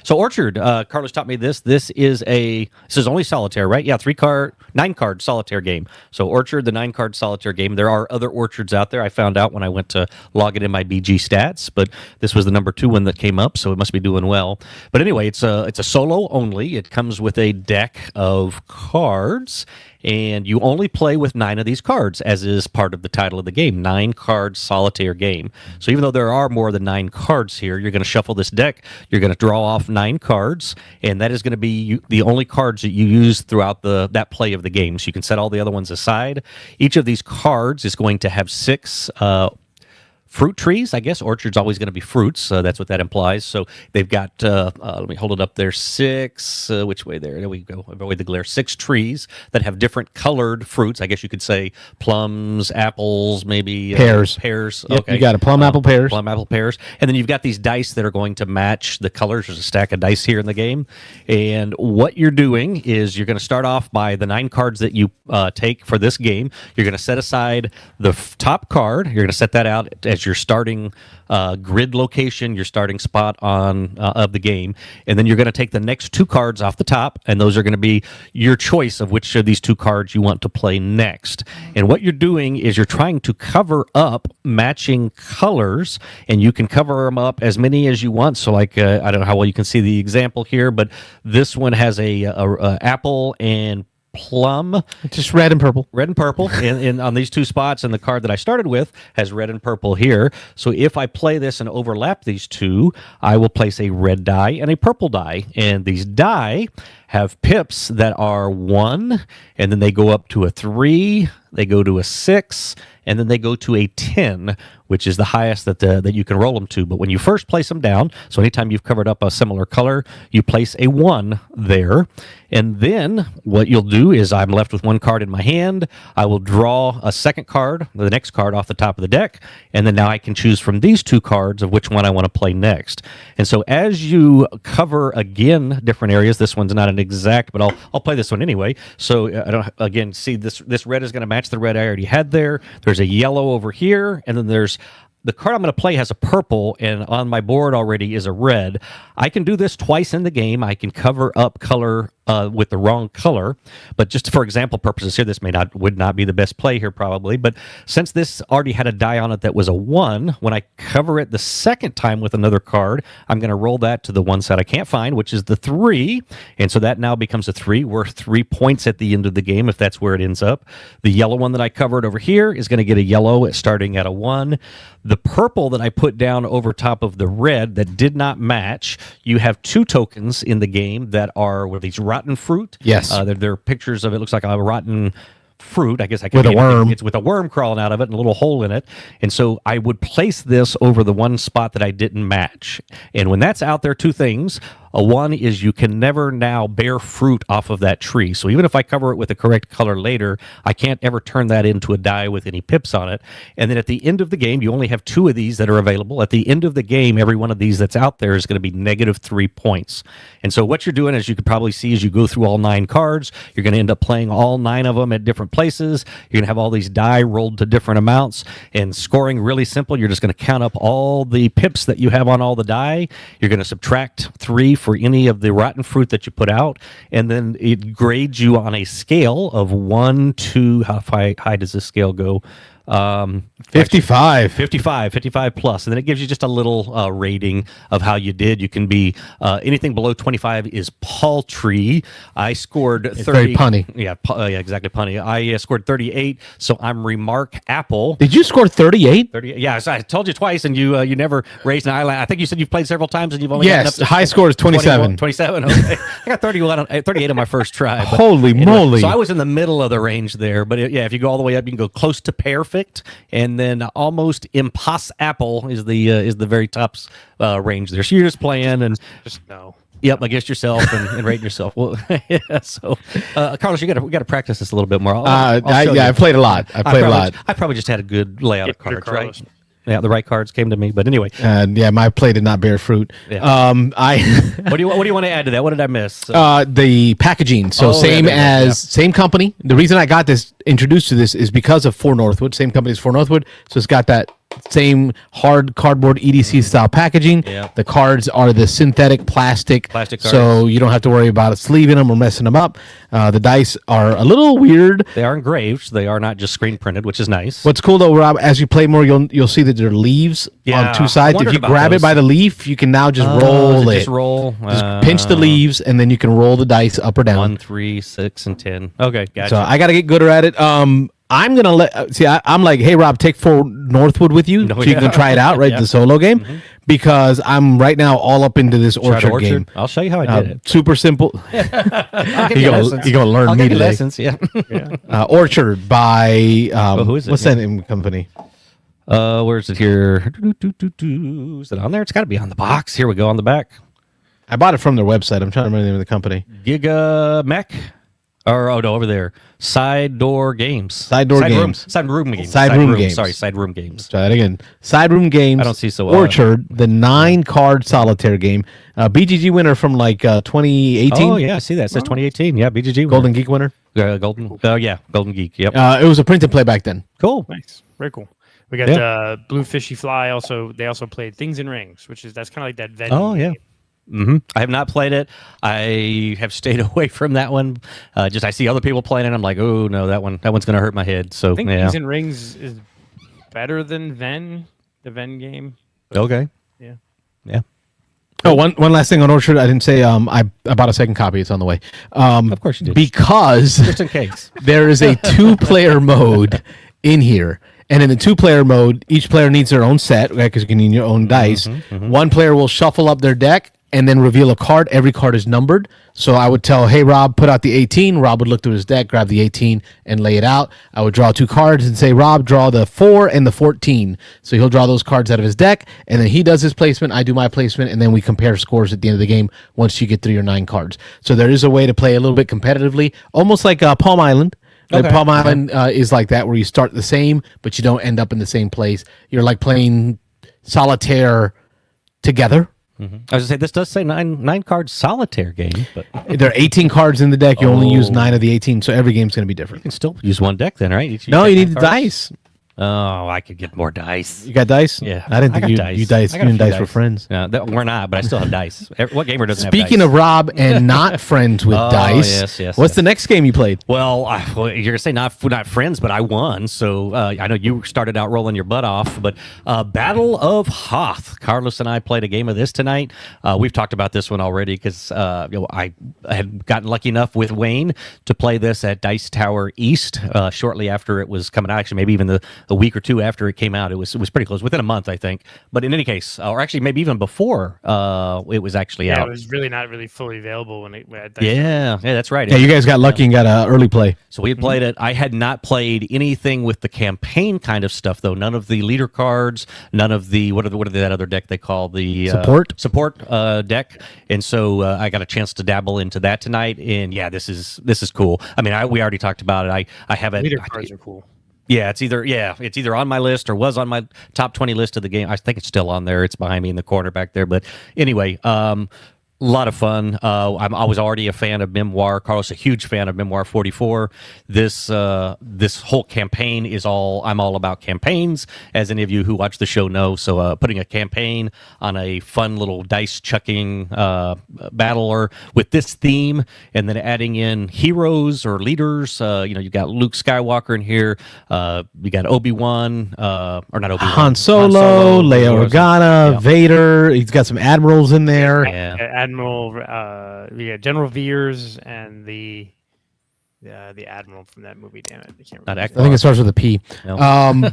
So Orchard, Carlos taught me this. This is only solitaire, right? Yeah, 9-card solitaire game. So Orchard, the 9-card solitaire game. There are other Orchards out there. I found out when I went to log it in my BG stats, but this was the number 2 one that came up, so it must be doing well. But anyway, it's a solo only. It comes with a deck of cards. and you only play with 9 of these cards, as is part of the title of the game, 9-card solitaire game. So even though there are more than 9 cards here, you're going to shuffle this deck, you're going to draw off 9 cards, and that is going to be the only cards that you use throughout that play of the game. So you can set all the other ones aside. Each of these cards is going to have 6 fruit trees, I guess. Orchard's always going to be fruits. That's what that implies. So they've got, let me hold it up there, 6, which way there? There we go. Avoid the glare. 6 trees that have different colored fruits. I guess you could say plums, apples, maybe pears. Pears. Yep, Okay. you got a plum, apple, pears. Plum, apple, pears. And then you've got these dice that are going to match the colors. There's a stack of dice here in the game. And what you're doing is you're going to start off by the 9 cards that you take for this game. You're going to set aside the top card. You're going to set that out as your starting grid location, your starting spot of the game, and then you're going to take the next 2 cards off the top, and those are going to be your choice of which of these 2 cards you want to play next. And what you're doing is you're trying to cover up matching colors, and you can cover them up as many as you want. So, like I don't know how well you can see the example here, but this one has a apple and plum, just red and purple. Red and purple in on these 2 spots, and the card that I started with has red and purple here. So if I play this and overlap these 2, I will place a red die and a purple die. And these die have pips that are 1, and then they go up to a 3, they go to a 6, and then they go to a 10, which is the highest that you can roll them to. But when you first place them down, so anytime you've covered up a similar color, you place a 1 there. And then what you'll do is I'm left with 1 card in my hand. I will draw a second card, the next card off the top of the deck, and then now I can choose from these 2 cards of which one I want to play next. And so as you cover, again, different areas, this one's not an exact, but I'll play this one anyway. So I don't, again, see this red is going to match the red I already had there. There's a yellow over here, and then there's the card I'm going to play has a purple, and on my board already is a red. I can do this twice in the game. I can cover up color with the wrong color, but just for example purposes here, this would not be the best play here probably. But since this already had a die on it that was a 1, when I cover it the second time with another card, I'm going to roll that to the one side I can't find, which is the 3, and so that now becomes a 3 worth 3 points at the end of the game if that's where it ends up. The yellow one that I covered over here is going to get a yellow starting at a 1. The purple that I put down over top of the red that did not match, you have 2 tokens in the game that are with these rotten fruit. Yes. They're pictures of it. Looks like a rotten fruit. I guess I can with a worm. It's with a worm crawling out of it and a little hole in it. And so I would place this over the one spot that I didn't match. And when that's out there, 2 things. One is you can never now bear fruit off of that tree. So even if I cover it with the correct color later, I can't ever turn that into a die with any pips on it. And then at the end of the game, you only have 2 of these that are available. At the end of the game, every one of these that's out there is going to be negative 3 points. And so what you're doing, as you can probably see, as you go through all 9 cards, you're going to end up playing all 9 of them at different places. You're going to have all these die rolled to different amounts, and scoring really simple. You're just going to count up all the pips that you have on all the die. You're going to subtract 3 for any of the rotten fruit that you put out, and then it grades you on a scale of 1 to, how high does this scale go? 55 plus, and then it gives you just a little rating of how you did. You can be anything below 25 is paltry. I scored 30. Very punny. Yeah, exactly, punny. I scored 38, so I'm remark apple. Did you score 38? 38. Yeah, so I told you twice, and you never raised an eyelash. I think you said you've played several times, and you've only gotten up to high score is 27. 27. Okay, I got 38 on my first try. But Holy moly! So I was in the middle of the range there. But if you go all the way up, you can go close to perfect. And then almost impossible is the very top range there. So you're just playing and Just no. Yep, against yourself and rating yourself. Well, yeah. So, Carlos, we got to practice this a little bit more. I played a lot. I probably just had a good layout of cards, right? Yeah, the right cards came to me. But anyway, my play did not bear fruit. Yeah. What do you want to add to that? What did I miss? The packaging. So same company. The reason I got this introduced to this is because of 4 Northwood. Same company as 4 Northwood. So it's got that same hard cardboard EDC style packaging. Yeah. The cards are the synthetic plastic Plastic so cards. you don't have to worry about sleeving them or messing them up. The dice are a little weird. They are engraved. They are not just screen printed, which is nice. What's cool though, Rob, as you play more, you'll see that there are leaves Yeah, on two I sides. If wondered you about grab it those. by the leaf, you can now just roll it. Just roll. Just pinch the leaves, and then you can roll the dice up or down. 1, 3, 6, and 10. Okay, gotcha. So I got to get gooder at it. I'm gonna let I'm like, hey Rob, take 4 Northwood with you, so you can try it out, right? Yeah. The solo game, because I'm right now all up into this Try the orchard game. I'll show you how I did it. Super simple. I'll give you you gonna lessons. you gonna learn I'll me give you today. lessons. Yeah. Orchard by who is it? what's that name company? Where's it here? Is it on there? It's got to be on the box. Here we go on the back. I bought it from their website. I'm trying to remember the name of the company. Giga Mech. Or no, over there. Side Door Games. Side Door Games. Side Room Games. Side Room Games. Sorry, Side Room Games. Try that again. Side Room Games. I don't see so well. Orchard, the 9-card solitaire game. BGG winner from like 2018. Oh yeah, I see that. It says 2018. Yeah, BGG winner. Golden Geek winner. Golden. Yeah, Golden Geek. Yep. It was a print and play back then. Cool. Nice, very cool. We got Blue Fishy Fly. Also, they also played Things in Rings, that's kind of like that Venn. Oh yeah. game. Mm-hmm. I have not played it. I have stayed away from that one. Just I see other people playing it. I'm like, oh no, that one's going to hurt my head. So I think yeah. Things in Rings is better than Venn, the Venn game. Okay. Yeah. Yeah. Oh, one last thing on Orchard. I didn't say I bought a second copy. It's on the way. Of course you did. Because Just in case. there is a 2-player mode in here. And in the 2-player mode, each player needs their own set, right? Because you can need your own dice. One player will shuffle up their deck and then reveal a card. Every card is numbered. So I would tell, hey, Rob, put out the 18. Rob would look through his deck, grab the 18, and lay it out. I would draw 2 cards and say, Rob, draw the 4 and the 14. So he'll draw those cards out of his deck, and then he does his placement, I do my placement, and then we compare scores at the end of the game once you get through your 9 cards. So there is a way to play a little bit competitively, almost like Palm Island. Like Okay. Palm Island is like that, where you start the same, but you don't end up in the same place. You're like playing solitaire together. I was going to say, this does say nine card solitaire game, but you There are 18 cards in the deck. You only use 9 of the 18, so every game's going to be different. can still use one deck then, right? No, take you 9 need the cards? dice. Oh, I could get more dice. You got dice? Yeah, I didn't think got you dice. you dice. I You got a and few dice were friends. No, we're not, but I still have dice. What gamer doesn't have Speaking dice? of Rob and not friends with Oh, dice, yes, what's the next game you played? Well, you're gonna say not friends, but I won. So I know you started out rolling your butt off, but Battle of Hoth. Carlos and I played a game of this tonight. We've talked about this one already because I had gotten lucky enough with Wayne to play this at Dice Tower East shortly after it was coming out. Actually, maybe even a week or two after it came out. It was pretty close, within a month, I think. But in any case, or actually maybe even before it was actually out. It was really not really fully available when it. Yeah, that's right. Yeah, you guys got lucky and got an early play. So we had played it. I had not played anything with the campaign kind of stuff, though. None of the leader cards, none of the what are that other deck they call the support deck. And so I got a chance to dabble into that tonight. And yeah, this is cool. I mean, we already talked about it. I have it. Leader cards are cool. Yeah, it's either on my list or was on my top 20 list of the game. I think it's still on there. It's behind me in the corner back there. But anyway, a lot of fun. I was already a fan of Memoir. Carlos, a huge fan of Memoir 44. This whole campaign is I'm all about campaigns, as any of you who watch the show know. So putting a campaign on a fun little dice chucking battler with this theme, and then adding in heroes or leaders. You got Luke Skywalker in here. You got Obi-Wan, or not Obi-Wan. Han Solo, Leia Organa, Vader. He's got some admirals in there. Yeah. Admiral, General Veers, and the admiral from that movie. Damn it, I can't remember. I think it starts with a P. No.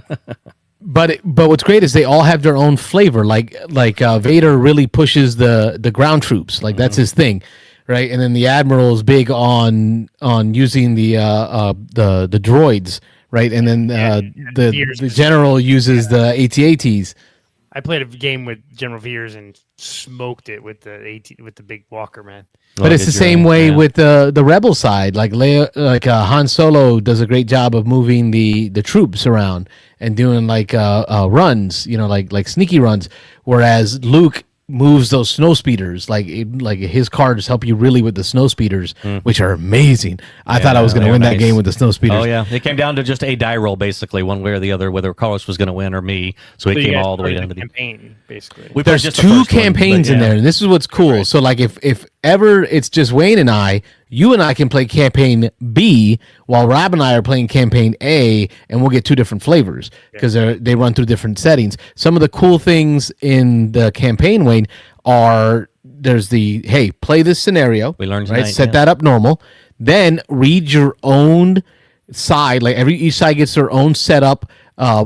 But what's great is they all have their own flavor. Like Vader really pushes the ground troops. Like that's his thing, right? And then the admiral is big on using the droids, right? And then the general uses the AT-ATs. I played a game with General Veers and smoked it with the big walker, man. But it's the same way with the rebel side. Like Han Solo does a great job of moving the troops around and doing runs, like sneaky runs. Whereas Luke moves those snow speeders. Like his cards help you really with the snow speeders, which are amazing. I thought I was going to win that game with the snow speeders. Oh yeah, it came down to just a die roll basically, one way or the other, whether Carlos was going to win or me. So it came all the way down to the campaign, basically. There's two campaigns in there, and this is what's cool. Right. So like if ever it's just Wayne and I, you and I can play campaign B while Rob and I are playing campaign A, and we'll get two different flavors because they run through different settings. Some of the cool things in the campaign, Wayne, are there's the, hey, play this scenario. We learned right? tonight, Set that up normal. Then read your own side. Like each side gets their own setup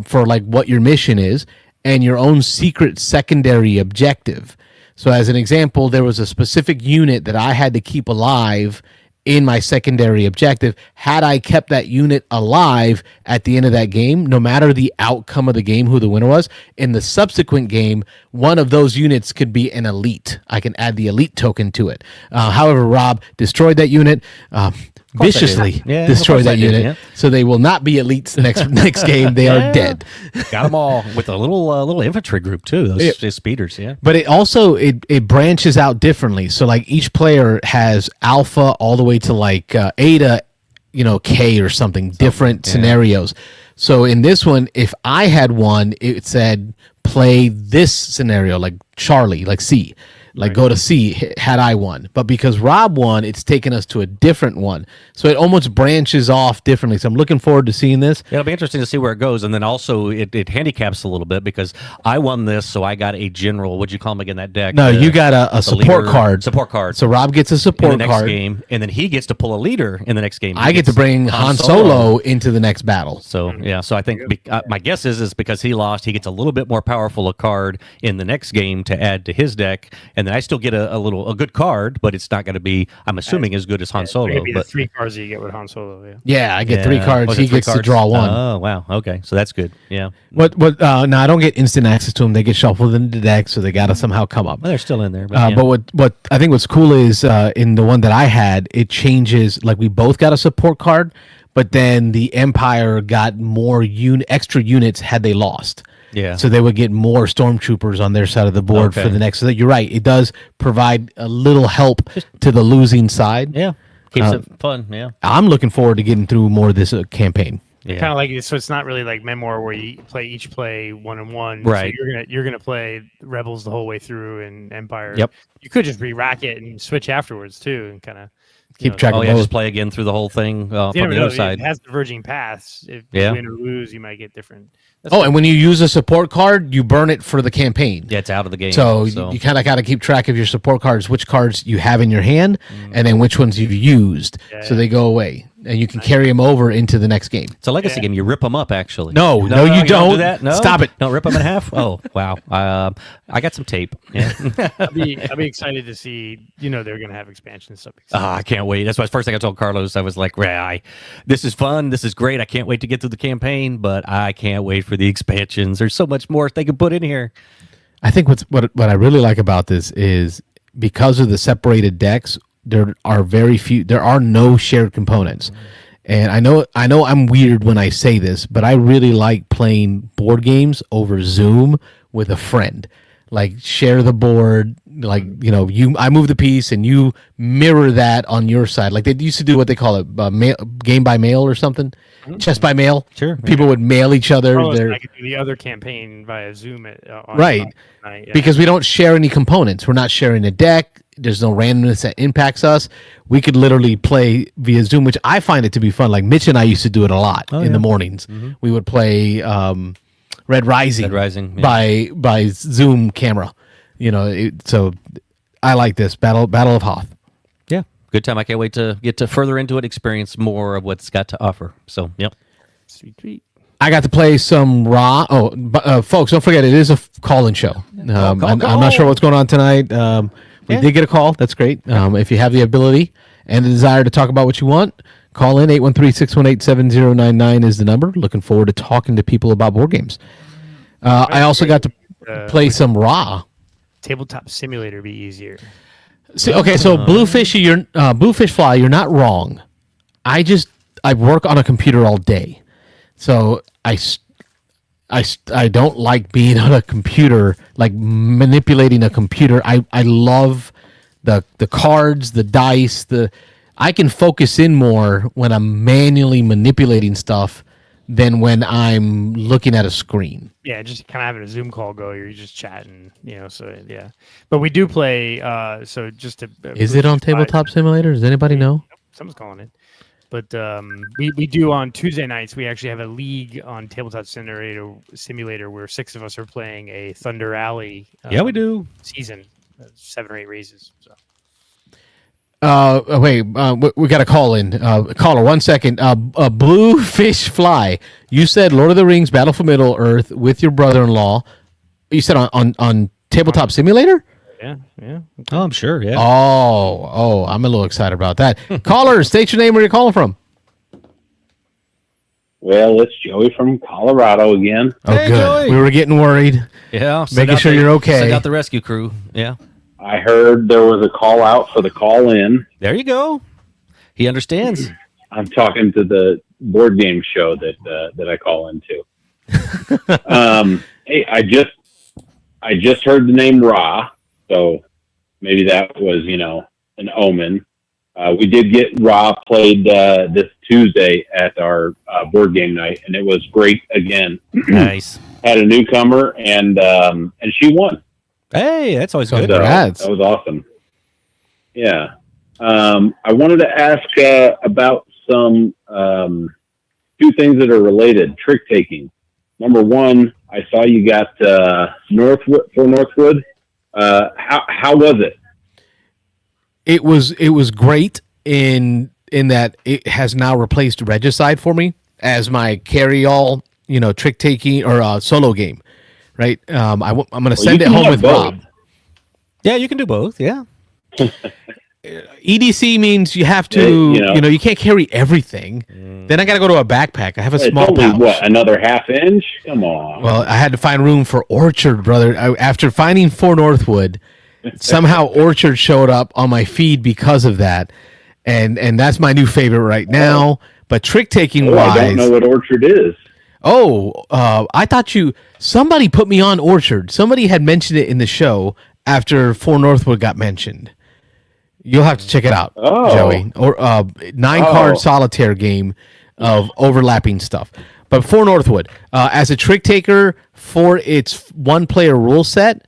for like what your mission is and your own secret secondary objective. So as an example, there was a specific unit that I had to keep alive in my secondary objective. Had I kept that unit alive at the end of that game, no matter the outcome of the game, who the winner was, in the subsequent game, one of those units could be an elite. I can add the elite token to it. However, Rob destroyed that unit. Viciously destroy that unit, so they will not be elites next game. They are dead. Got them all with a little infantry group too. Those speeders, But it also it branches out differently. So like each player has alpha all the way to like A to K or something different scenarios. So in this one, if I had one, it said play this scenario like Charlie, like C. Like go to C had I won. But because Rob won, it's taken us to a different one. So it almost branches off differently. So I'm looking forward to seeing this. It'll be interesting to see where it goes. And then also it handicaps a little bit because I won this, so I got a general, what'd you call him again, that deck? No, you got a support card. Support card. So Rob gets a support in the next card. game, and then he gets to pull a leader in the next game. I get to bring Han Solo into the next battle. So, so I think my guess is because he lost, he gets a little bit more powerful a card in the next game to add to his deck. And then I still get a good card, but it's not going to be, I'm assuming, as good as Han Solo. But the 3 cards that you get with Han Solo. Yeah, I get 3 cards. He gets to draw 1. Oh wow, okay, so that's good. Yeah. What? No, I don't get instant access to them. They get shuffled into the deck, so they got to somehow come up. Well, they're still in there. But, but what I think what's cool is in the one that I had, it changes. Like we both got a support card, but then the Empire got more extra units had they lost. Yeah. So they would get more stormtroopers on their side of the board for the next. So you're right. It does provide a little help to the losing side. Yeah. Keeps it fun. Yeah. I'm looking forward to getting through more of this campaign. Yeah. Kind of like, so it's not really like Memoir where you each play 1-on-1. Right. So you're gonna play Rebels the whole way through and Empire. Yep. You could just re-rack it and switch afterwards too, and kind of keep track of both. Just play again through the whole thing from the other side. It has diverging paths. If you win or lose, you might get different. And when you use a support card, you burn it for the campaign. Yeah, it's out of the game. So you kind of got to keep track of your support cards, which cards you have in your hand, and then which ones you've used, so they go away. And you can carry them over into the next game. It's a legacy game. You rip them up, actually. No, you don't. Do that? No? Stop it. Don't rip them in half? Oh, wow. I got some tape. Yeah. I'll be excited to see, they're going to have expansion stuff. I can't wait. That's why the first thing I told Carlos, I was like, this is fun. This is great. I can't wait to get through the campaign, but I can't wait for the expansions. There's so much more they can put in here. I think what I really like about this is because of the separated decks, there are no shared components. And I know I'm weird when I say this, but I really like playing board games over Zoom with a friend. Like share the board, like I move the piece and you mirror that on your side. Like they used to do what they call it, game by mail or something, chess by mail. Sure, people would mail each other. I could do the other campaign via Zoom. Because we don't share any components. We're not sharing a deck. There's no randomness that impacts us. We could literally play via Zoom, which I find it to be fun. Like Mitch and I used to do it a lot in the mornings. We would play Red Rising by Zoom camera. So I like this Battle of Hoth. Yeah, good time. I can't wait to get to further into it, experience more of what's got to offer. So, yep. Sweet treat. I got to play some Raw. Folks, don't forget, it is a call-in show. I'm not sure what's going on tonight. We did get a call. That's great. If you have the ability and the desire to talk about what you want, call in. 813-618-7099 is the number. Looking forward to talking to people about board games. I also got to play some Raw. Tabletop Simulator be easier. So Bluefish Fly, you're not wrong. I work on a computer all day. So I don't like being on a computer, like manipulating a computer. I love the cards, the dice, I can focus in more when I'm manually manipulating stuff than when I'm looking at a screen. Yeah, just kind of having a Zoom call go, you're just chatting, so yeah. But we do play, so just to... Is it on Tabletop Simulator? Does anybody know? Someone's calling it. But we do on Tuesday nights, we actually have a league on Tabletop Simulator where 6 of us are playing a Thunder Alley Yeah, we do. season, 7 or 8 races, so... Wait, we got a call in. Caller, 1 second. Blue Fish Fly. You said Lord of the Rings, Battle for Middle Earth with your brother-in-law. You said on Tabletop Simulator? Yeah. Oh, I'm sure. Yeah. Oh, I'm a little excited about that. Caller, state your name, where you're calling from. Well, it's Joey from Colorado again. Oh, Hey, good. Joey. We were getting worried. Yeah. Making sure you're okay. Send out the rescue crew. Yeah. I heard there was a call out for the call in. There you go. He understands. I'm talking to the board game show that I call into. Hey, I just heard the name Ra, so maybe that was an omen. We did get Ra played this Tuesday at our board game night, and it was great again. Nice. Had a newcomer, and she won. Hey, that's always So good. Congrats. That was awesome. Yeah. I wanted to ask about some two things that are related. Trick taking. Number one, I saw you got Northwood. How was it? It was great in that it has now replaced Regicide for me as my carry-all, trick taking or solo game. Right, I'm going to send it home with both. Rob. Yeah, you can do both. Yeah. EDC means you have to, you can't carry everything. Then I got to go to a backpack. I have a small it's only, pouch. what, another half inch? Come on. Well, I had to find room for Orchard, brother. After finding 4 Northwood, somehow Orchard showed up on my feed because of that, and that's my new favorite right now. But trick taking wise, I don't know what Orchard is. I thought somebody put me on Orchard. Somebody had mentioned it in the show after 4 Northwood got mentioned. You'll have to check it out, Joey. Or 9-card solitaire game of overlapping stuff. But 4 Northwood, as a trick taker for its 1-player rule set,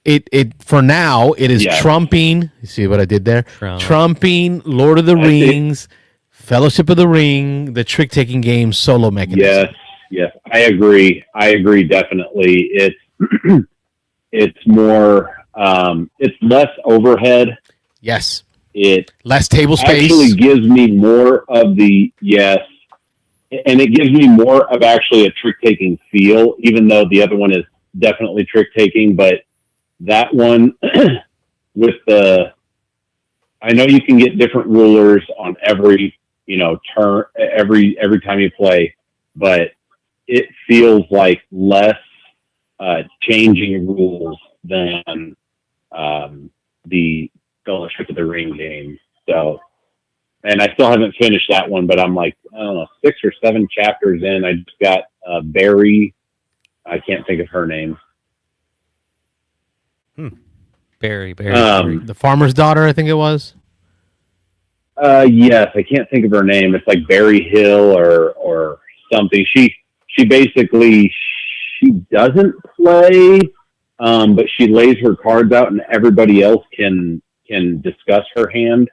it for now it is trumping. You see what I did there? Trumping Lord of the Rings. Fellowship of the Ring, the trick-taking game solo mechanism. Yes, I agree. Definitely. It's more, it's less overhead. Yes. It less table space. Actually gives me more of and it gives me more of actually a trick-taking feel, even though the other one is definitely trick-taking, but that one with I know you can get different rulers on every turn every time you play, but it feels like less changing rules than the Fellowship of the Ring game. So, and I still haven't finished that one, but I'm like, I don't know, 6 or 7 chapters in. I just got Barry. I can't think of her name. Barry. The farmer's daughter, I think it was. Yes, I can't think of her name. It's like Barry Hill or something. She basically doesn't play, but she lays her cards out, and everybody else can discuss her hand.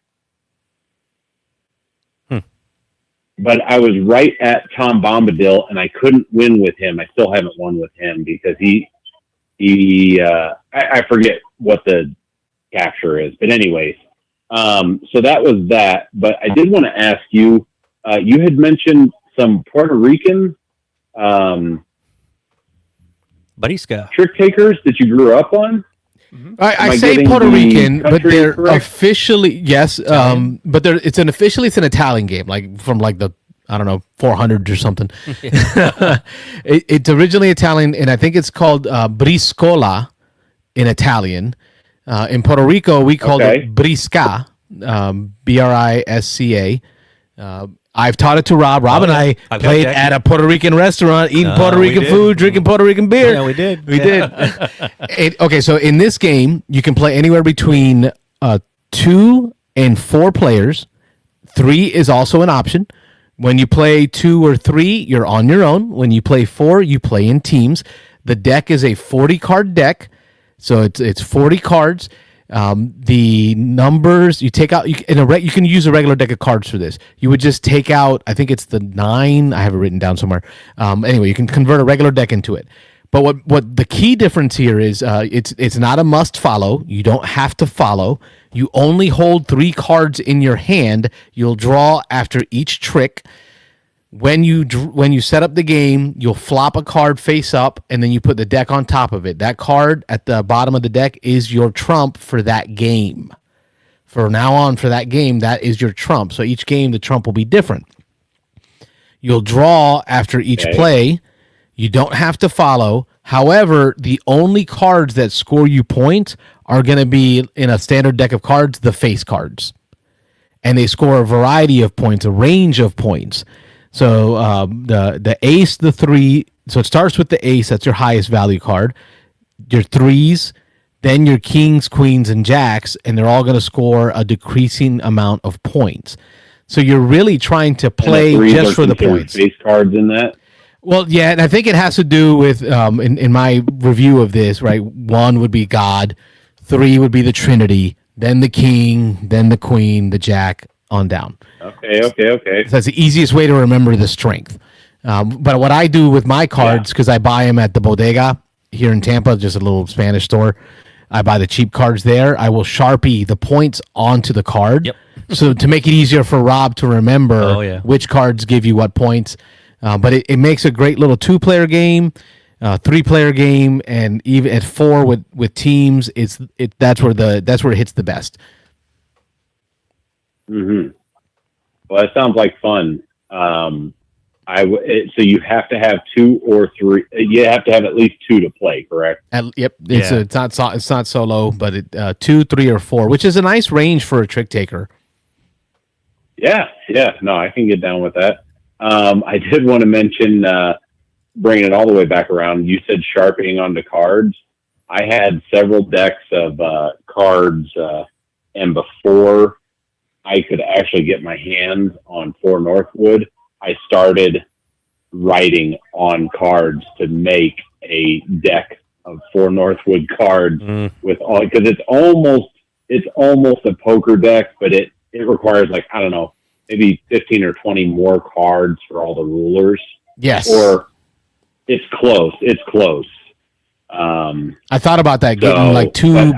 But I was right at Tom Bombadil, and I couldn't win with him. I still haven't won with him because I forget what the capture is, but anyways. So that was that, but I did want to ask you, you had mentioned some Puerto Rican, Barisca. trick takers that you grew up on. I say Puerto Rican, but they're correct? officially, yes, but it's an Italian game, like from like the, I don't know, 400s or something. It's originally Italian, and I think it's called briscola in Italian. In Puerto Rico, we called it brisca, Brisca, I've taught it to Rob. Rob and I I've got played Jackie. at a Puerto Rican restaurant, eating Puerto we Rican did. food, drinking Puerto Rican beer. Yeah, we did. We did. Okay, so in this game, you can play anywhere between 2 and 4 players. 3 is also an option. When you play 2 or 3, you're on your own. When you play 4, you play in teams. The deck is a 40-card deck, so it's 40 cards. The numbers you take out, you can use a regular deck of cards for this. You would just take out, I think it's the 9. I have it written down somewhere. Anyway, you can convert a regular deck into it. But what the key difference here is, it's not a must follow. You don't have to follow. You only hold 3 cards in your hand. You'll draw after each trick. When you set up the game, you'll flop a card face up, and then you put the deck on top of it. That card at the bottom of the deck is your trump for that game. For now on, for that game, that is your trump. So each game, the trump will be different. You'll draw after each play. You don't have to follow. However, the only cards that score you points are going to be in a standard deck of cards, the face cards. And they score a variety of points, a range of points. So the ace, the 3, so it starts with the ace, that's your highest value card, your 3s, then your kings, queens, and jacks, and they're all going to score a decreasing amount of points. So you're really trying to play just for the points. Face cards in that? Well, yeah, and I think it has to do with, in my review of this, right, 1 would be God, 3 would be the Trinity, then the king, then the queen, the jack, on down. Okay. So that's the easiest way to remember the strength. But what I do with my cards, because I buy them at the bodega here in Tampa, just a little Spanish store, I buy the cheap cards there. I will Sharpie the points onto the card. Yep. So to make it easier for Rob to remember which cards give you what points. But it makes a great little 2-player game, 3-player game, and even at 4 with teams, that's where it hits the best. Mm-hmm. Well, that sounds like fun. So you have to have 2 or 3. You have to have at least 2 to play, correct? Yep. It's not solo, but 2, 3, or 4, which is a nice range for a trick taker. Yeah. No, I can get down with that. I did want to mention, bringing it all the way back around. You said sharpening onto cards. I had several decks of cards, and before I could actually get my hands on 4 Northwood, I started writing on cards to make a deck of 4 Northwood cards with all, because it's almost a poker deck, but it requires, like, I don't know, maybe 15 or 20 more cards for all the rulers. Yes. Or it's close. I thought about that, getting like 2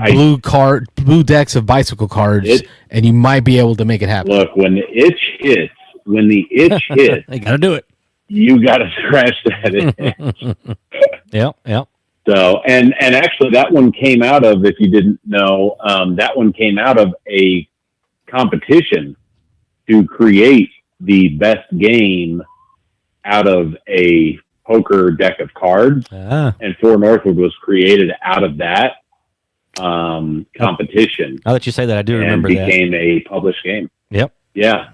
blue decks of bicycle cards, and you might be able to make it happen. Look, when the itch hits, you got to do it. You got to scratch that itch. Yep. So, and actually that one came out of, if you didn't know, that one came out of a competition to create the best game out of a poker deck of cards, and 4 Northwood was created out of that competition. Now that you say that, I do remember that. And became a published game. Yep. Yeah.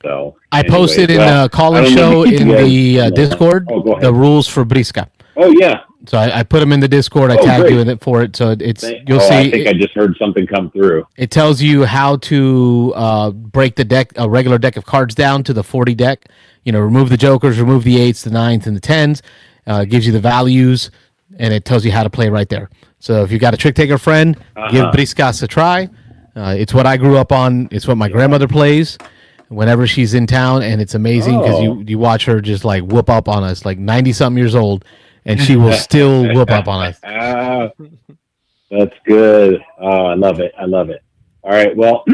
So I posted in the call-in show in the Discord the rules for Brisca. Oh yeah. So I put them in the Discord. I tagged you in it for it. So you'll see. I think I just heard something come through. It tells you how to break the deck, a regular deck of cards down to the 40 deck. Remove the jokers, remove the 8s, the 9s, and the 10s. Gives you the values, and it tells you how to play right there. So if you've got a trick taker friend, give Briscas a try. It's what I grew up on. It's what my grandmother plays whenever she's in town, and it's amazing because you watch her just like whoop up on us, like 90-something years old, and she will still whoop up on us. That's good. Oh, I love it. All right. Well,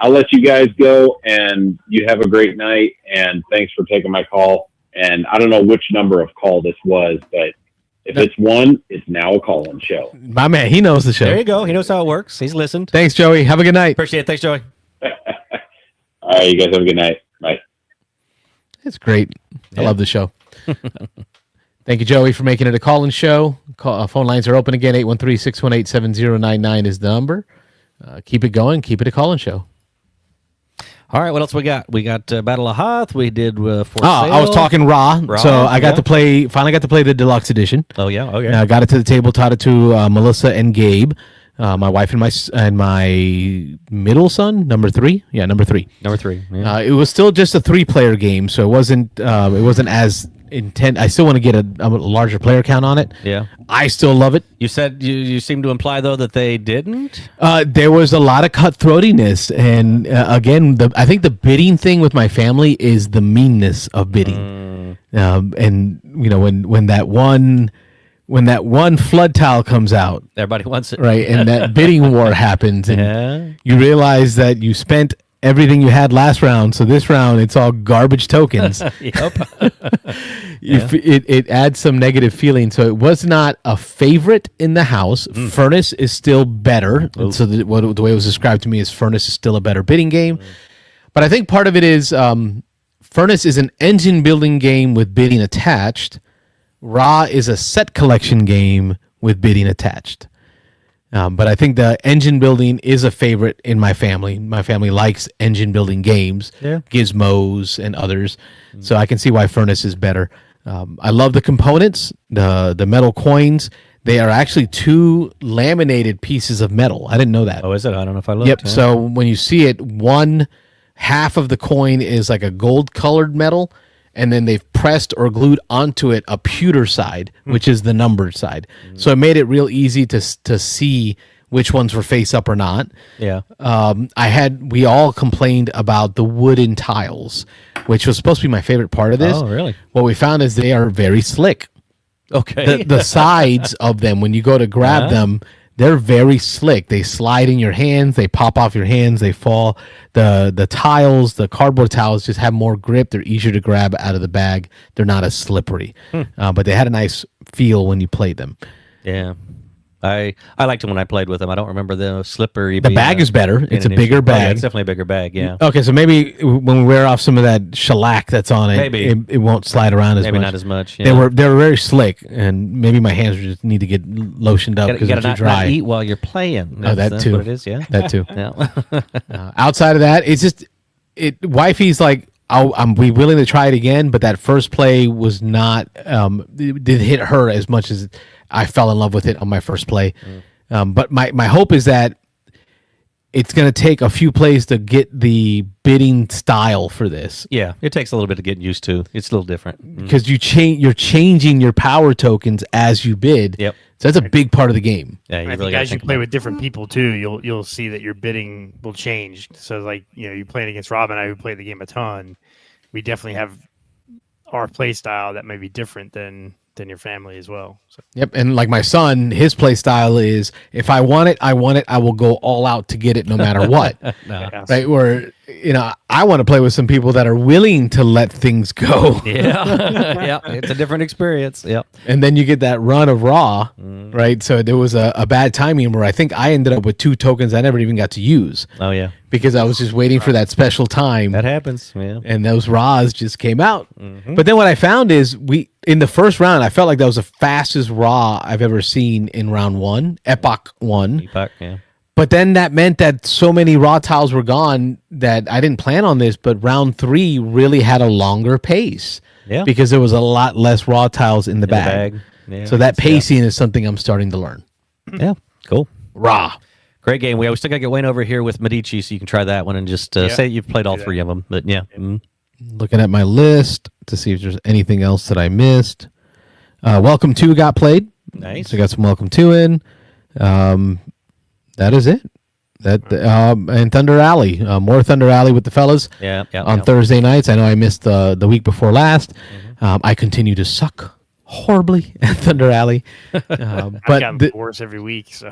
I'll let you guys go, and you have a great night, and thanks for taking my call. And I don't know which number of call this was, but if it's 1, it's now a call-in show. My man, he knows the show. There you go. He knows how it works. He's listened. Thanks, Joey. Have a good night. Appreciate it. Thanks, Joey. All right. You guys have a good night. Bye. It's great. I love the show. Thank you, Joey, for making it a call-in show. Phone lines are open again. 813-618-7099 is the number. Keep it going. Keep it a call-in show. All right, what else we got? We got Battle of Hoth. We did For Sale. I was talking Raw, so I got to play. Finally, got to play the deluxe edition. Oh yeah, okay. I got it to the table, taught it to Melissa and Gabe, my wife and my middle son, number 3. Yeah, number 3. Number 3. Yeah. It was still just a 3-player game, so it wasn't as intent. I still want to get a larger player count on it. Yeah. I still love it. You said you seem to imply though that they didn't. There was a lot of cutthroatiness, and again, I think the bidding thing with my family is the meanness of bidding. And you know, when that one flood tile comes out, Everybody wants it, right? And that bidding war happens, and you realize that you spent everything you had last round, so this round it's all garbage tokens. Yep. It adds some negative feeling. So it was not a favorite in the house. Furnace is still better. So the way it was described to me is Furnace is still a better bidding game. But I think part of it is Furnace is an engine building game with bidding attached. Ra is a set collection game with bidding attached. But I think the engine building is a favorite in my family. My family likes engine building games, Gizmos and others. So I can see why Furnace is better. I love the components, the metal coins. They are actually 2 laminated pieces of metal. I didn't know that. Oh, is it? I don't know if I looked. Yep. So when you see it, one half of the coin is like a gold-colored metal, and then they've pressed or glued onto it a pewter side, which is the numbered side. So it made it real easy to see which ones were face up or not. Yeah. We all complained about the wooden tiles, which was supposed to be my favorite part of this. Oh, really? What we found is they are very slick. Okay. The sides of them, when you go to grab them, they're very slick. They slide in your hands. They pop off your hands. They fall. The tiles, the cardboard tiles, just have more grip. They're easier to grab out of the bag. They're not as slippery. But they had a nice feel when you played them. Yeah. I liked it when I played with them. I don't remember the slippery. The bag is better. It's a bigger bag. Yeah, it's definitely a bigger bag, yeah. Okay, so maybe when we wear off some of that shellac that's on it, it won't slide around as much. Maybe not as much. Yeah. They were very slick, and maybe my hands just need to get lotioned up because they're too dry. Not eat while you're playing. That's what it is, yeah. That too. Yeah. Outside of that, it's just wifey's like, I'm willing to try it again, but that first play was not it didn't hit her as much as I fell in love with it on my first play. But my hope is that it's going to take a few plays to get the bidding style for this. Yeah, it takes a little bit to get used to. It's a little different because you're changing your power tokens as you bid. Yep. So that's a big part of the game. Yeah, I think as you play with different people too, you'll see that your bidding will change. So like, you know, you playing against Rob and I, who play the game a ton, we definitely have our play style that may be different than your family as well. So. Yep, and like my son, his play style is if I want it, I will go all out to get it no matter what. Right? Where, you know, I want to play with some people that are willing to let things go. Yeah. Yeah. It's a different experience. Yep. And then you get that run of Raw, right? So there was a bad timing where I think I ended up with 2 tokens I never even got to use. Oh, yeah. Because I was just waiting for that special time. That happens, yeah. And those Raws just came out. But then what I found is in the first round, I felt like that was the fastest Raw I've ever seen in round 1. Epoch 1. Epoch, yeah. But then that meant that so many Raw tiles were gone that I didn't plan on this, but round 3 really had a longer pace. Yeah. Because there was a lot less Raw tiles in the bag. Yeah, so that pacing is something I'm starting to learn. Yeah, cool. Raw. Great game. We still got to get Wayne over here with Medici, so you can try that one and just say you've played all 3 of them. But yeah. Looking at my list to see if there's anything else that I missed. Welcome 2 got played. Nice. So I got some Welcome 2 in. That is it. And Thunder Alley. More Thunder Alley with the fellas on Thursday nights. I know I missed the week before last. I continue to suck horribly at Thunder Alley. But I've gotten worse every week, so...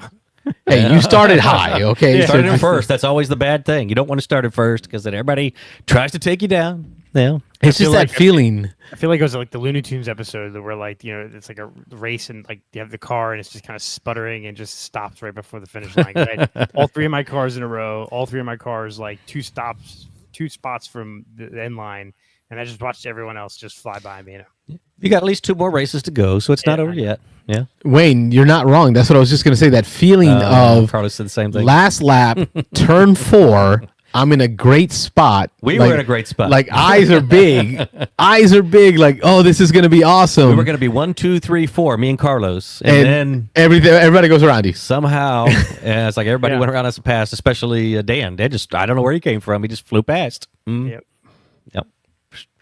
Hey, you started high, okay? You started first. That's always the bad thing. You don't want to start at first because then everybody tries to take you down. Yeah, it's just that feeling. I feel like it was like the Looney Tunes episode where, like, you know, it's like a race and like you have the car and it's just kind of sputtering and just stops right before the finish line. All 3 of my cars in a row. All 3 of my cars like 2 spots from the end line, and I just watched everyone else just fly by me. You know, you got at least 2 more races to go, so it's not over yet. Yeah, Wayne, you're not wrong. That's what I was just going to say. That feeling of probably said the same thing. Last lap, turn 4, I'm in a great spot. We were in a great spot. Like eyes are big. Eyes are big. Like, oh, this is going to be awesome. We were going to be 1, 2, 3, 4, me and Carlos. And then everybody goes around you. somehow, it's like everybody went around us and passed, especially Dan. Dan just, I don't know where he came from. He just flew past. Yep.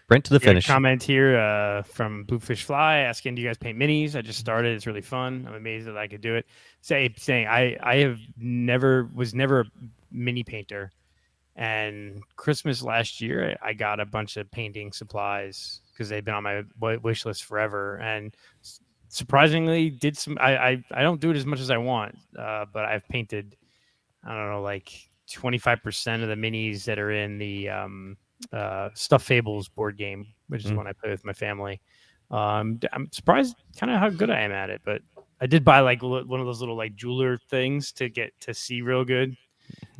Sprint to the We got a finish. comment here from Bluefish Fly asking, "Do you guys paint minis?" I just started. It's really fun. I'm amazed that I could do it. Saying I was never a mini painter, and Christmas last year I got a bunch of painting supplies because they've been on my wish list forever, and surprisingly did some. I don't do it as much as I want, but I've painted, I don't know, like 25% of the minis that are in the Stuff Fables board game, which is one I play with my family. I'm surprised kind of how good I am at it, but I did buy like one of those little like jeweler things to get to see real good.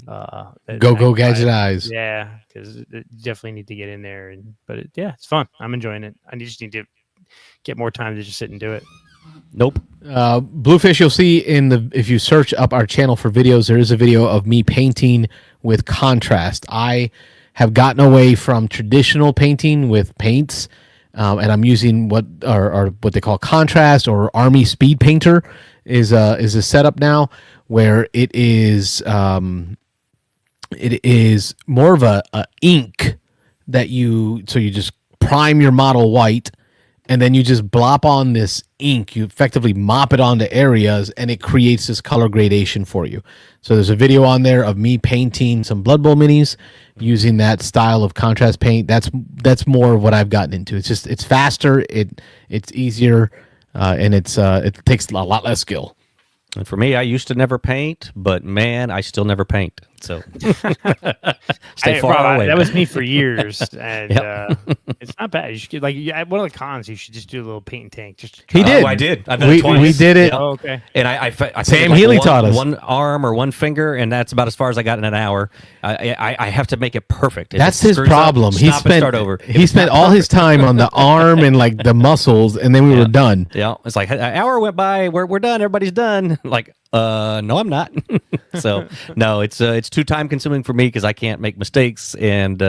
Go gadget eyes. Yeah, because you definitely need to get in there. But it's fun. I'm enjoying it. I just need to get more time to just sit and do it. Nope. Bluefish, you'll see if you search up our channel for videos, there is a video of me painting with contrast. I have gotten away from traditional painting with paints, and I'm using what they call contrast, or Army Speed Painter is a setup now where it is more of a ink that you just prime your model white, and then you just blop on this ink. You effectively mop it onto areas, and it creates this color gradation for you. So there's a video on there of me painting some Blood Bowl minis using that style of contrast paint. That's more of what I've gotten into. It's faster, it's easier, and it takes a lot less skill. And for me, I used to never paint, but man, I still never paint. So stay far away. That was me for years, and it's not bad. You should get, like, one of the cons. You should just do a little paint and tank. He did. Oh, I did. I've done it twice. We did it. Yep. Oh, okay. And I Sam painted Healy taught us. one arm or one finger, and that's about as far as I got in an hour. I have to make it perfect. If That's it his screws up, problem. He stop and start over. He spent all his time on the arm and like the muscles, and then we were done. Yeah, it's like an hour went by. We're done. Everybody's done. Like, no, I'm not. So no, it's too time consuming for me because I can't make mistakes, and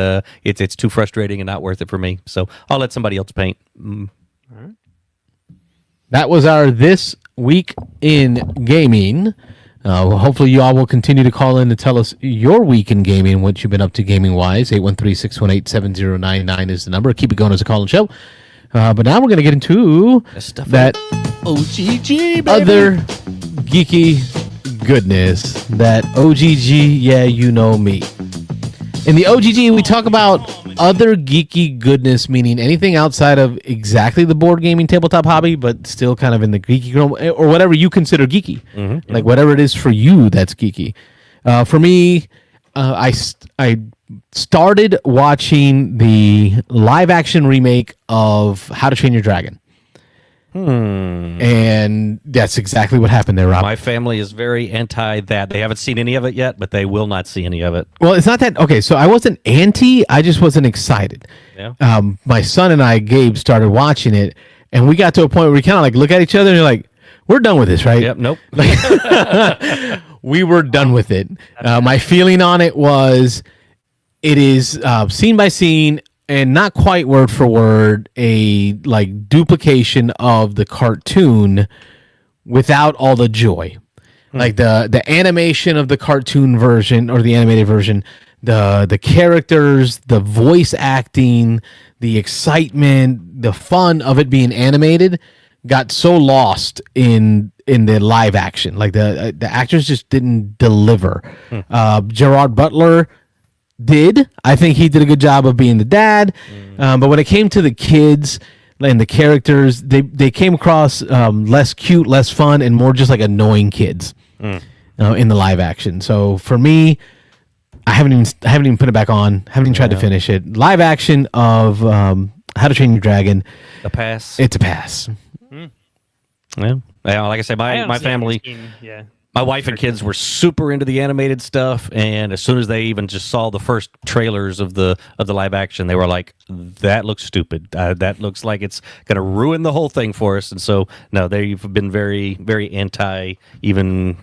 it's too frustrating and not worth it for me. So I'll let somebody else paint. All right. That was our This Week in Gaming. Hopefully you all will continue to call in and tell us your week in gaming, what you've been up to gaming-wise. 813-618-7099 is the number. Keep it going as a call-in show. But now we're going to get into that OGG, baby. other geeky goodness. That OGG, yeah, you know me. In the OGG, we talk about other geeky goodness, meaning anything outside of exactly the board gaming tabletop hobby, but still kind of in the geeky realm, or whatever you consider geeky. Mm-hmm. Like whatever it is for you that's geeky. For me, I started watching the live action remake of How to Train Your Dragon. And that's exactly what happened there, Rob. My family is very anti that. They haven't seen any of it yet, but they will not see any of it. Well, it's not that. Okay, so I wasn't anti. I just wasn't excited. Yeah. My son and I, Gabe, started watching it, and we got to a point where we kind of like look at each other and you're like, we're done with this, right? Yep. Nope. We were done with it. My feeling on it was it is scene by scene and not quite word for word a like duplication of the cartoon without all the joy. Like the animation of the cartoon version or the animated version, the characters, the voice acting, the excitement, the fun of it being animated got so lost in the live action. Like the actors just didn't deliver. Gerard Butler did. I think he did a good job of being the dad. But when it came to the kids and the characters, they came across less cute, less fun, and more just like annoying kids in the live action. So for me, I haven't even put it back on. Haven't even tried to finish it. Live action of How to Train Your Dragon. A pass. It's a pass. Yeah. Like I said, my family. Yeah. My wife and kids were super into the animated stuff, and as soon as they even just saw the first trailers of the live action, they were like, "That looks stupid. That looks like it's going to ruin the whole thing for us." And so, no, they've been very, very anti even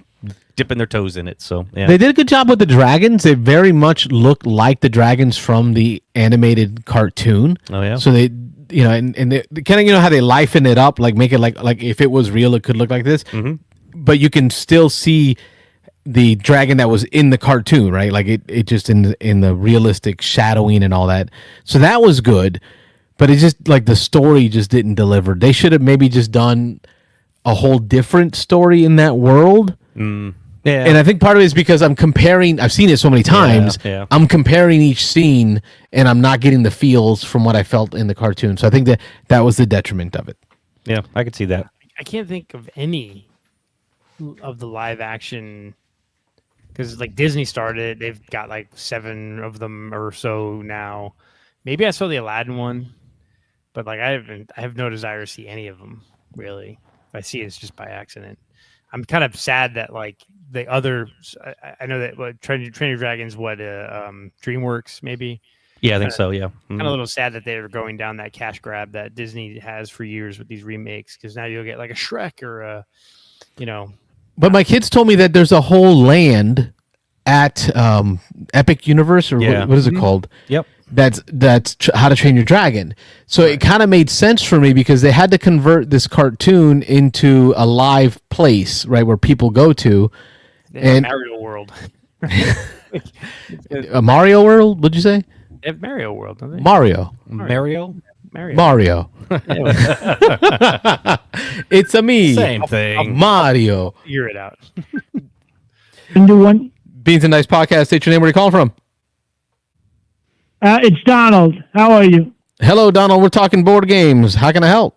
dipping their toes in it. So yeah, They did a good job with the dragons. They very much look like the dragons from the animated cartoon. Oh yeah. So they, and they kind of, how they lifen it up, like make it like if it was real, it could look like this. Mm-hmm. But you can still see the dragon that was in the cartoon, right? Like it just in the realistic shadowing and all that. So that was good. But it's just like the story just didn't deliver. They should have maybe just done a whole different story in that world. Yeah. And I think part of it is because I've seen it so many times. Yeah. I'm comparing each scene and I'm not getting the feels from what I felt in the cartoon. So I think that was the detriment of it. Yeah, I could see that. I can't think of any of the live action, because like Disney started, they've got like 7 of them or so now. Maybe I saw the Aladdin one, but like I have no desire to see any of them really. If I see it, it's just by accident. I'm kind of sad that like the other, I know that Train Your Dragons, DreamWorks maybe. Yeah, I think so. Yeah, Kind of a little sad that they're going down that cash grab that Disney has for years with these remakes, because now you'll get like a Shrek or a, But my kids told me that there's a whole land at Epic Universe, or what is it called? Yep. That's How to Train Your Dragon. So it kind of made sense for me because they had to convert this cartoon into a live place, right, where people go to. And Mario World. A Mario World, what'd you say? They have Mario World, don't they? Mario. It's a me. Same thing. Mario. Figure it out. Do one. Beansanddice podcast. State your name. Where are you calling from? It's Donald. How are you? Hello, Donald. We're talking board games. How can I help?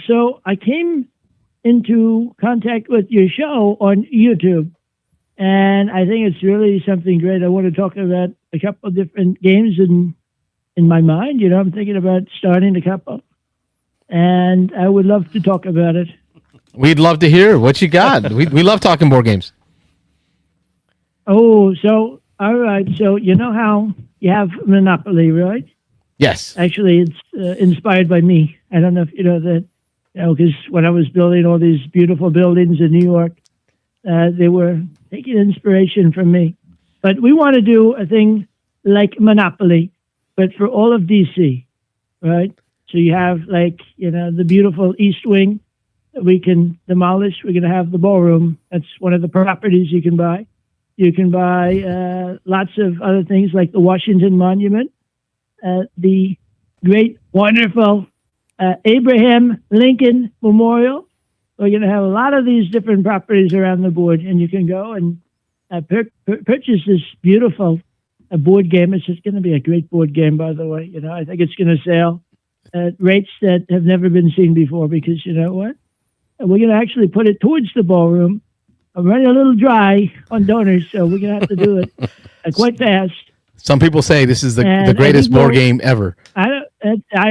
So I came into contact with your show on YouTube, and I think it's really something great. I want to talk about a couple of different games in my mind. I'm thinking about starting a couple, and I would love to talk about it. We'd love to hear what you got. we love talking board games. Oh, so all right. So you know how you have Monopoly, right? Yes. Actually, it's inspired by me. I don't know if you know that, because when I was building all these beautiful buildings in New York, they were taking inspiration from me. But we want to do a thing like Monopoly, but for all of DC, right? So you have the beautiful East Wing that we can demolish. We're going to have the ballroom. That's one of the properties you can buy. You can buy lots of other things like the Washington Monument, the great, wonderful Abraham Lincoln Memorial. We're going to have a lot of these different properties around the board, and you can go and purchase this beautiful board game. It's just going to be a great board game, by the way. I think it's going to sell at rates that have never been seen before, because you know what? We're going to actually put it towards the ballroom. I'm running a little dry on donors, so we're going to have to do it quite fast. Some people say this is the greatest board game ever. I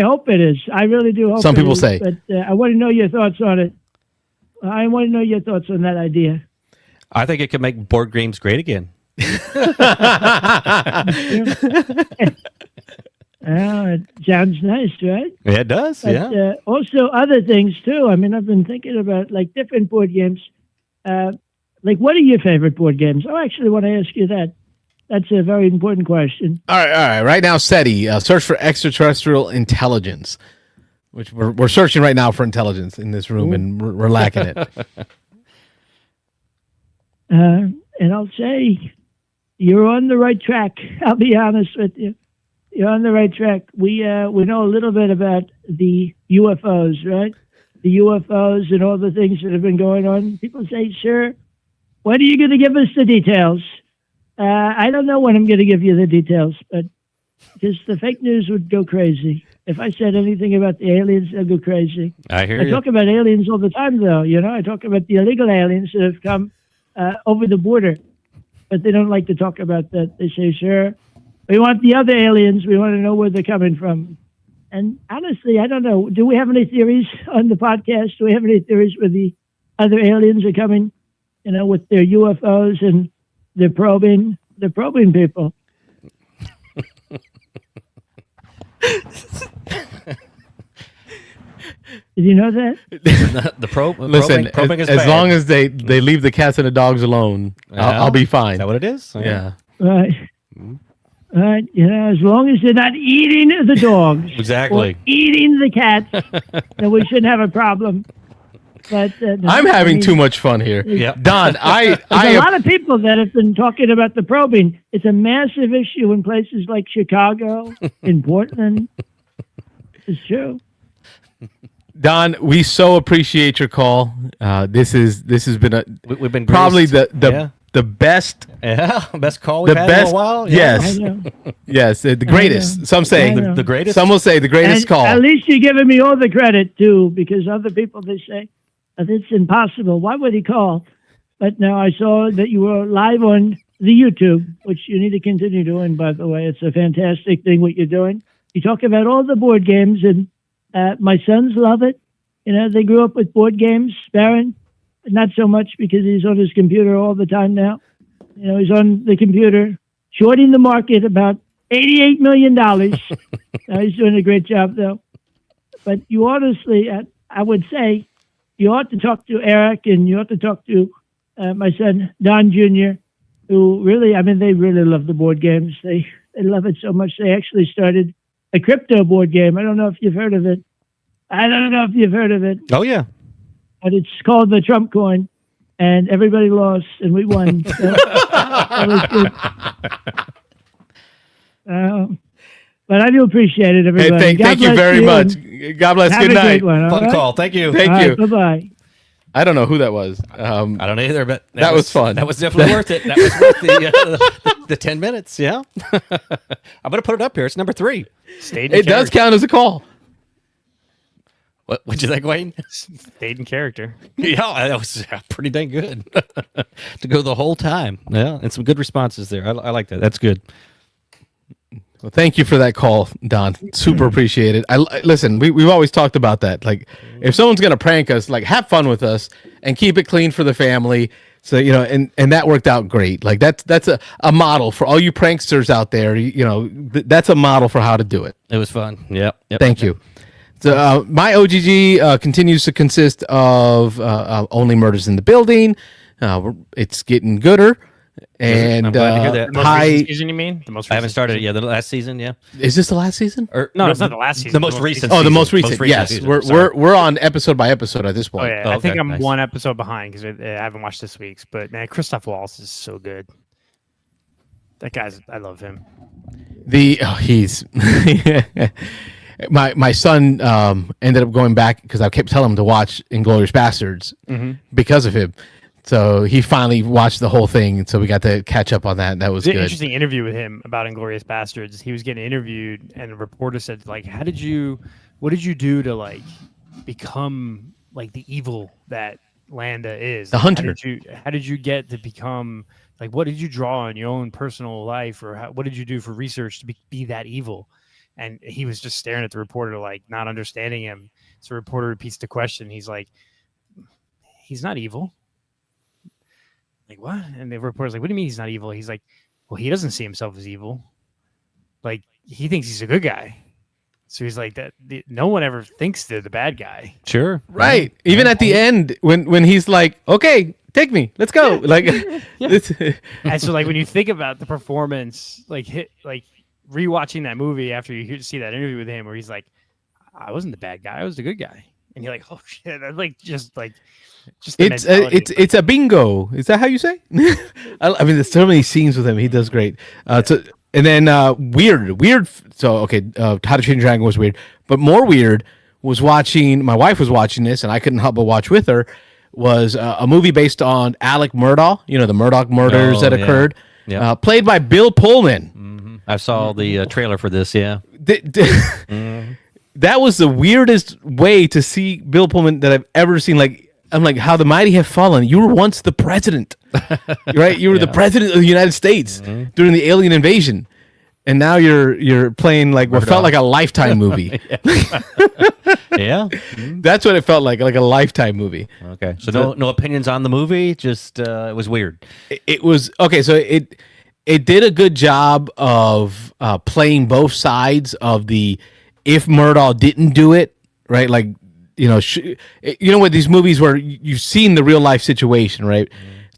hope it is. I really do hope. Some people say. But I want to know your thoughts on it. I want to know your thoughts on that idea. I think it could make board games great again. It sounds nice, right? Yeah, it does. But, yeah. Also other things too. I mean, I've been thinking about different board games. What are your favorite board games? I actually want to ask you that. That's a very important question. All right. Right now, SETI, search for extraterrestrial intelligence, which we're searching right now for intelligence in this room, and we're lacking it. And I'll say you're on the right track. I'll be honest with you. You're on the right track. We know a little bit about the UFOs, right? The UFOs and all the things that have been going on. People say, sir, when are you going to give us the details? I don't know when I'm going to give you the details, but because the fake news would go crazy. If I said anything about the aliens, they'll go crazy. I hear I you. talk about aliens all the time, though. I talk about the illegal aliens that have come over the border, but they don't like to talk about that. They say, sure, we want the other aliens. We want to know where they're coming from. And honestly, I don't know. Do we have any theories on the podcast? Do we have any theories where the other aliens are coming, with their UFOs and they're probing people? Did you know that? The pro. Listen, probing is as bad. long as they leave the cats and the dogs alone, I'll be fine. Is that what it is? Yeah. Right. Right. As long as they're not eating the dogs. Exactly. Or eating the cats, then we shouldn't have a problem. But I'm having too much fun here. Yeah. Don, There's a lot of people that have been talking about the probing. It's a massive issue in places like Chicago, in Portland. It's true. Don, we so appreciate your call. This has been We've been probably graced. the best best call we've had in a while. Yeah. Yes. I know. Yes, the greatest. Some say I know. The greatest. Some will say the greatest And call. at least you're giving me all the credit, too, because other people, they say, it's impossible. Why would he call? But now I saw that you were live on the YouTube, which you need to continue doing, by the way. It's a fantastic thing what you're doing. You talk about all the board games, and my sons love it. They grew up with board games. Barron, not so much because he's on his computer all the time now. He's on the computer, shorting the market about $88 million. He's doing a great job, though. But you honestly, I would say, you ought to talk to Eric and you ought to talk to my son, Don Jr., who really, they really love the board games. They love it so much. They actually started a crypto board game. I don't know if you've heard of it. Oh yeah. But it's called the Trump coin, and everybody lost, and we won. So that was good. But I do appreciate it, everybody. Hey, thank you very much. God bless. Have Good a night. great one, all Fun right? call. Thank you. Thank you. Bye-bye. I don't know who that was. I don't know either, but That was fun. That was definitely worth it. That was worth the 10 minutes. Yeah. I'm gonna put it up here. It's number 3. Stayed in It does count as a call. What'd you think, Wayne? Stayed in character. Yeah, that was pretty dang good to go the whole time. Yeah, and some good responses there. I like that. That's good. Well, thank you for that call, Don. Super appreciate it. Listen, we've always talked about that. Like, if someone's gonna prank us, like, have fun with us and keep it clean for the family. So and that worked out great. Like that's a model for all you pranksters out there. That's a model for how to do it. It was fun. Yep. Thank you. So my OGG continues to consist of Only Murders in the Building. It's getting gooder. And I'm glad to hear that. The most recent season, you mean? The most I haven't recent started it season? yet. The last season, yeah. Is this the last season? Or No, it's not the last season. The most recent. Oh, the season. most recent. Yes, season. we're on episode by episode at this Oh, point. yeah. Oh, I think okay. I'm Nice. one episode behind because I haven't watched this week's. But, man, Christoph Waltz is so good. That guy's, I love him. He's my son ended up going back because I kept telling him to watch Inglourious Bastards because of him. So he finally watched the whole thing, and so we got to catch up on that. And that was It was good. an interesting interview with him about Inglourious Bastards. He was getting interviewed, and a reporter said, like, what did you do to, like, become, like, the evil that Landa is? The hunter. How did you get to become, like, what did you draw in your own personal life, or what did you do for research to be that evil? And he was just staring at the reporter, like, not understanding him. So the reporter repeats the question. He's like, he's not evil. Like, what? And the reporter's like, what do you mean he's not evil? He's like, well, he doesn't see himself as evil. Like, he thinks he's a good guy. So he's like, no one ever thinks they're the bad guy. Sure. Right. Even at the end, when he's like, "Okay, take me, let's go." Like, it's, And so, like, when you think about the performance, like rewatching that movie after you see that interview with him, where he's like, I wasn't the bad guy, I was the good guy. And you're like, oh shit, that's like just the mentality. it's a bingo. Is that how you say? I mean, there's so many scenes with him. He does great. And then weird. So okay, How to Train Your Dragon was weird, but more weird was watching. My wife was watching this, and I couldn't help but watch with her. Was a movie based on Alec Murdaugh. The Murdaugh murders that occurred. Yeah. Played by Bill Pullman. I saw the trailer for this. Yeah. That was the weirdest way to see Bill Pullman that I've ever seen. Like, I'm like, how the mighty have fallen. You were once the president, right? You were the president of the United States during the alien invasion, and now you're playing like what felt like a Lifetime movie. Yeah. That's what it felt like a Lifetime movie. Okay. So no opinions on the movie. Just it was weird. It was okay. So it did a good job of playing both sides of the if Murdaugh didn't do it, right? Like you know what, these movies where you've seen the real life situation, right?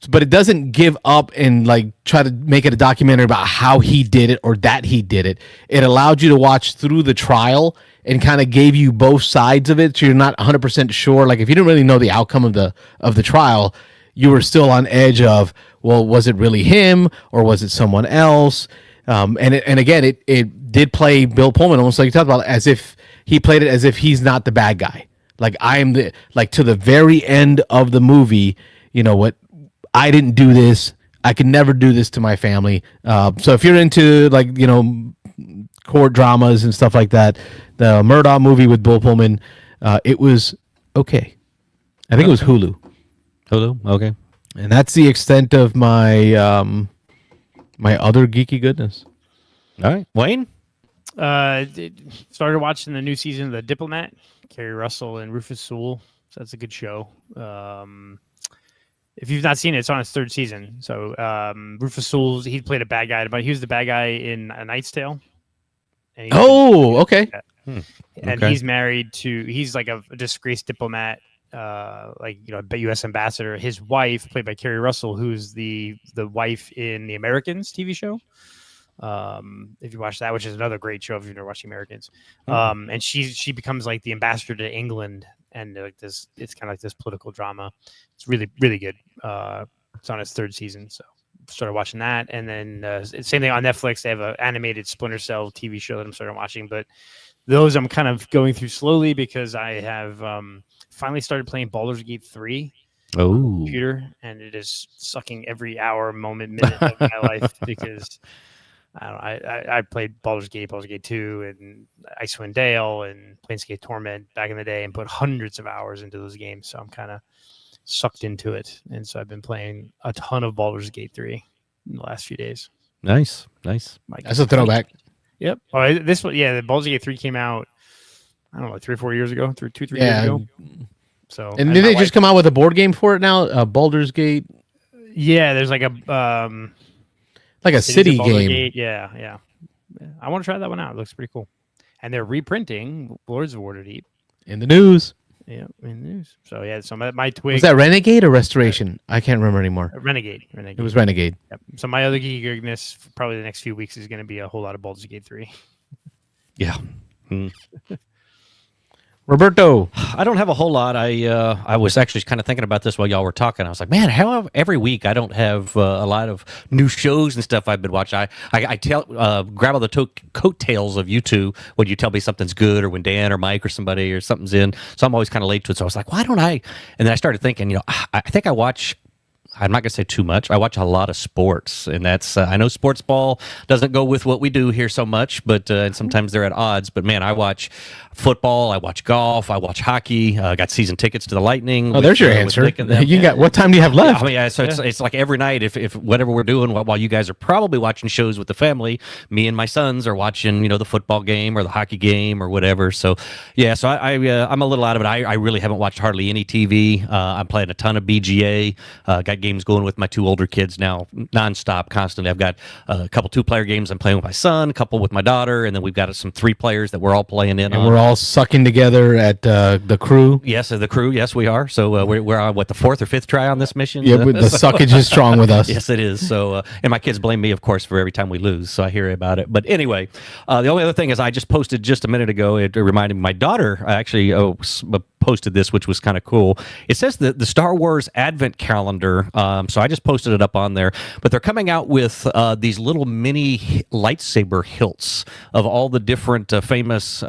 But it doesn't give up and like try to make it a documentary about how he did it or that he did it. It allowed you to watch through the trial and kind of gave you both sides of it, so you're not 100% sure. Like if you didn't really know the outcome of the trial, you were still on edge of, well, was it really him or was it someone else? And again, it did play Bill Pullman almost like you talked about, as if he played it as if he's not the bad guy. Like I am to the very end of the movie. You know what? I didn't do this. I could never do this to my family. So if you're into court dramas and stuff like that, the Murdaugh movie with Bill Pullman, it was okay. I think it was Hulu. Hulu, okay. And that's the extent of my my other geeky goodness. All right, Wayne. Started watching the new season of The Diplomat. Kerry Russell and Rufus Sewell. So that's a good show. If you've not seen it, it's on its third season. So Rufus Sewell, he played a bad guy, but he was the bad guy in A Knight's Tale. And okay. And he's married to, he's like a disgraced diplomat, a U.S. ambassador. His wife, played by Kerry Russell, who's the wife in The Americans TV show. If you watch that, which is another great show if you've never watched The Americans. And she becomes like the ambassador to England, and like this, it's kind of like this political drama. It's really, really good. It's on its third season, so started watching that. And then same thing on Netflix. They have an animated Splinter Cell TV show that I'm starting watching, but those I'm kind of going through slowly because I have finally started playing Baldur's Gate 3 on the computer, and it is sucking every hour, moment, minute of my life because I don't know. I played Baldur's Gate 2, and Icewind Dale and Planescape Torment back in the day, and put hundreds of hours into those games. So I'm kind of sucked into it, and so I've been playing a ton of Baldur's Gate 3 in the last few days. Nice. That's a throwback. Yep. Oh, this one, the Baldur's Gate 3 came out, I don't know, 3 or 4 years ago, 3 years ago. So, and did they just come out with a board game for it now? Baldur's Gate. Yeah, there's like a city game. Gate. Yeah. I want to try that one out. It looks pretty cool. And they're reprinting Lords of Waterdeep In the news. Yeah, in the news. So so my twig. Was that Renegade or Restoration? I can't remember anymore. Renegade. It was Renegade. Yep. So my other geeky goodness for probably the next few weeks is going to be a whole lot of Baldur's Gate 3. Yeah. Roberto. I don't have a whole lot. I was actually kind of thinking about this while y'all were talking. I was like, man, how every week I don't have a lot of new shows and stuff I've been watching. I grab all the coattails of you two when you tell me something's good, or when Dan or Mike or somebody or something's in. So I'm always kind of late to it. So I was like, why don't I? And then I started thinking, I think I watch. I'm not going to say too much. I watch a lot of sports, and that's I know sports ball doesn't go with what we do here so much, but and sometimes they're at odds. But man, I watch football, I watch golf, I watch hockey. I got season tickets to the Lightning. Oh, there's your answer. You got what time do you have left? It's like every night. If whatever we're doing while you guys are probably watching shows with the family, me and my sons are watching the football game or the hockey game or whatever. So yeah, so I'm a little out of it. I really haven't watched hardly any TV. I'm playing a ton of BGA. Got games going with my two older kids now nonstop, constantly. I've got a couple 2-player games I'm playing with my son, a couple with my daughter, and then we've got some 3-players that we're all playing in. And we're all sucking together at the crew. Yes, the crew. Yes, we are. So we're on the 4th or 5th try on this mission. Yeah, but the suckage is strong with us. Yes, it is. So and my kids blame me, of course, for every time we lose. So I hear about it. But anyway, the only other thing is I just posted just a minute ago. It reminded me. My daughter actually posted this, which was kind of cool. It says the Star Wars Advent calendar. So I just posted it up on there. But they're coming out with these little mini lightsaber hilts of all the different famous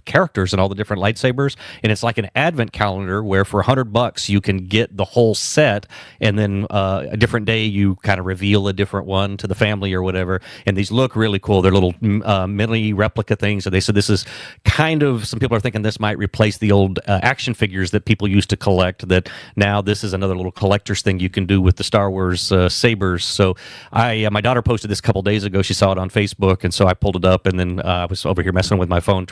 characters and all the different lightsabers. And it's like an Advent calendar where for $100 you can get the whole set, and then a different day you kind of reveal a different one to the family or whatever. And these look really cool. They're little mini replica things. So they said this is kind of, some people are thinking this might replace the old action figures that people used to collect, that now this is another little collector's thing you can do with the Star Wars sabers. So my daughter posted this a couple days ago. She saw it on Facebook, and so I pulled it up, and then I was over here messing with my phone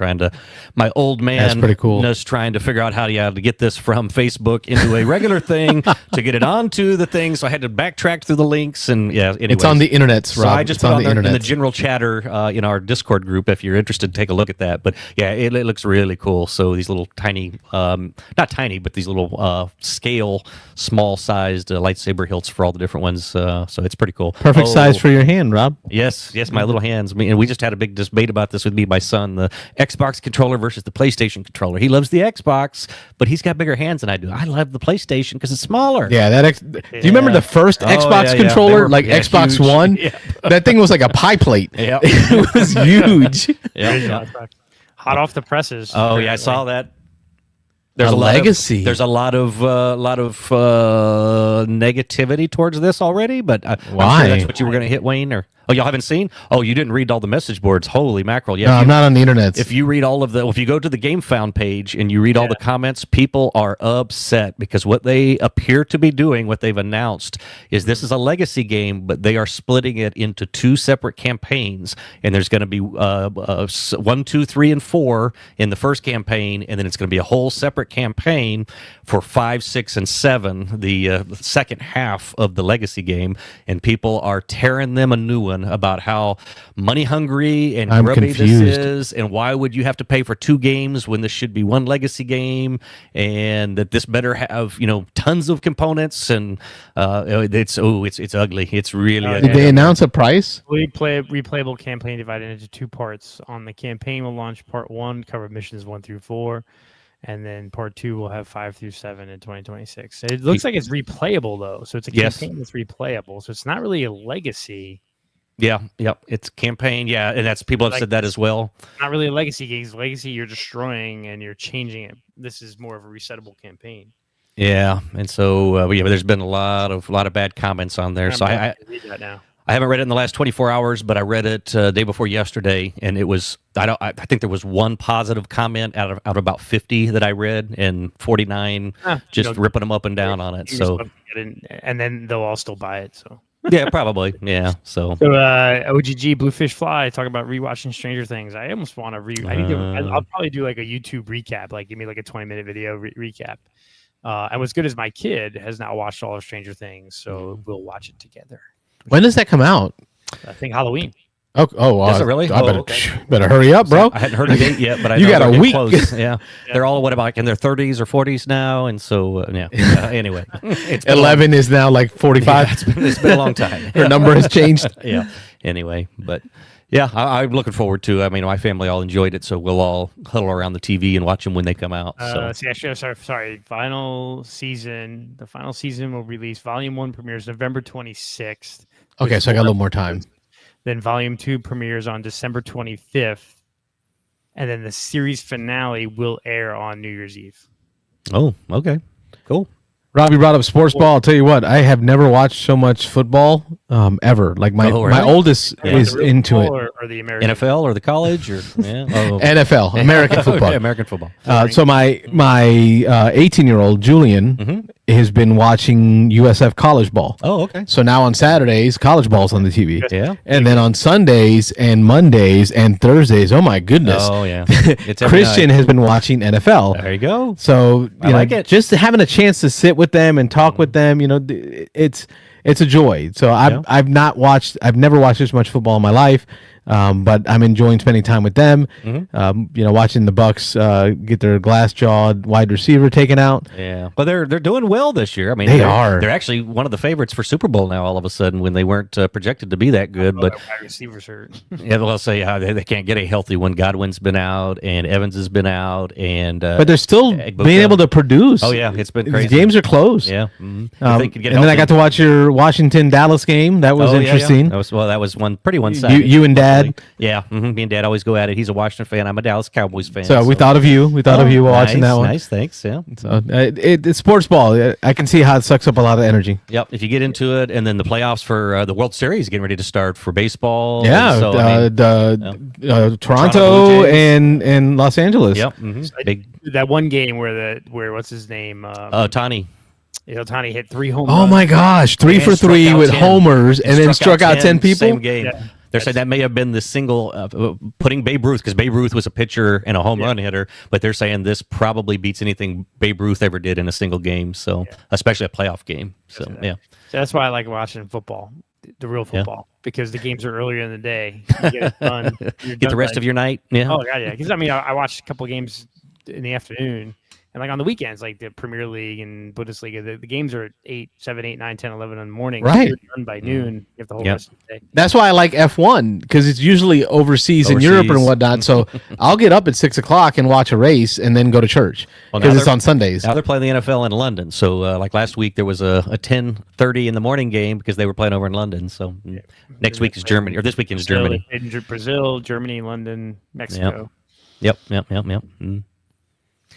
my old man That's pretty cool. is trying to figure out how to get this from Facebook into a regular thing to get it onto the thing. So I had to backtrack through the links, and anyways. It's on the internet, Rob. So I just it's put on on the there in the internet. general chatter in our Discord group. If you're interested, take a look at that. But yeah, it looks really cool. So these little tiny not tiny, but these little scale, small-sized lightsaber hilts for all the different ones. So it's pretty cool. Perfect size for your hand, Rob. Yes, my little hands. And we just had a big debate about this with me, and my son, the Xbox controller versus the PlayStation controller. He loves the Xbox, but he's got bigger hands than I do. I love the PlayStation because it's smaller. Yeah, do you remember the first Xbox controller, like Xbox huge. One? Yeah. That thing was like a pie plate. Yeah. It was huge. Yeah. Hot off the presses. Oh yeah, I saw that. A legacy. There's a lot of negativity towards this already, but I'm Why? sure that's what you were going to hit, Wayne. Or y'all haven't seen? Oh, you didn't read all the message boards. Holy mackerel! Yeah, No, I'm not on the internet. If you read if you go to the GameFound page and you read all the comments, people are upset because what they appear to be doing, what they've announced, is this is a legacy game, but they are splitting it into 2 separate campaigns, and there's going to be 1, 2, 3, and 4 in the first campaign, and then it's going to be a whole separate campaign for 5, 6, and 7, the second half of the legacy game, and people are tearing them a new one about how money hungry and I'm grubby confused. this is, and why would you have to pay for 2 games when this should be 1 legacy game, and that this better have tons of components, and it's ugly. It's really ugly. Did they announce a price? Replayable campaign divided into 2 parts. On the campaign, will launch part 1, cover missions 1 through 4, and then part 2 will have 5 through 7 in 2026. It looks like it's replayable though, so it's a campaign that's replayable. So it's not really a legacy. Yeah, it's campaign. Yeah, and that's people have said that as well. Not really a legacy game. Legacy, you're destroying and you're changing it. This is more of a resettable campaign. Yeah, and so there's been a lot of bad comments on there. So I read that now. I haven't read it in the last 24 hours, but I read it day before yesterday, and it was I think there was 1 positive comment out of about 50 that I read, and 49 just ripping them up and down on it. So and then they'll all still buy it. So yeah, probably yeah. So OGG Bluefish Fly talking about rewatching Stranger Things. I almost want to I'll probably do like a YouTube recap, like give me like a 20-minute video recap. And what's good is my kid has now watched all of Stranger Things, so we'll watch it together. When does that come out? I think Halloween. Oh, is it really? Better hurry up, bro. I hadn't heard a date yet, but I You know got a they're week. Close. Yeah, they're all in their 30s or 40s now, and so anyway, it's been 11 is now like 45. it's been a long time. Her number has changed. Yeah. Anyway, but yeah, I'm looking forward to it. I mean, my family all enjoyed it, so we'll all huddle around the TV and watch them when they come out. Sorry. Final season. The final season will release. Volume 1 premieres November 26th. Okay, so I got a little more time. Then Volume 2 premieres on December 25th. And then the series finale will air on New Year's Eve. Oh, okay. Cool. Robbie brought up sports ball. I'll tell you what, I have never watched so much football ever. Like my oldest is into it. Or the American NFL or the college or NFL, American football. Okay, American football. So my 18-year-old Julian has been watching USF college ball. Oh, okay. So now on Saturdays, college ball's on the TV. Yeah. And then on Sundays and Mondays and Thursdays, oh my goodness. Oh yeah. It's every Christian night. has been watching NFL. There you go. So I like it. Just having a chance to sit with them and talk with them, it's a joy. So I've never watched this much football in my life. But I'm enjoying spending time with them. Watching the Bucks get their glass-jawed wide receiver taken out. Yeah, but they're doing well this year. I mean, they're actually one of the favorites for Super Bowl now. All of a sudden, when they weren't projected to be that good, but wide receivers hurt. yeah, well, I'll say they can't get a healthy one. Godwin's been out, and Evans has been out, and but they're still being able to produce. Oh yeah, it's been crazy. The games are close. Yeah, and then I got to watch your Washington-Dallas game. That was interesting. Yeah. That was pretty one-sided. You and Dad. Yeah, me and Dad always go at it. He's a Washington fan. I'm a Dallas Cowboys fan. So we thought of you. We thought of you while watching that one. Nice, thanks. Yeah. So it's sports ball. I can see how it sucks up a lot of energy. Yep. If you get into it, and then the playoffs for the World Series getting ready to start for baseball. Yeah. Toronto and Los Angeles. Yep. That one game where what's his name? Ohtani. Ohtani hit 3 home runs. Oh my gosh, 3 for 3 with 10 homers, and then struck out 10 people. Same game. Yeah. They're saying that may have been the single putting Babe Ruth, because Babe Ruth was a pitcher and a home run hitter, but they're saying this probably beats anything Babe Ruth ever did in a single game. So especially a playoff game. So yeah, so that's why I like watching football, the real football, because the games are earlier in the day. You get it done. Get the rest of your night. Yeah. Oh god, yeah. Because I watched a couple of games in the afternoon, And like on the weekends, like the Premier League and Bundesliga, the games are at 8, 7, 8, 9, 10, 11 in the morning. Right. You're done by noon. You have the whole Yep. rest of the day. That's why I like F1 because it's usually overseas in Europe and Overseas. whatnot. So I'll get up at 6 o'clock and watch a race and then go to church Well, because now it's they're- on Sundays. Now they're playing the NFL in London. So like last week, there was a 10:30 in the morning game because they were playing over in London. So next week is Germany, or this weekend is Germany. Brazil, Germany, London, Mexico. Yep.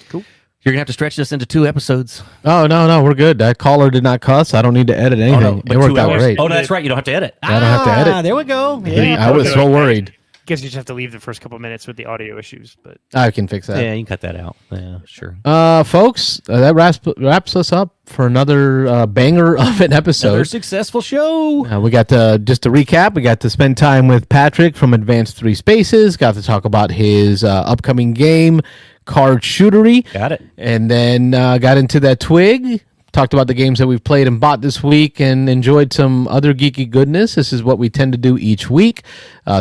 Cool. You're gonna have to stretch this into 2 episodes. Oh, no, we're good. That caller did not cuss. I don't need to edit anything. but It worked 2 out hours. great. Oh, that's right. You don't have to edit. I don't have to edit. There we go. I was so worried. Guess you just have to leave the first couple minutes with the audio issues, but I can fix that. Yeah, you can cut that out. Yeah, sure. Folks, that wraps us up for another banger of an episode. Another successful show. We got to, just to recap, we got to spend time with Patrick from Advanced 3 Spaces, got to talk about his upcoming game, Card Shootery. Got it. And then got into that Twig, talked about the games that we've played and bought this week, and enjoyed some other geeky goodness. This is what we tend to do each week.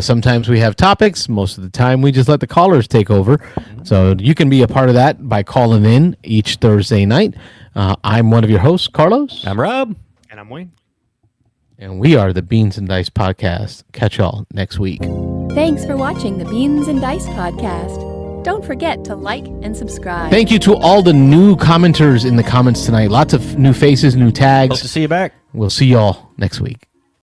Sometimes we have topics. Most of the time, we just let the callers take over. So you can be a part of that by calling in each Thursday night. I'm one of your hosts, Carlos. I'm Rob. and I'm Wayne. And we are the Beans and Dice Podcast. Catch y'all next week. Thanks for watching the Beans and Dice podcast. Don't forget to like and subscribe. Thank you to all the new commenters in the comments tonight. Lots of new faces, new Hope tags. to see you back. We'll see y'all next week.